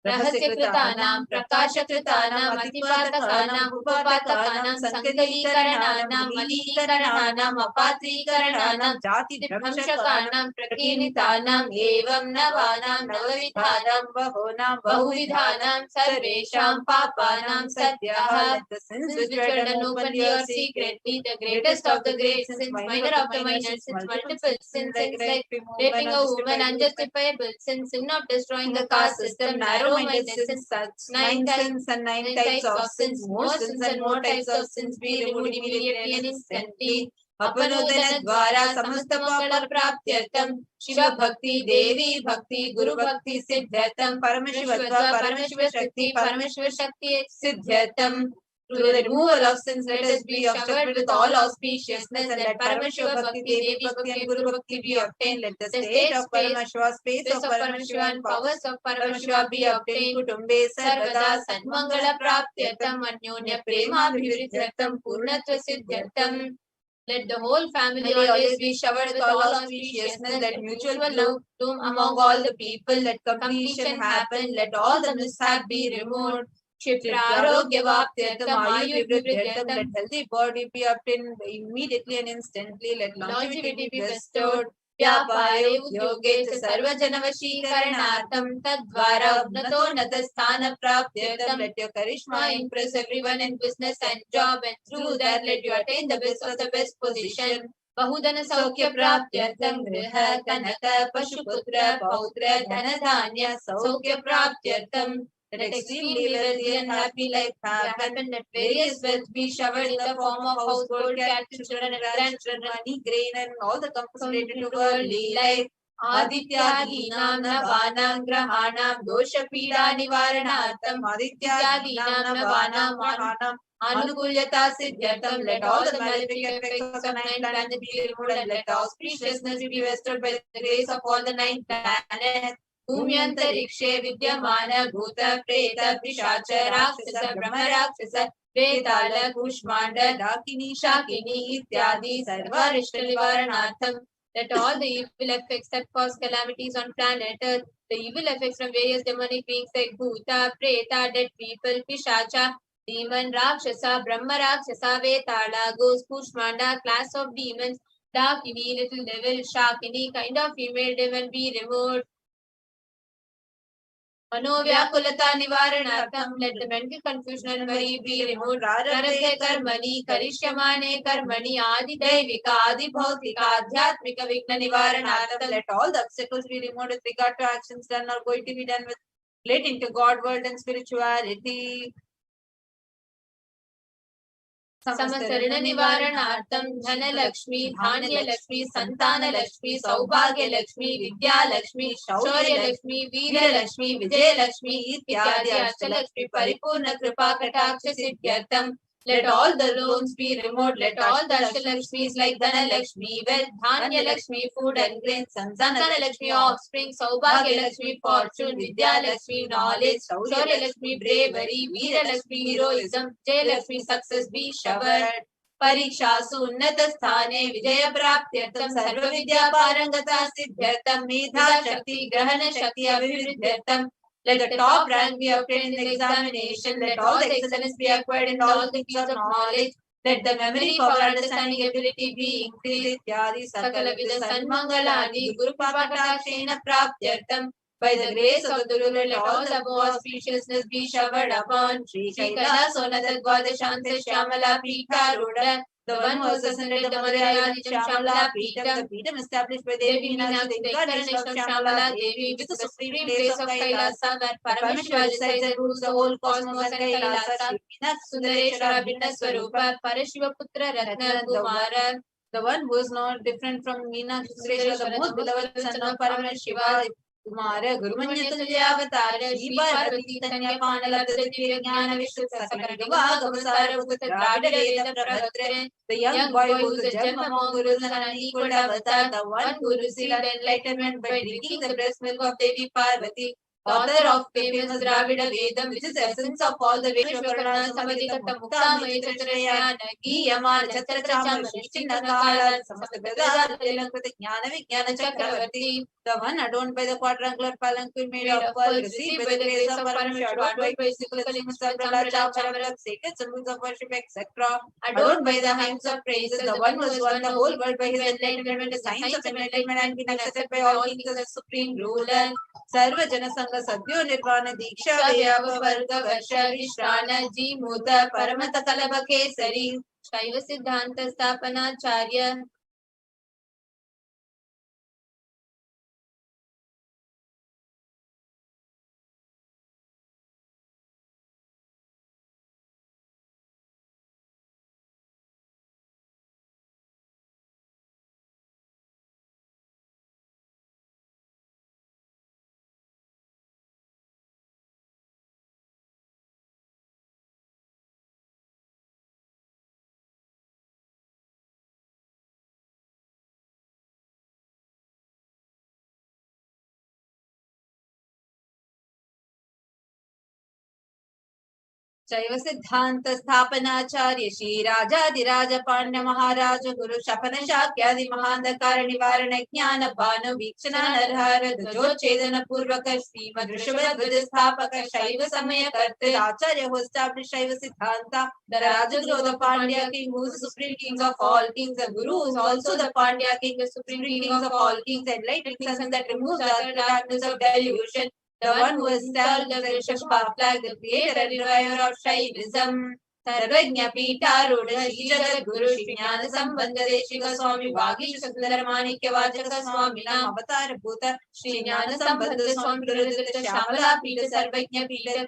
रहस्यकृतानां प्रकाशकृतानां अतिपातकानां उपपातकानां सङ्कलीकरणानां मलीकरणानाम् अपात्रीकरणानां जातिभ्रंशकानां प्रकीर्णितानाम् एवं नवानां नवविधानां बहूनां बहुविधानां सर्वेषां पापानां सद्यः. Let the sins which were done openly or secretly, the greatest of the great sins, minor of the minor sins, multiple sins like raping a woman, unjustifiable sins, sin of destroying the caste system, narrow-minded sins, such 9 sins and 9 types of sins, more sins and more types of sins be removed immediately and instantly. अपनोदनद्वारा समस्तमफलप्राप्त्यर्थं शिवभक्ति देवी भक्ति गुरुभक्ति सिद्ध्यर्थं परमशिवशक्ति सिद्ध्यर्थं. Through the removal of sins, let us be showered with all auspiciousness, and let Paramashiva Bhakti, Devi Bhakti, and Guru Bhakti be obtained. Let the state of Paramashiva, space of Paramashiva, and powers of Paramashiva be obtained. Kutumbe Sarvada Sadmangala Praptyatam Anyonya Prema Bhividyartam Purnatva Siddhyartam. Let the whole family always be showered with all auspiciousness. Let mutual love bloom among all the people. Let completion happen. Let all the mishap be removed. Kshiprarogya-vaptyartham ayurvriddhyartham. Let healthy body be obtained immediately and instantly. Let longevity be bestowed. Vyapare udyoge cha sarvajanavashikaranartham tadvara unnatosthanapráptyartham. Let your charisma impress everyone in business and job, and through that let you attain the best of the best position. Bahudana saukya praptyartham griha kanaka pashuputra pautra dhanadhanya saukya praptyartham. Let extremely wealthy and happy life happen. Let various wealth be showered in the form of household, cattle, children, and grandchildren, money, grain, and all the comforts related to worldly life. Adityadinam navanam grahanam dosha pida nivaranartham. Adityadinam navanam grahanam anukulyata siddhyartham. Let all the malefic effects of the 9 planets be removed, and let auspiciousness be bestowed by the grace of all the 9 planets. भूम्यन्तरिक्षे विद्यमान भूत प्रेत पिशाच राक्षस ब्रह्म राक्षस वेताल कूष्मांड डाकिनी शाकिनी इत्यादि सर्वारिष्ट निवारणार्थम. Let all the evil effects that cause calamities on planet Earth, the evil effects from various demonic beings like Bhuta, Preta, dead people, Pishacha, demon, Rakshasa, Brahma Rakshasa, Vetala, ghost, Kushmanda, class of demons, Dakini, little devil, Shakini, kind of female demon be removed. मनोव्याकुलता निवारणार्थम. Let the mental confusion and worry be removed. प्रारब्धे कर्मणि करिष्यमाणे कर्मणि आदि दैविक आदि भौतिक आध्यात्मिक विघ्न निवारणार्थम. Let all the obstacles be removed with regard to actions done or going to be done with relating to God, world, and spirituality. समस्तऋण निवारणार्थम Dhanlaxmi Dhanyalakshmi Santanalakshmi सौभाग्यलक्ष्मी Vidyalakshmi शौर्यलक्ष्मी Veerlakshmi Vijayalakshmi इत्यादि अष्टलक्ष्मी परिपूर्ण कृपा कटाक्ष सिद्ध्यर्थम. Let all the loans be removed. Let all the Ashtalakshmis like Dhanalakshmi, wealth, Dhanya Lakshmi, food and grains, Santana Lakshmi, offspring, Saubhagya Lakshmi, fortune, Vidya Lakshmi, knowledge, Shaurya Lakshmi, bravery, Veera Lakshmi, heroism, Jaya Lakshmi, success be showered. परीक्षासु उन्नत स्थाने विजय प्राप्त्यर्थम सर्व विद्या पारंगता सिद्ध्यर्थम मेधा शक्ति ग्रहण शक्ति अभिवृद्ध्यर्थम. Let the top rank be obtained in the examination. Let all the excellence be acquired in all the fields of knowledge. Let the memory, power, understanding, ability be increased. Ityadi sakala vida sanmangalani guru patakshena praptyartham. By the grace of the Guru, let all the above auspiciousness be showered upon Sri Kailasonatha Dvadashanta Shyamala Pikaruda. The one who has ascended the Madhyayadi Shyamala Peetam, the Peetam established by Devi Meenakshi, the incarnation of Shyamala Devi, which is the supreme place of Kailasa, that Paramashiva resides and rules the whole cosmos and Kailasa. Sundareshwara Binna Swarupa, Parashiva Putra Ratna Kumara. The one who is not different from Meenakshi Sundareshwara, the most beloved son of Paramashiva. Kumara Gurumanya Tulyavatara Shri Parvati Tanya Panala Dritya Jnana Vishnu Sakara Gavasara Putra Dravida Veda Prabhatre. The young boy who is a gem among gurus and an equal avatar, the one who received enlightenment by drinking the breast milk of Devi Parvati. author of famous Dravida Vedam, which is the essence of all the Veda, Paramashivoham, Muktamaya Chaturayana, Giyamana Chaturachama, Chinna Kala, Samasta Vedada, Jnana Vijnana Chakravarti, the one adorned by the quadrangular palanquin made of pearl, received by the grace of Paramashivoham, adorned by simple elements of Brahmacharya, Chamaram, sacred symbols of worship, etc. Adorned by the hymns of praises, the one who has won the whole world by his enlightenment, the signs of enlightenment, and been accepted by all kings as the supreme ruler. Sarva Jana Sangha Sadhyo Nirvana Diksha Vyava Varga Varsha Vishrana Ji Muta Paramata Kalaba Kesari Shaiva Siddhanta Sthapanacharya. Shaiva Siddhanta Sthapanacharya Shri Rajadiraja Panya Maharaja Guru Shapana Shakyadi Mahandakara Nivarana Jnana Bhanu Vikshana Narhara Dujo Chedana Purvaka Shri Madrishabha Dvaja Sthapaka Shaiva Samaya Kartir Acharya who established Shaiva Siddhanta, the Rajaguru, the Pandya king, who is the supreme king of all kings. The Guru is also the Pandya king, the supreme king of all kings, enlightening sun that removes the darkness of delusion. The one who has installed the Vrishaba flag, the creator and reviver of Shaivism. Sarvajna Pita Rudha Shri Jagat Guru Shri Jnana Sambandha Deshika Swami Vagish Sundara Manikya Vajaka Swami Nam Avatar Bhuta Shri Jnana Sambandha Swami Gurudrata Shamala Pita Sarvajna Pita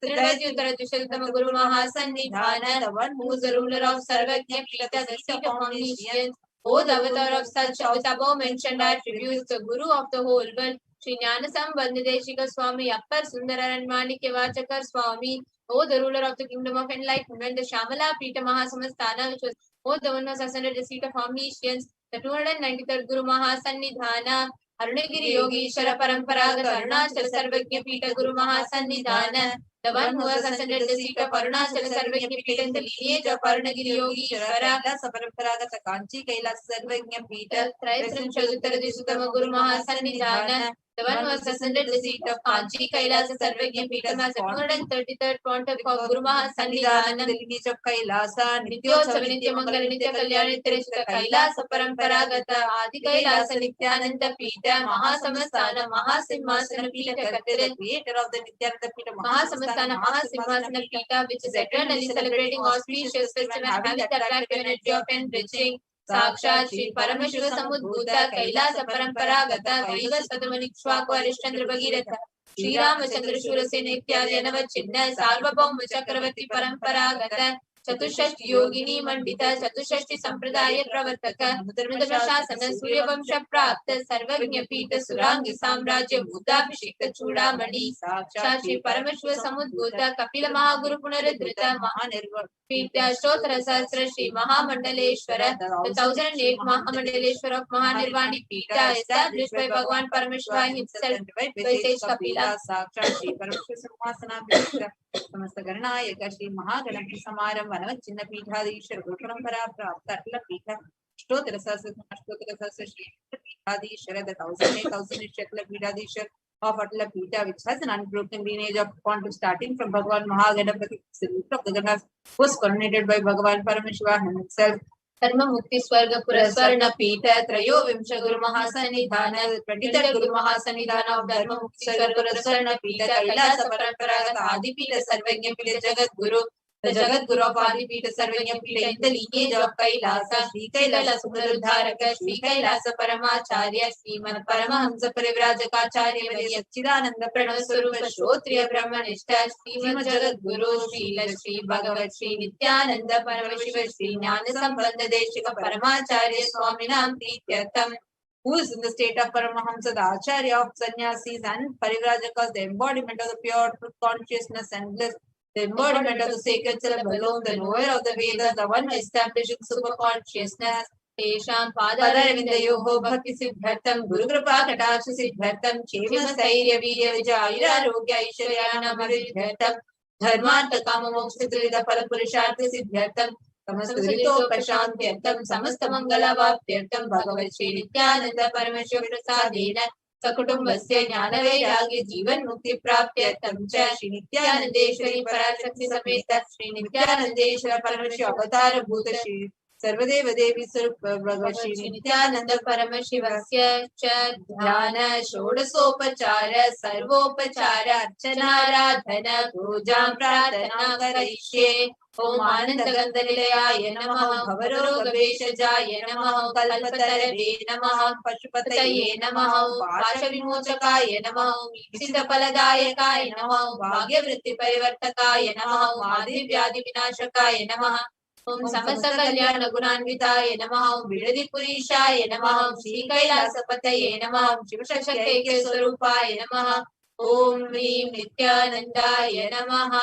Trivajya Uttara Dushaltama Guru Mahasannidhana, the one who is the ruler of Sarvajna Pita, the seat of omniscience. O the avatar of such above mentioned attributes, the Guru of the whole world, Shri Jnana Sambandha Deshika Swami Appar Sundara Manikya Vachakar Swami, O the ruler of the kingdom of enlightenment, the Shamala Pita Mahasamastana, which was O the one who has ascended the seat of omniscience, the 293rd Guru Mahasannidhana, Arunagiri Yogi Ishara Paramparagata Arunachal Sarvajna Pita Guru Mahasannidhana, the one who has ascended the seat of Arunachal Sarvajna Pita in the lineage of Arunagiri Yogi Ishara Paramparagata Kanchi Kailas Sarvajna Pita, President Chaduttara Disutama Guru Mahasannidhana, the one who has ascended the seat of Kanchi Kailasa Sarvajna Pita as the 233rd pontiff of Guru Mahasannidhana, the lineage of Kailasa, Nityotsava Nitya Mangala Nitya Kalyani Tirishita Kailasa Paramparagata Adi Kailasa Nithyananda Pita Mahasamastana Mahasimhasana Pita Kartira, creator of the Nithyananda Pita Mahasimhasana Pita, which is eternally celebrating auspicious festival and having the attractive energy of enriching. साक्षात श्री परमशिव समुद्भूत कैलास परंपरागत वैवस्वत मुनिक्ष्वाकु हरिश्चंद्र भगीरथ श्री रामचंद्र शूरसेन इत्यादि अनवच्छिन्न सार्वभौम चक्रवर्ती परंपरागत चतुष्षष्टि योगिनी मंडित चतुष्षष्टि संप्रदाय प्रवर्तक मृद शासन सूर्यवंश प्राप्त सर्वज्ञ पीठ सुरांगी साम्राज्य भूताभिषिक्त चूड़ामणि साक्षात श्री परमशिव समुद्भूत कपिल महागुरु पुनरुद्धृत महानिर्वाण स्तोत्र सहस्र श्री महामंडलेश्वर, the 1008 Mahamandaleshwar of Mahanirvani Pita, established by Bhagavan Paramashivoham himself by sage Kapila. Sakshat Shri Paramashiva Simhasana Pita, Samasta Garanayaka Shri Mahaganapati Samaram Vanavachinna Pithadishwar Guruparampara Prapta Atla Pita, Stotra Sahasra Shri Pithadishwar, the 1008,000 Shatla Pithadishwar of Atla Pita, which has an unbroken lineage of pontiff starting from Bhagavan Mahaganapati, of the Ganas, was coronated by Bhagavan Paramashivoham himself. Dharma Mukti Swarga Puraswarna Pita, Trayo Vimsha Guru Mahasannidhana, 23rd Guru Mahasannidhana of Dharma Mukti Swarga Puraswarna Pita, Kailasa Paramparagata Adi Pita Sarvajna Pita Jagat Guru, the Jagat Guru of Adi Pita Sarvajna Pita in the lineage of Kailasa, Shri Kailasa Punaruddharaka, Shri Kailasa Paramacharya, Sriman Paramahamsa Parivrajakaacharya, Sachidananda Pranavaswarupa Shrotriya Brahmanishta, Sriman Jagat Guru, Shri Bhagavat Shri Nithyananda Paramashiva Shri Jnana Sambandha Deshika Paramacharya Swaminam Prityatam, who is in the state of Paramahamsa, the Acharya of Sannyasis and Parivrajakas, the embodiment of the pure truth consciousness and bliss, the embodiment of the sacred self alone, the knower of the Vedas, the one establishing super consciousness, तेषां पादारविन्दयोः भक्तिसिद्ध्यर्थं गुरुकृपाकटाक्षसिद्ध्यर्थं क्षेमस्थैर्यवीर्यविजयायुरारोग्य ऐश्वर्याणामभिवृद्ध्यर्थं धर्मार्थकाममोक्षत्रिविधफलपुरुषार्थसिद्ध्यर्थं समस्तदुरितोपशान्त्यर्थं समस्तमङ्गलावाप्त्यर्थं भगवत् श्रीनित्यानन्द परमशिव प्रसादेन सकुटुम्बस्य ज्ञानवैराग्य जीवन्मुक्तिप्राप्त्यर्थं च श्रीनित्यानन्देश्वरी पराशक्ति समेत श्रीनित्यानन्देश्वर परमशिव अवतारभूत श्री सर्वदेव देवी स्वरूप भगवत् श्री नित्यानंद परमशिवस्य च ध्यान षोडशोपचार सर्वोपचार अर्चनाराधन पूजां प्रार्थना करिष्ये। ओम आनन्दगन्धनिलयाय नमः, भवरोगभेषजाय नमः, कल्पतरवे नमः, पशुपतये नमः, पाशविमोचकाय नमः, ईप्सितफलदायकाय नमः, भाग्यवृत्तिपरिवर्तकाय नमः, मादिव्याधिविनाशकाय नमः, ओम समस्त कल्याण गुणान्विताय नमः, बिडदिपुरीशाय नमः, श्रीकैलासपतये नमः, शिवशक्त्यैक्य स्वरूपाय नमः, ओम ह्रीं नित्यानन्दाय नमः,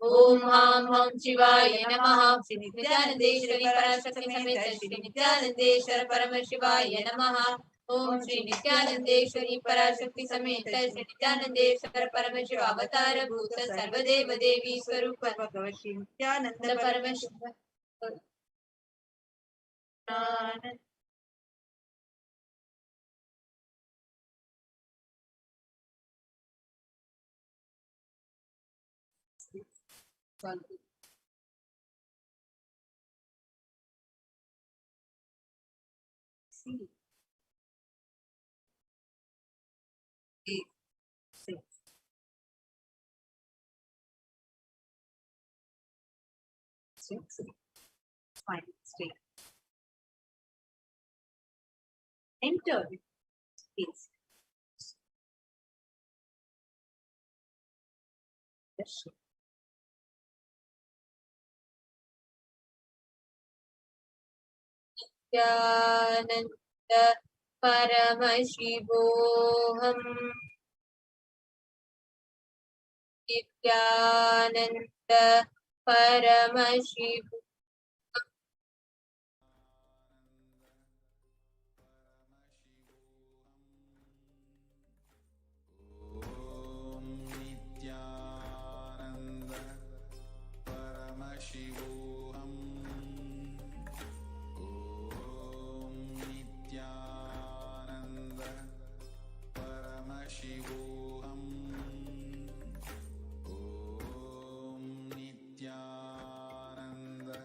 ओम हां हं शिवाय नमः, श्री नित्यानन्देश्वरी पराशक्ति समेत श्री नित्यानन्देश्वर परमशिवाय नमः, ओम श्री नित्यानन्देश्वरी पराशक्ति समेत श्री नित्यानन्देश्वर परमशिव अवतार भूत सर्वदेव देवी स्वरूप भगवत् Shri Nityanand Paramshiva Fine, stay. Enter space. Darshan. Nithyananda Paramashivoham. Nithyananda Paramashivoham. Nithyananda Paramashivoham. Om Nithyananda Paramashivoham. Om Nithyananda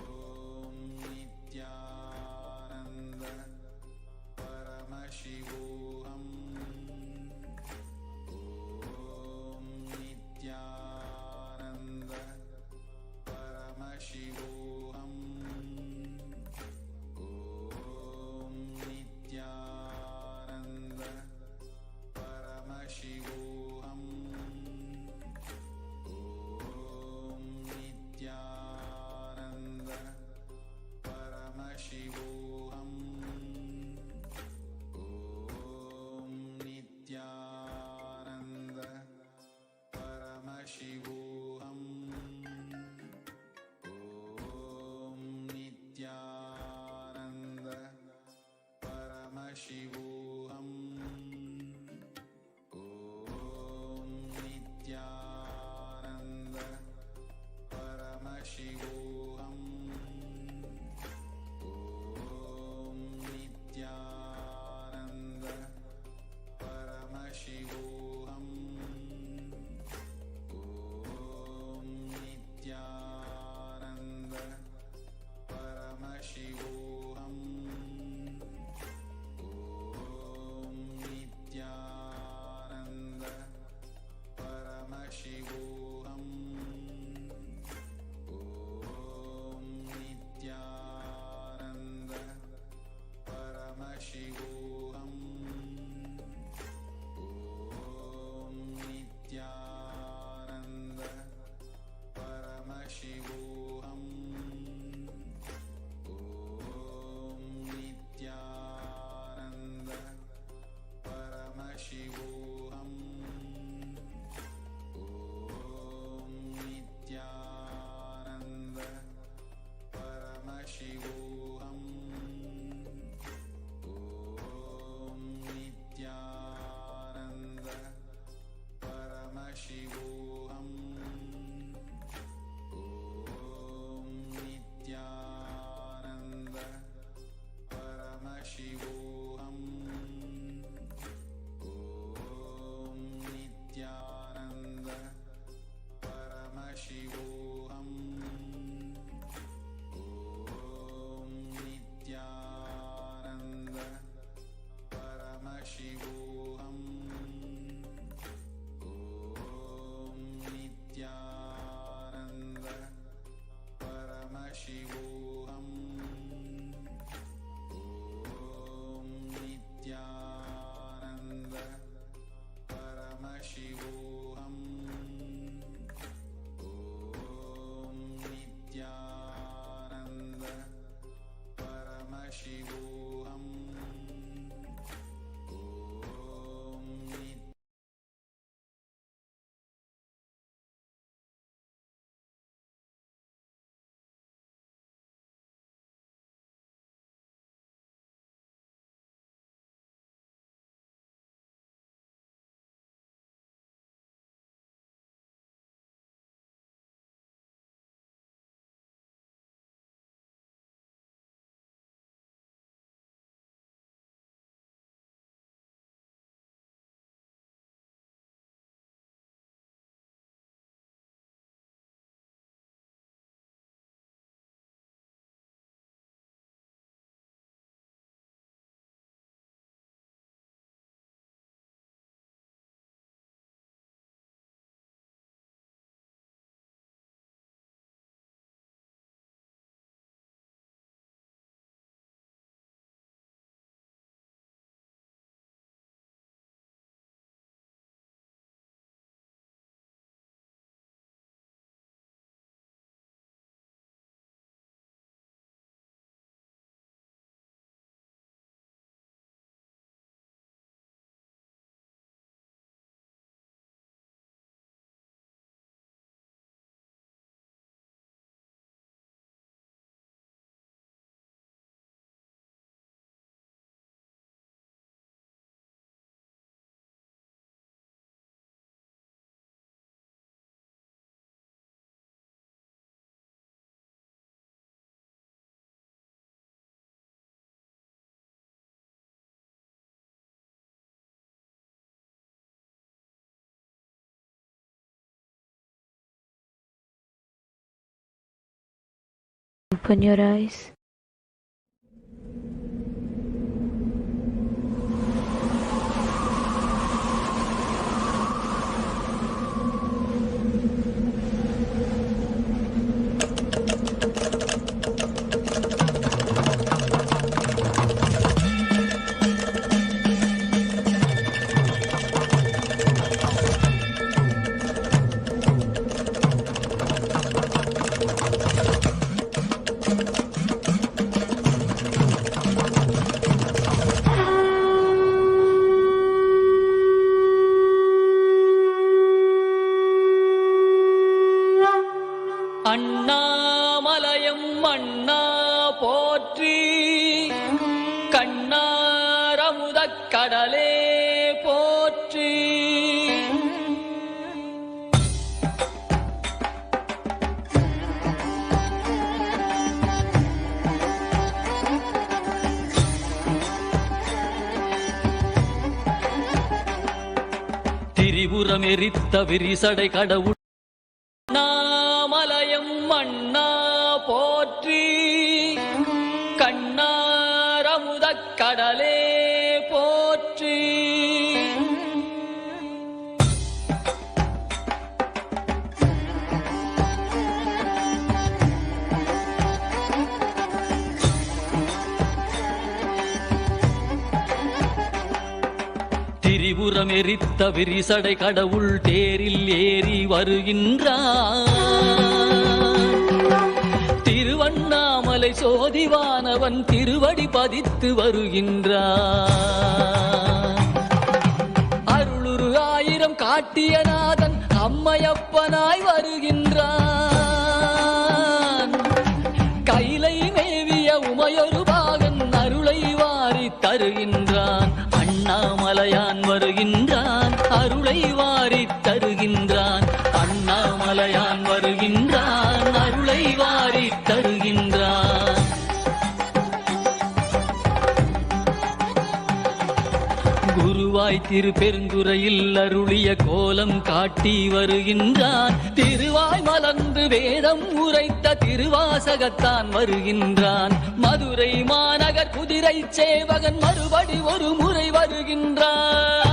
Open your eyes. அண்ணாமலையம் அண்ணா போற்றி, கண்ணாரமுதக் கடலே போற்றி. திரிபுரம் எரித்த விரிசடை கடவுள் அண்ணாமலையம் அண்ணா போற்றி, கண்ணாரமுதக் கடலே போற்றி. திரிபுரம் எரித்த விரிசடை கடவுள் தேரில் ஏறி வருகின்றான். திருவண்ணாமலை சோதிவானவன் திருவடி பதித்து வருகின்றான். அருளுரு ஆயிரம் காட்டிய நாதன் அம்மையப்பனாய் வருகின்றான். கைலை மேவிய உமையொரு பாகன் அருளை வாரி தருகின்றான். அண்ணாமலையான் வருகின்றான், அருளை வாரி தருகின்றான். அண்ணாமலையான் வருகின்றான், அருளை வாரி தருகின்றான். குருவாய் திருப்பெருந்துறையில் அருளிய கோலம் காட்டி வருகின்றான். திருவாய் மலர்ந்து வேதம் உரைத்த திருவாசகத்தான் வருகின்றான். மதுரை மாநகர் குதிரை சேவகன் மறுபடி ஒரு முறை வருகின்றான்.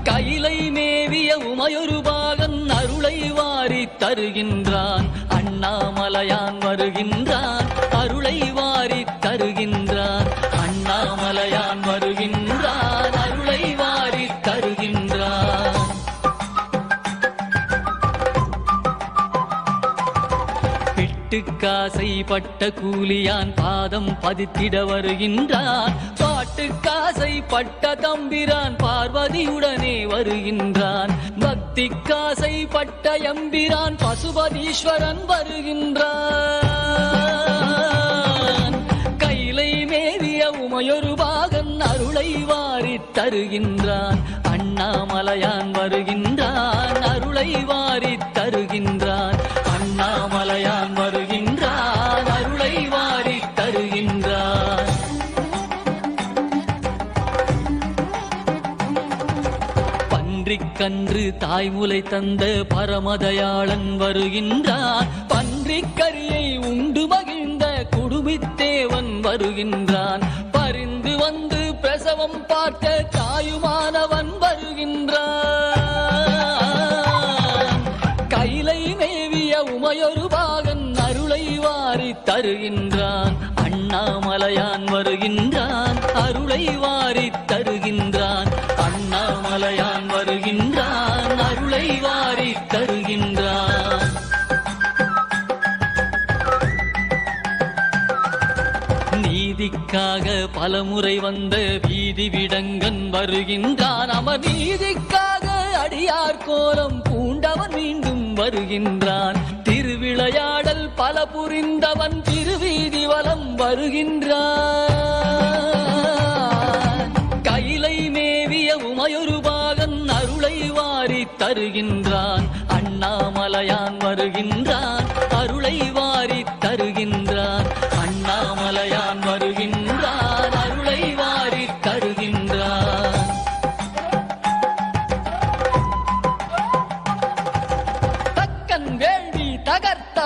கைலை மேவிய உமையொரு பாகன் அருளை வாரி தருகின்றான். அண்ணாமலையான் வருகின்றான், அருளை வாரி தருகின்றான். அண்ணாமலையான் வருகின்றான், அருளை வாரி தருகின்றான். பிட்டுக்காசை பட்ட கூலியான் பாதம் பதித்திட வருகின்றான். பாட்டுக்காசை பட்ட தம்பிரான் பார்வதியுடனே வருகின்றான். பக்திக்காசை பட்ட எம்பிரான் பசுபதீஸ்வரன் வருகின்றான். கைலை மேவிய உமையொரு பாகன் அருளை வாரி தருகின்றான். அண்ணாமலையான் வருகின்றான், அருளை வாரி தருகின்றான். அண்ணாமலையான் வருகின்றான், அருளை வாரி தருகின்றான். பன்றிக்கன்று தாய்முலை தந்த பரமதயாளன் வருகின்றான். பன்றிக்கரியை உண்டு மகிழ்ந்த குடுமித்தேவன் வருகின்றான். பரிந்து வந்து பிரசவம் பார்த்த தாயுமானவன் வருகின்றான். கைலை மேவிய உமையொரு பாகன் அருளை வாரி தருகின்றான். அண்ணாமலையான் வருகின்றான், அருளை வாரி தருகின்றான். அண்ணாமலையான் வருகின்றான், அருளை வாரி தருகின்றான். நீதிக்காக பலமுறை வந்த வீதி விடங்கன் வருகின்றான். அமர் நீதிக்காக அடியார் கோலம் பூண்டவன் மீண்டும் வருகின்றான். திருவிளையாடல் பல புரிந்தவன் திருவீதி வலம் வருகின்றான். கைலை மேவிய உமையொரு பாகன் அருளை வாரி தருகின்றான். அண்ணாமலையான் வருகின்றான், அருளை வாரி தருகின்றான். அண்ணாமலையான் வருகின்றான், அருளை வாரி தருகின்றான். தக்கன் வேள்வி தகர்த்த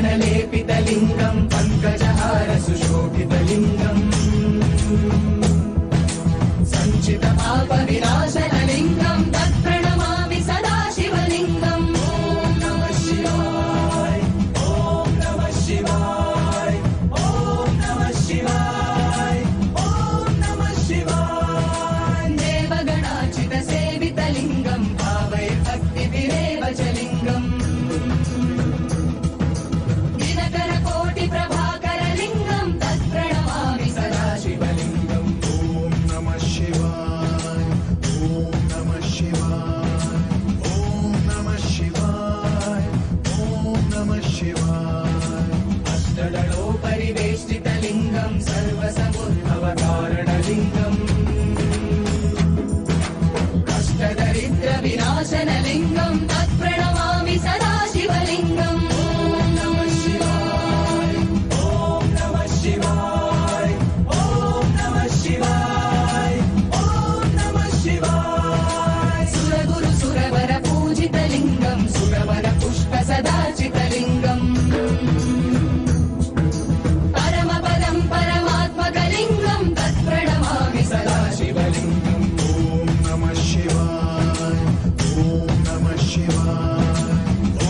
चन्दनलेपितलिङ्गम् पङ्कजहार सुशोभितलिङ्गम् सञ्चितपापविनाशनलिङ्गम् तत्प्रणमामि सदा शिवलिङ्गम् ॐ नमः शिवाय ॐ नमः शिवाय ॐ नमः शिवाय ॐ नमः शिवाय देवगणाचितसेवितलिङ्गम् भावै भक्तिभिरेव च लिङ्गम् दिनकरकोटिप्रभाकरलिङ्गम् तत्प्रणमामि सदा शिवलिङ्गम् ॐ नमः शिवाय ॐ नमः शिवाय ॐ नमः शिवाय ॐ नमः शिवाय अष्टदलोपरिवेष्टितलिङ्गम् सर्वसमुद्भवकारणलिङ्गम् अष्टदरिद्रविनाशनलिङ्गम् तत्प्रणमामि सदा शिवलिङ्गम् ॐ नमः शिवाय ॐ नमः शिवाय ॐ नमः शिवाय ॐ नमः शिवाय सुरगुरु सुरवर पूजितलिङ्गम् सुरवर पुष्प सदाचितलिङ्गम् परमपदम् परमात्मकलिङ्गम् तत्प्रणमामि सदा शिवलिङ्गम् ॐ नमः शिवाय ॐ नमः शिवाय ॐ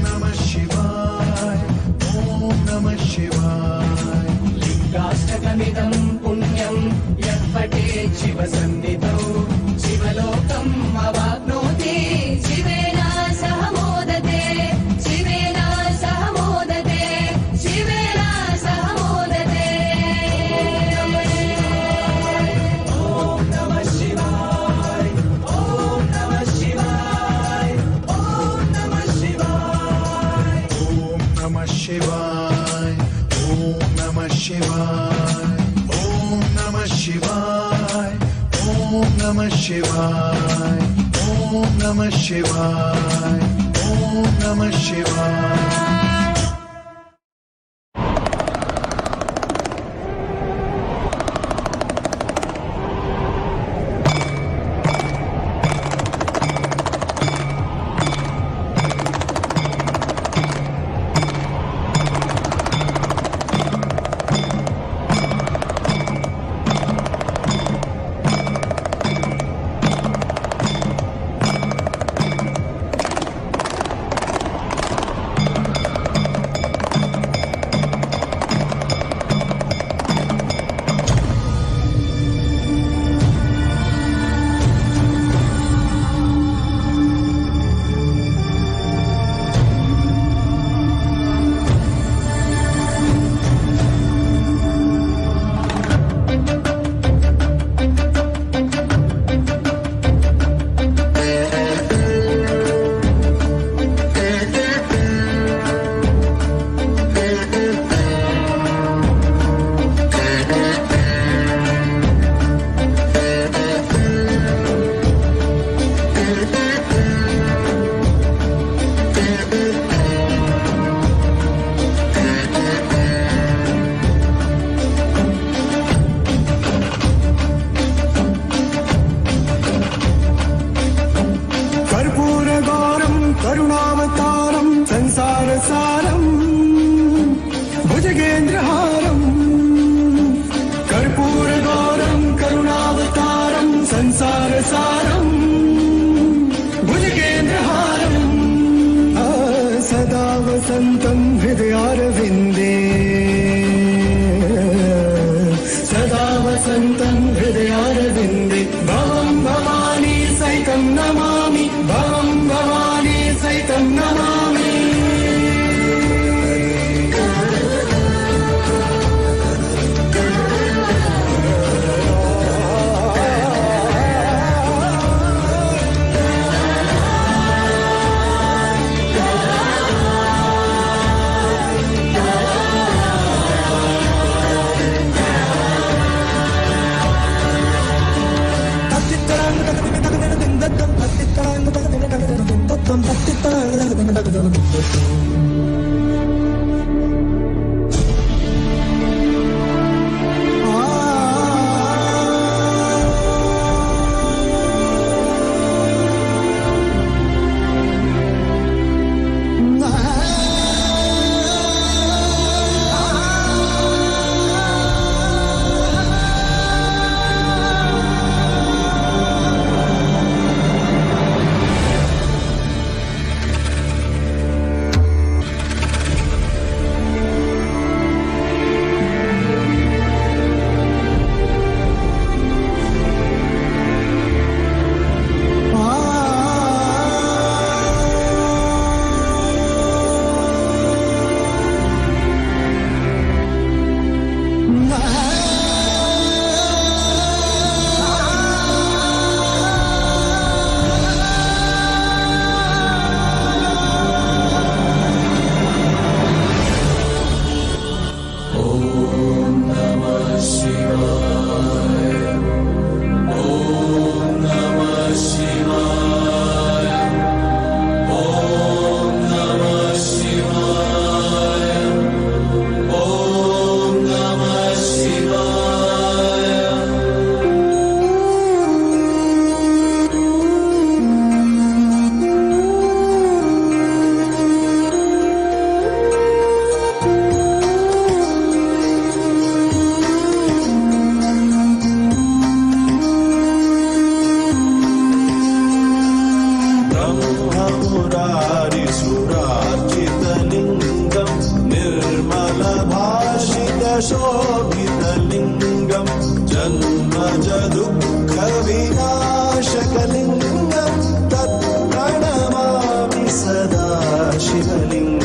नमः शिवाय ॐ नमः शिवाय लिङ्गाष्टकमिदम् पुण्यम् यः पठेत् शिवसन्निधौ शिवलोकम् अवाप्नोति शिवेन सह मोदते शिवेन सह मोदते शिवेन सह मोदते ॐ नमः शिवाय ॐ नमः शिवाय ॐ नमः शिवाय ॐ नमः शिवाय ॐ नमः शिवाय ॐ नमः शिवाय ॐ नमः शिवाय ॐ नमः शिवाय ॐ नमः शिवाय संसारसारम् भुजगेन्द्रहारम् सदा वसन्तम् हृदयारविन्दे सदा वसन्तम् हृदयारविन्दे भवं भवानी सहितं नमामि भवं भवानी सहितं नमामि सुरार्चितलिङ्गं निर्मलभाषितशोभितलिङ्गं जन्मज दुःखविनाशकलिङ्गं तत्प्रणमामि सदा शिवलिङ्गम्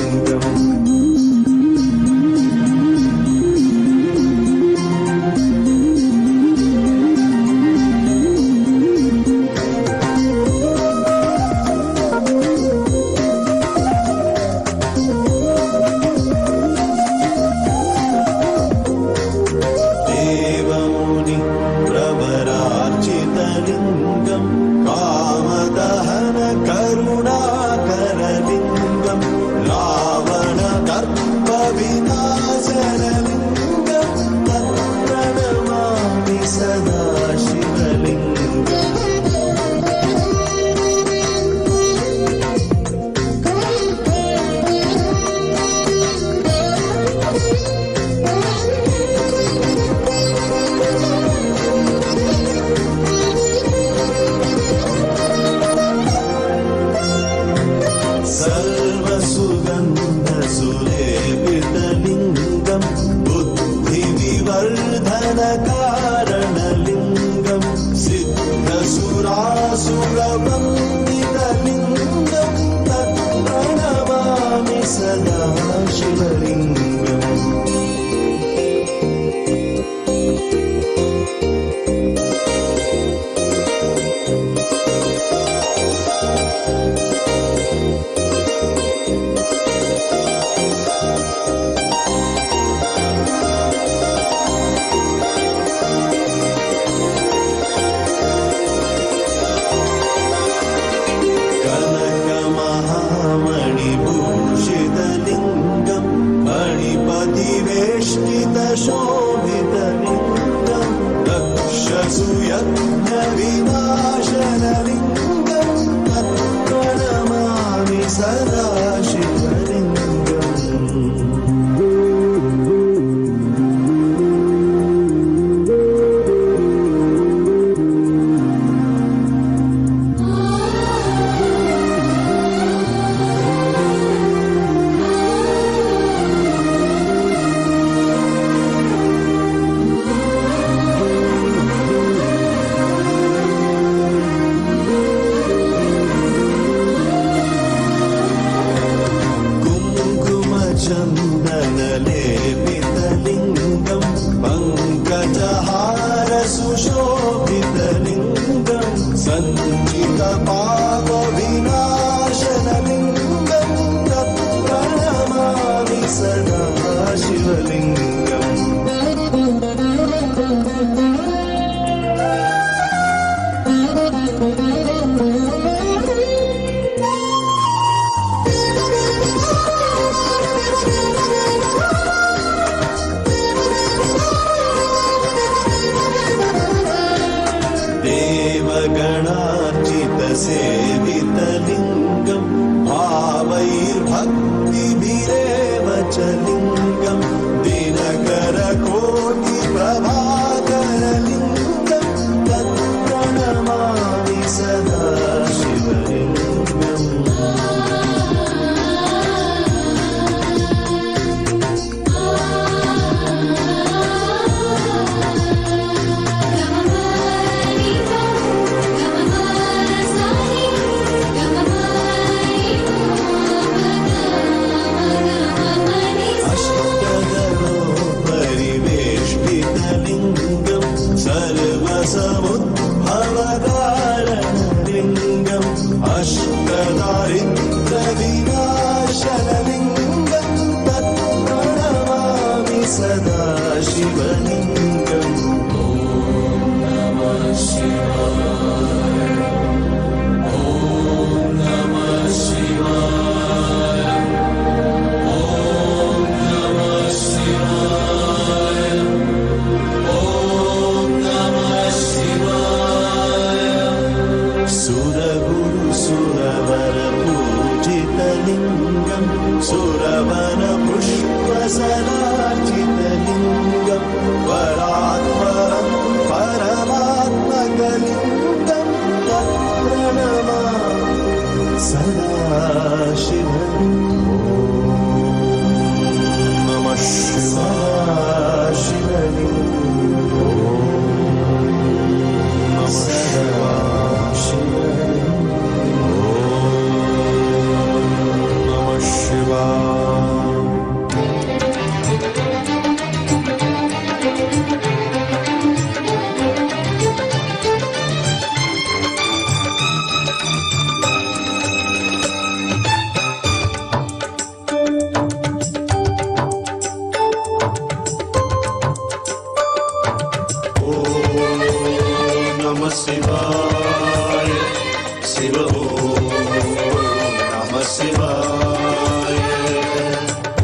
Shivaya.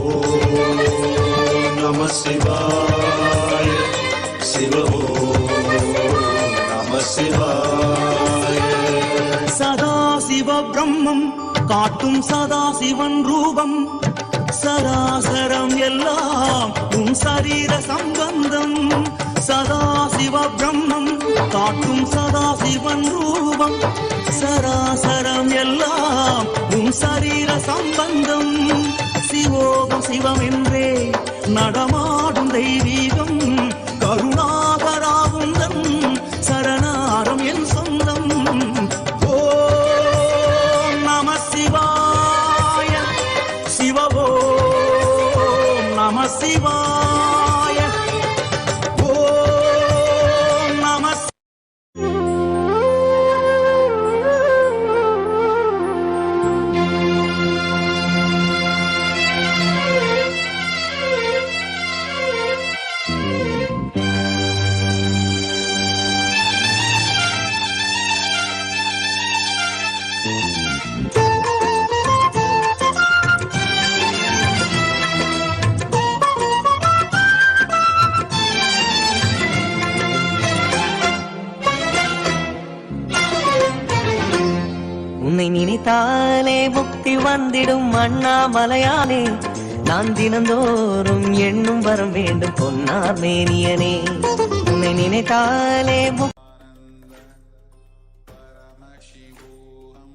Om Namah Shivaya. Shiva Om Namah Shivaya. Sadashiva பிரம்மம் காட்டும் சதாசிவன் ரூபம் சராசரம் எல்லாம் உன் சரீர சம்பந்தம் சதாசிவ பிரம்மம் காட்டும் சதாசிவன் ரூபம் சராசரம் எல்லாம் உன் சரீர சம்பந்தம் சிவோகம் சிவம் என்றே நடமாடும் தெய்வீகம் கருணாகராவுந்தன் சரணாரம் என் சொந்தம் ஓம் நம சிவாய சிவ ஓம் நம சிவாய ஓம் நம உன்னை நினைத்தாலே முக்தி வந்திடும் அண்ணாமலையானே நான் தினந்தோறும் எண்ணும் வரம் வேண்டும் பொன்னார் மேனியனே உன்னை நினைத்தாலே Paramashivoham.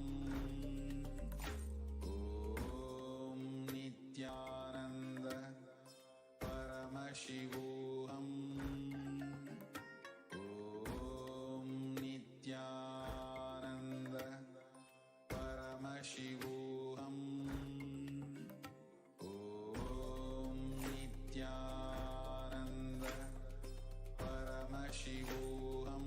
Om Nithyananda Paramashivoham. Om Nithyananda Paramashivoham. Om Nithyananda Paramashivoham.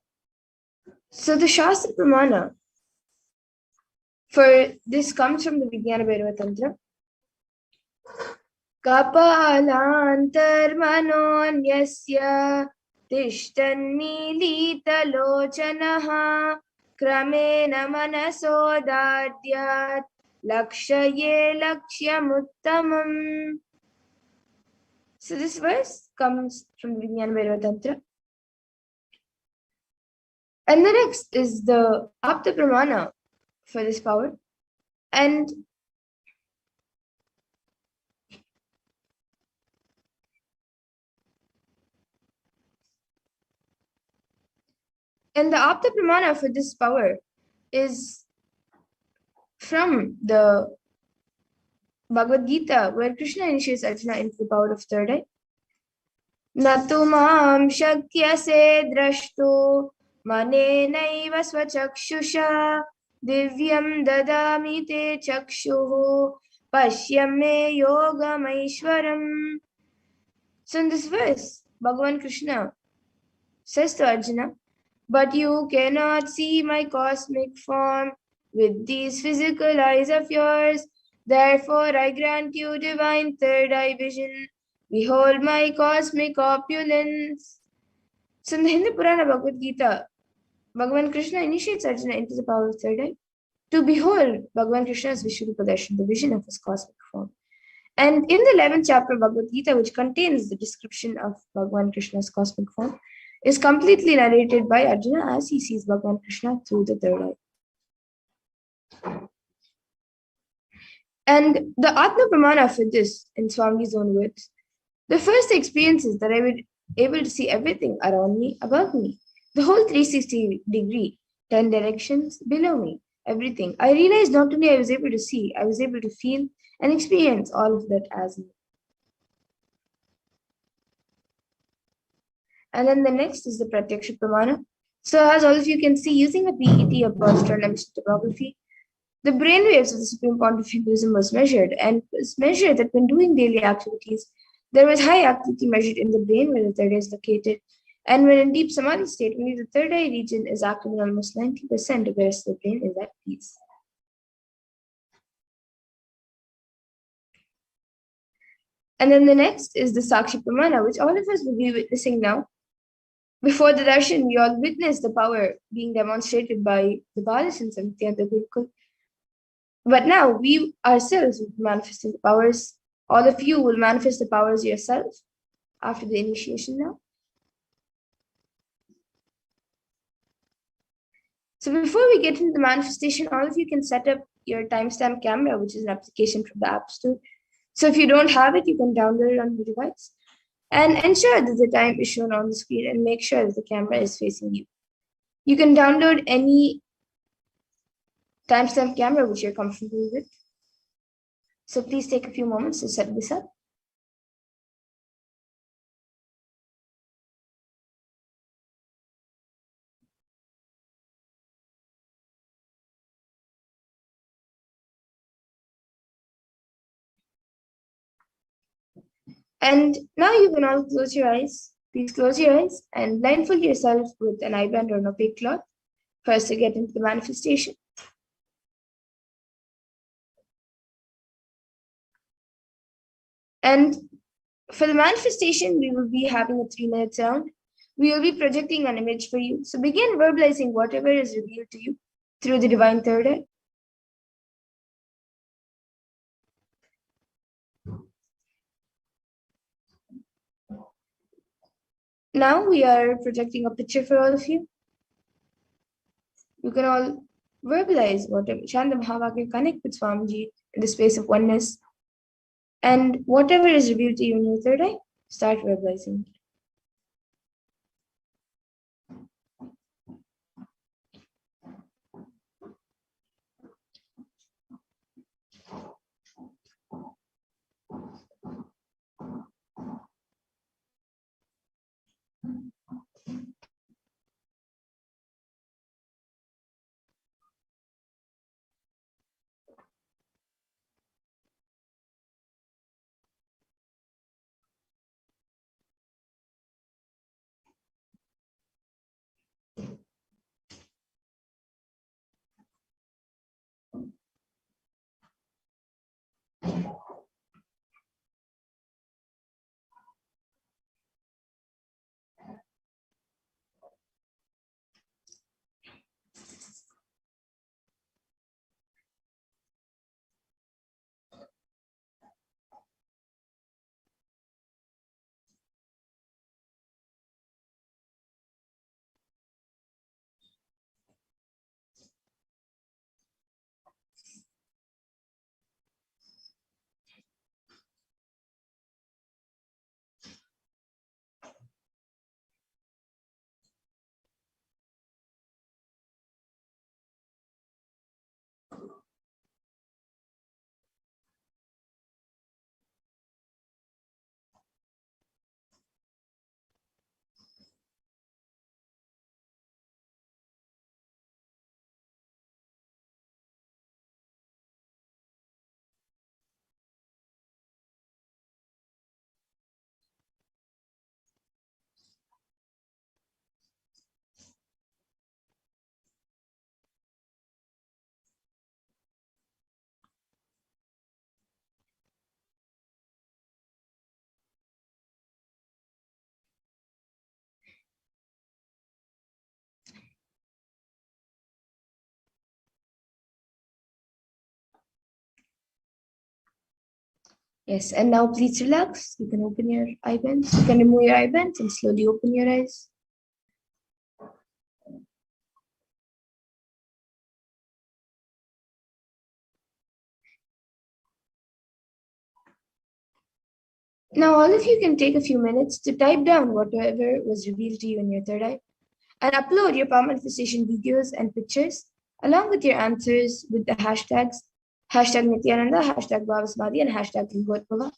So the Shastra Pramana for this comes from the Vijnana Bhairava Tantra. Kapalantarmanonyasya tishtannilitalochanaha kramena manasodadyat lakshaye lakshyamutamam. So this verse comes from the Vijnana Bhairava Tantra. And the next is the Apta Pramana for this power. And the Apta Pramana for this power is from the Bhagavad Gita, where Krishna initiates Arjuna into the power of third eye. Natu mam shakyase drashtu manenaiva svachakshusha divyam dadami te chakshuhu pashyame yogamaishwaram. So in this verse, Bhagavan Krishna says to Arjuna, but you cannot see my cosmic form with these physical eyes of yours. Therefore, I grant you divine third eye vision. Behold my cosmic opulence. So in the Hindu Purana Bhagavad Gita, Bhagavan Krishna initiates Arjuna into the power of third eye to behold Bhagavan Krishna's Vishnurupa Darshan, the vision of his cosmic form. And in the 11th chapter of Bhagavad Gita, which contains the description of Bhagavan Krishna's cosmic form, is completely narrated by Arjuna as he sees Bhagavan Krishna through the third eye. And the Atma Pramana for this, in Swami's own words, the first experience is that I was able to see everything around me, above me, the whole 360 degree, 10 directions below me, everything. I realized not only I was able to see, I was able to feel and experience all of that as me. And then the next is the Pratyaksha Pramana. So as all of you can see, using a PET, a positron emission tomography, the brainwaves of the Supreme Pontiff Hinduism was measured, and it was measured that when doing daily activities, there was high activity measured in the brain where the third eye is located. And when in deep samadhi state, only the third eye region is active in almost 90% of the rest of the brain is at peace. And then the next is the Sakshi Pramana, which all of us will be witnessing now. Before the darshan, we all witnessed the power being demonstrated by the Bhalasans and Nithyananda Gurukul. But now we ourselves will be manifesting the powers. All of you will manifest the powers yourself after the initiation now. So before we get into the manifestation, all of you can set up your timestamp camera, which is an application from the App Store. So if you don't have it, you can download it on your device. And ensure that the time is shown on the screen and make sure that the camera is facing you. You can download any timestamp camera which you're comfortable with. So please take a few moments to set this up. And now you can all close your eyes. Please close your eyes and blindfold yourself with an eye band or an opaque cloth first to get into the manifestation. And for the manifestation, we will be having a 3-minute sound. We will be projecting an image for you. So begin verbalizing whatever is revealed to you through the divine third eye. Now we are projecting a picture for all of you. You can all verbalize whatever, chant the Mahavakya, connect with Swamiji in the space of oneness. And whatever is revealed to you in your third eye, start verbalizing. Yes, and now please relax. You can open your eyebands. You can remove your eyebands and slowly open your eyes. Now all of you can take a few minutes to type down whatever was revealed to you in your third eye and upload your palm manifestation videos and pictures along with your answers with the hashtags #Nithyananda, #Bhavasamadhi, and #Lingotbhava.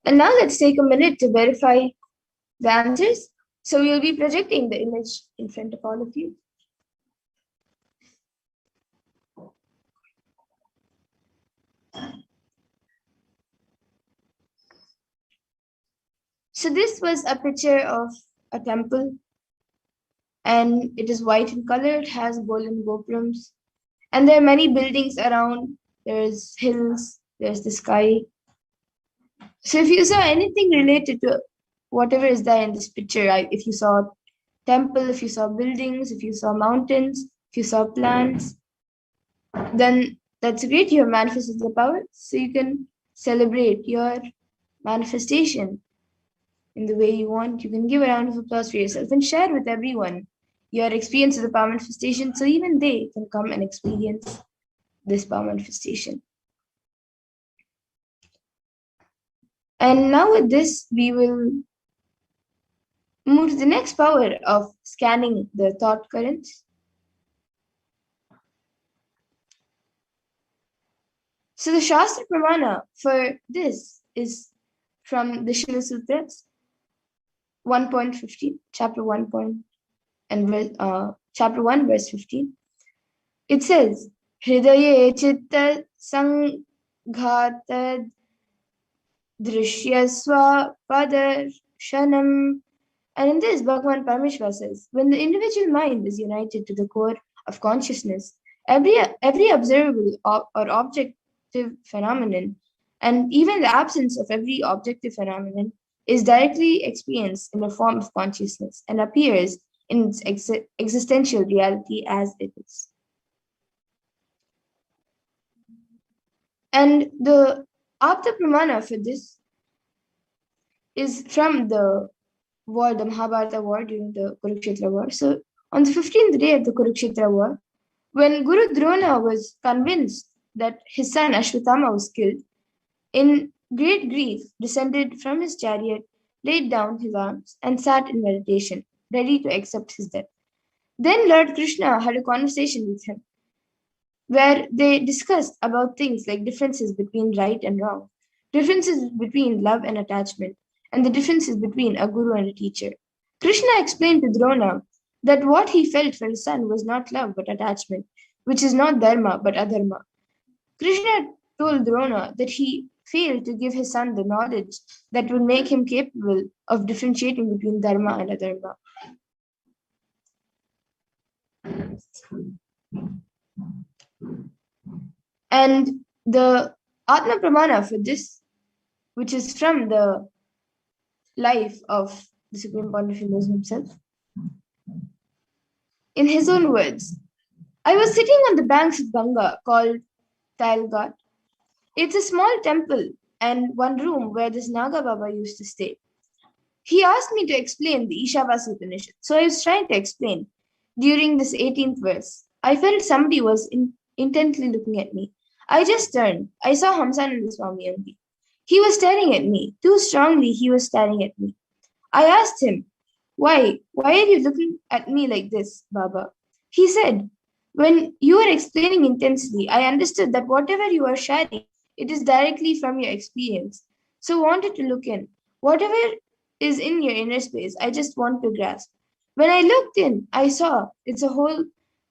And now let's take a minute to verify the answers. So we'll be projecting the image in front of all of you. So this was a picture of a temple, and it is white in color. It has golden gopurams, and there are many buildings around. There's hills, there's the sky. So if you saw anything related to whatever is there in this picture, if you saw temple, if you saw buildings, if you saw mountains, if you saw plants, then that's great. You have manifested the power. So you can celebrate your manifestation in the way you want. You can give a round of applause for yourself and share with everyone your experience of the power manifestation so even they can come and experience this power manifestation. And now with this, we will move to the next power of scanning the thought currents. So the Shastra Pramana for this is from the Shila Sutras 1.15, chapter 1. Chapter 1, verse 15. It says, Hridaye chitta sanghatad drishyasva padarshanam. And in this, Bhagavan Paramashiva says, when the individual mind is united to the core of consciousness, every observable or objective phenomenon, and even the absence of every objective phenomenon, is directly experienced in the form of consciousness and appears in its existential reality as it is. And the Apta Pramana for this is from the war, the Mahabharata war during the Kurukshetra war. So on the 15th day of the Kurukshetra war, when Guru Drona was convinced that his son Ashwatthama was killed, in great grief descended from his chariot, laid down his arms, and sat in meditation, ready to accept his death. Then Lord Krishna had a conversation with him, where they discussed about things like differences between right and wrong, differences between love and attachment, and the differences between a guru and a teacher. Krishna explained to Drona that what he felt for his son was not love but attachment, which is not dharma but adharma. Krishna told Drona that he failed to give his son the knowledge that would make him capable of differentiating between dharma and adharma. And the Atma Pramana for this, which is from the life of the Supreme Pontiff himself, in his own words, I was sitting on the banks of Ganga called Tailghat. It's a small temple and one room where this Naga Baba used to stay. He asked me to explain the Ishavasya Upanishad, so I was trying to explain. During this 18th verse, I felt somebody was intently looking at me. I just turned. I saw Hamsananda Swami only. He was staring at me. Too strongly, he was staring at me. I asked him, Why are you looking at me like this, Baba? He said, when you were explaining intensely, I understood that whatever you are sharing, it is directly from your experience. So wanted to look in. Whatever is in your inner space, I just want to grasp. When I looked in, I saw it's a whole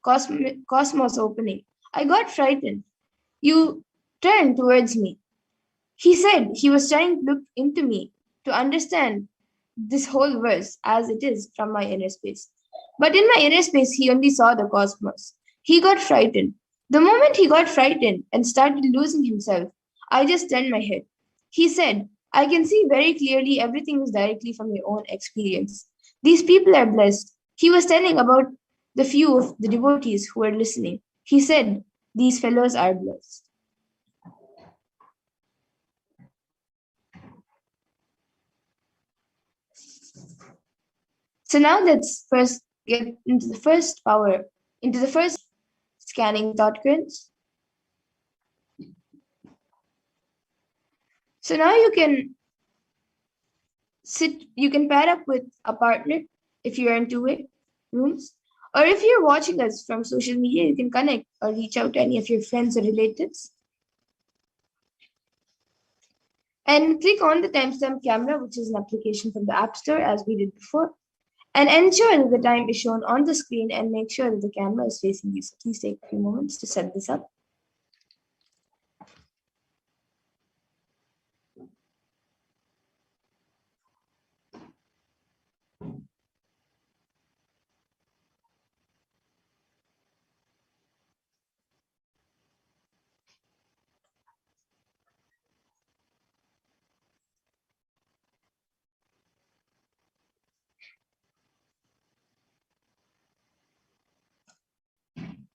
cosmos opening. I got frightened. You turned towards me. He said he was trying to look into me to understand this whole verse as it is from my inner space. But in my inner space, he only saw the cosmos. He got frightened. The moment he got frightened and started losing himself, I just turned my head. He said, I can see very clearly everything is directly from your own experience. These people are blessed. He was telling about the few of the devotees who were listening. He said, these fellows are blessed. So now let's first get into the first power, into the first scanning thought currents. So now you can pair up with a partner if you're in two-way rooms. Or if you're watching us from social media, you can connect or reach out to any of your friends or relatives. And click on the timestamp camera, which is an application from the App Store, as we did before. And ensure that the time is shown on the screen and make sure that the camera is facing you. So please take a few moments to set this up.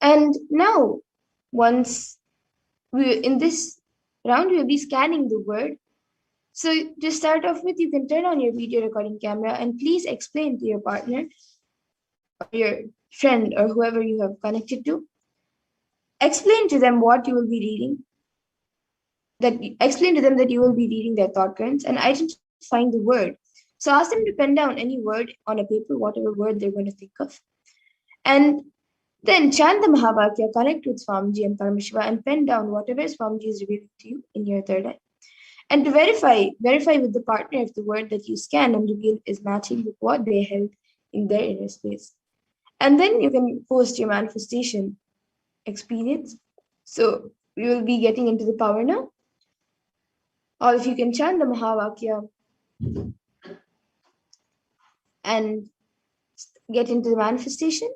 And now, once in this round, we'll be scanning the word. So to start off with, you can turn on your video recording camera and please explain to your partner or your friend or whoever you have connected to. Explain to them what you will be reading. Explain to them that you will be reading their thought currents and identifying the word. So ask them to pen down any word on a paper, whatever word they're going to think of. And then chant the Mahavakya, connect with Swamiji and Paramashiva, and pen down whatever Swamiji is revealing to you in your third eye. And to verify with the partner if the word that you scan and reveal is matching with what they held in their inner space. And then you can post your manifestation experience. So we will be getting into the power now. Or if you can chant the Mahavakya and get into the manifestation.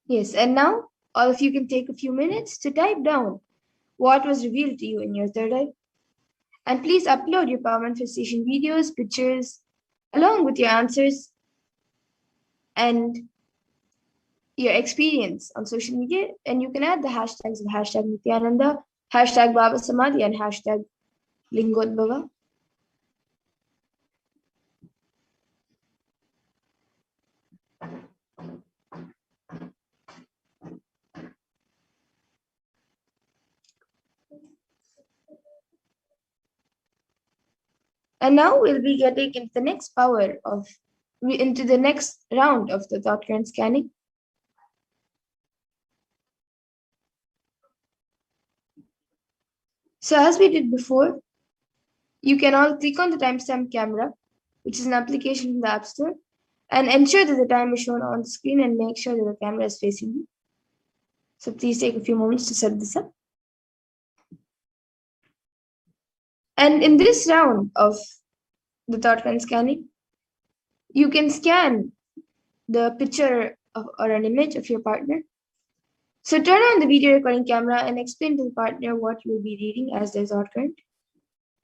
Yes, and now all of you can take a few minutes to type down what was revealed to you in your third eye. And please upload your power manifestation videos, pictures, along with your answers and your experience on social media. And you can add the hashtags of hashtag Nithyananda, hashtag Bhavasamadhi, and hashtag Lingotbhava. And now we'll be getting into the next into the next round of the thought current scanning. So as we did before, you can all click on the timestamp camera, which is an application from the App Store, and ensure that the time is shown on the screen and make sure that the camera is facing you. So please take a few moments to set this up. And in this round of the thought current scanning, you can scan the picture or an image of your partner. So turn on the video recording camera and explain to the partner what you will be reading as their thought current.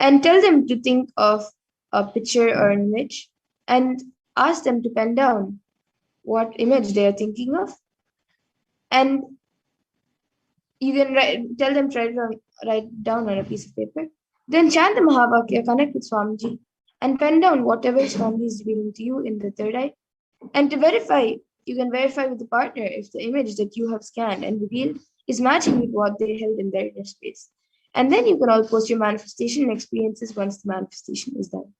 And tell them to think of a picture or an image and ask them to pen down what image they are thinking of. And you can tell them to write down on a piece of paper. Then chant the Mahavakya, connect with Swamiji, and pen down whatever Swamiji is revealing to you in the third eye. And to verify, you can verify with the partner if the image that you have scanned and revealed is matching with what they held in their inner space. And then you can all post your manifestation experiences once the manifestation is done.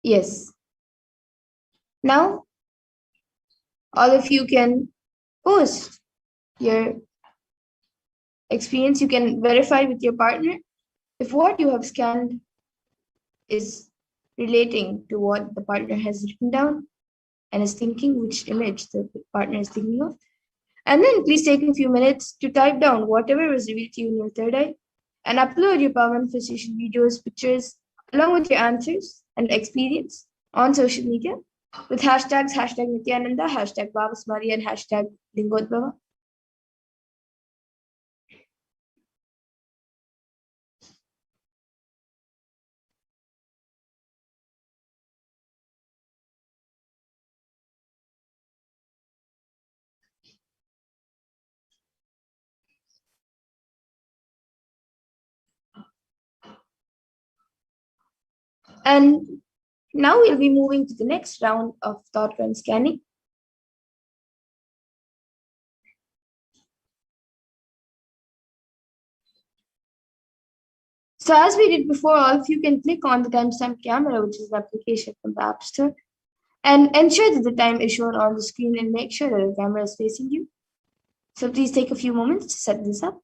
Yes. Now, all of you can post your experience. You can verify with your partner if what you have scanned is relating to what the partner has written down and is thinking, which image the partner is thinking of. And then please take a few minutes to type down whatever was revealed to you in your third eye and upload your power manifestation videos, pictures, along with your answers and experience on social media with hashtags hashtag Nithyananda, hashtag Bhavasamadhi, and hashtag Lingotbhava. And now we'll be moving to the next round of thought run scanning. So as we did before, all of you can click on the timestamp camera, which is an application from the App Store, and ensure that the time is shown on the screen and make sure that the camera is facing you. So please take a few moments to set this up.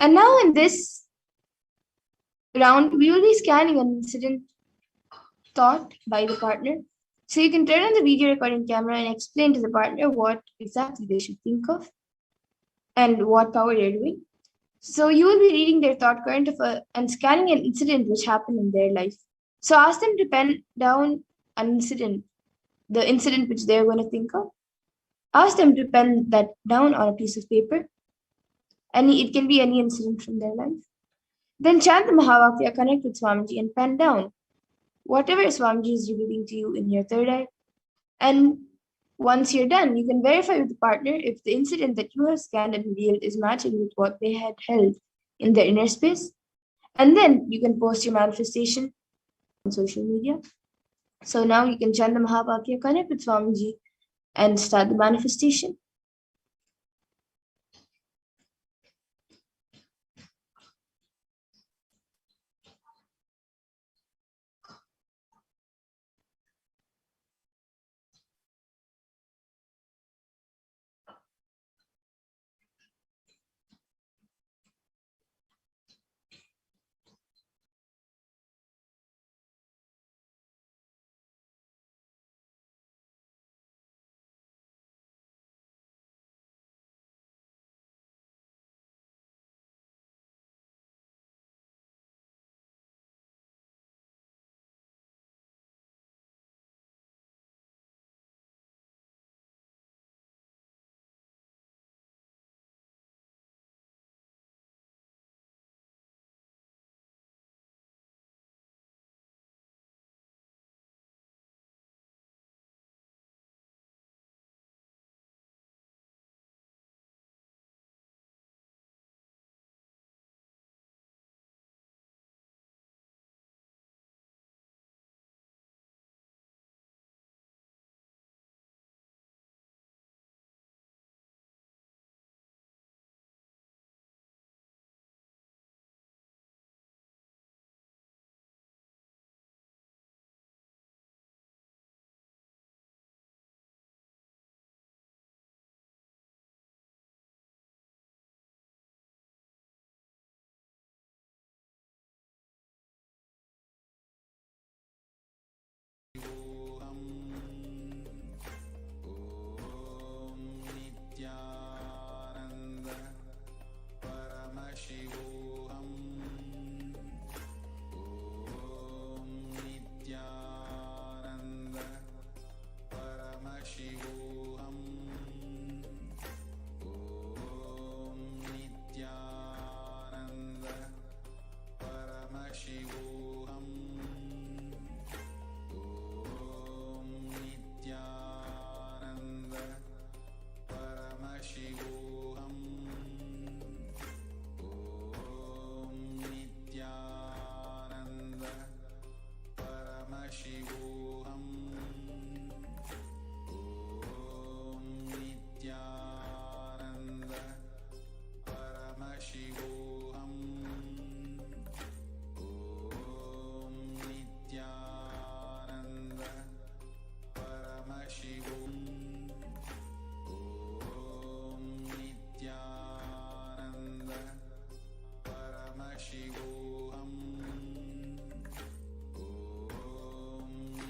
And now in this round, we will be scanning an incident thought by the partner. So you can turn on the video recording camera and explain to the partner what exactly they should think of and what power they're doing. So you will be reading their thought current and scanning an incident which happened in their life. So ask them to pen down an incident, the incident which they're going to think of. Ask them to pen that down on a piece of paper. It can be any incident from their life. Then chant the Mahavakya, connect with Swamiji, and pen down whatever Swamiji is revealing to you in your third eye. And once you're done, you can verify with the partner if the incident that you have scanned and revealed is matching with what they had held in their inner space. And then you can post your manifestation on social media. So now you can chant the Mahavakya, connect with Swamiji, and start the manifestation. Paramashivoham. Om Nithyananda Paramashivoham. Om Nithyananda Paramashivoham. Om Nithyananda Paramashivoham. Om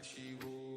Shivoham.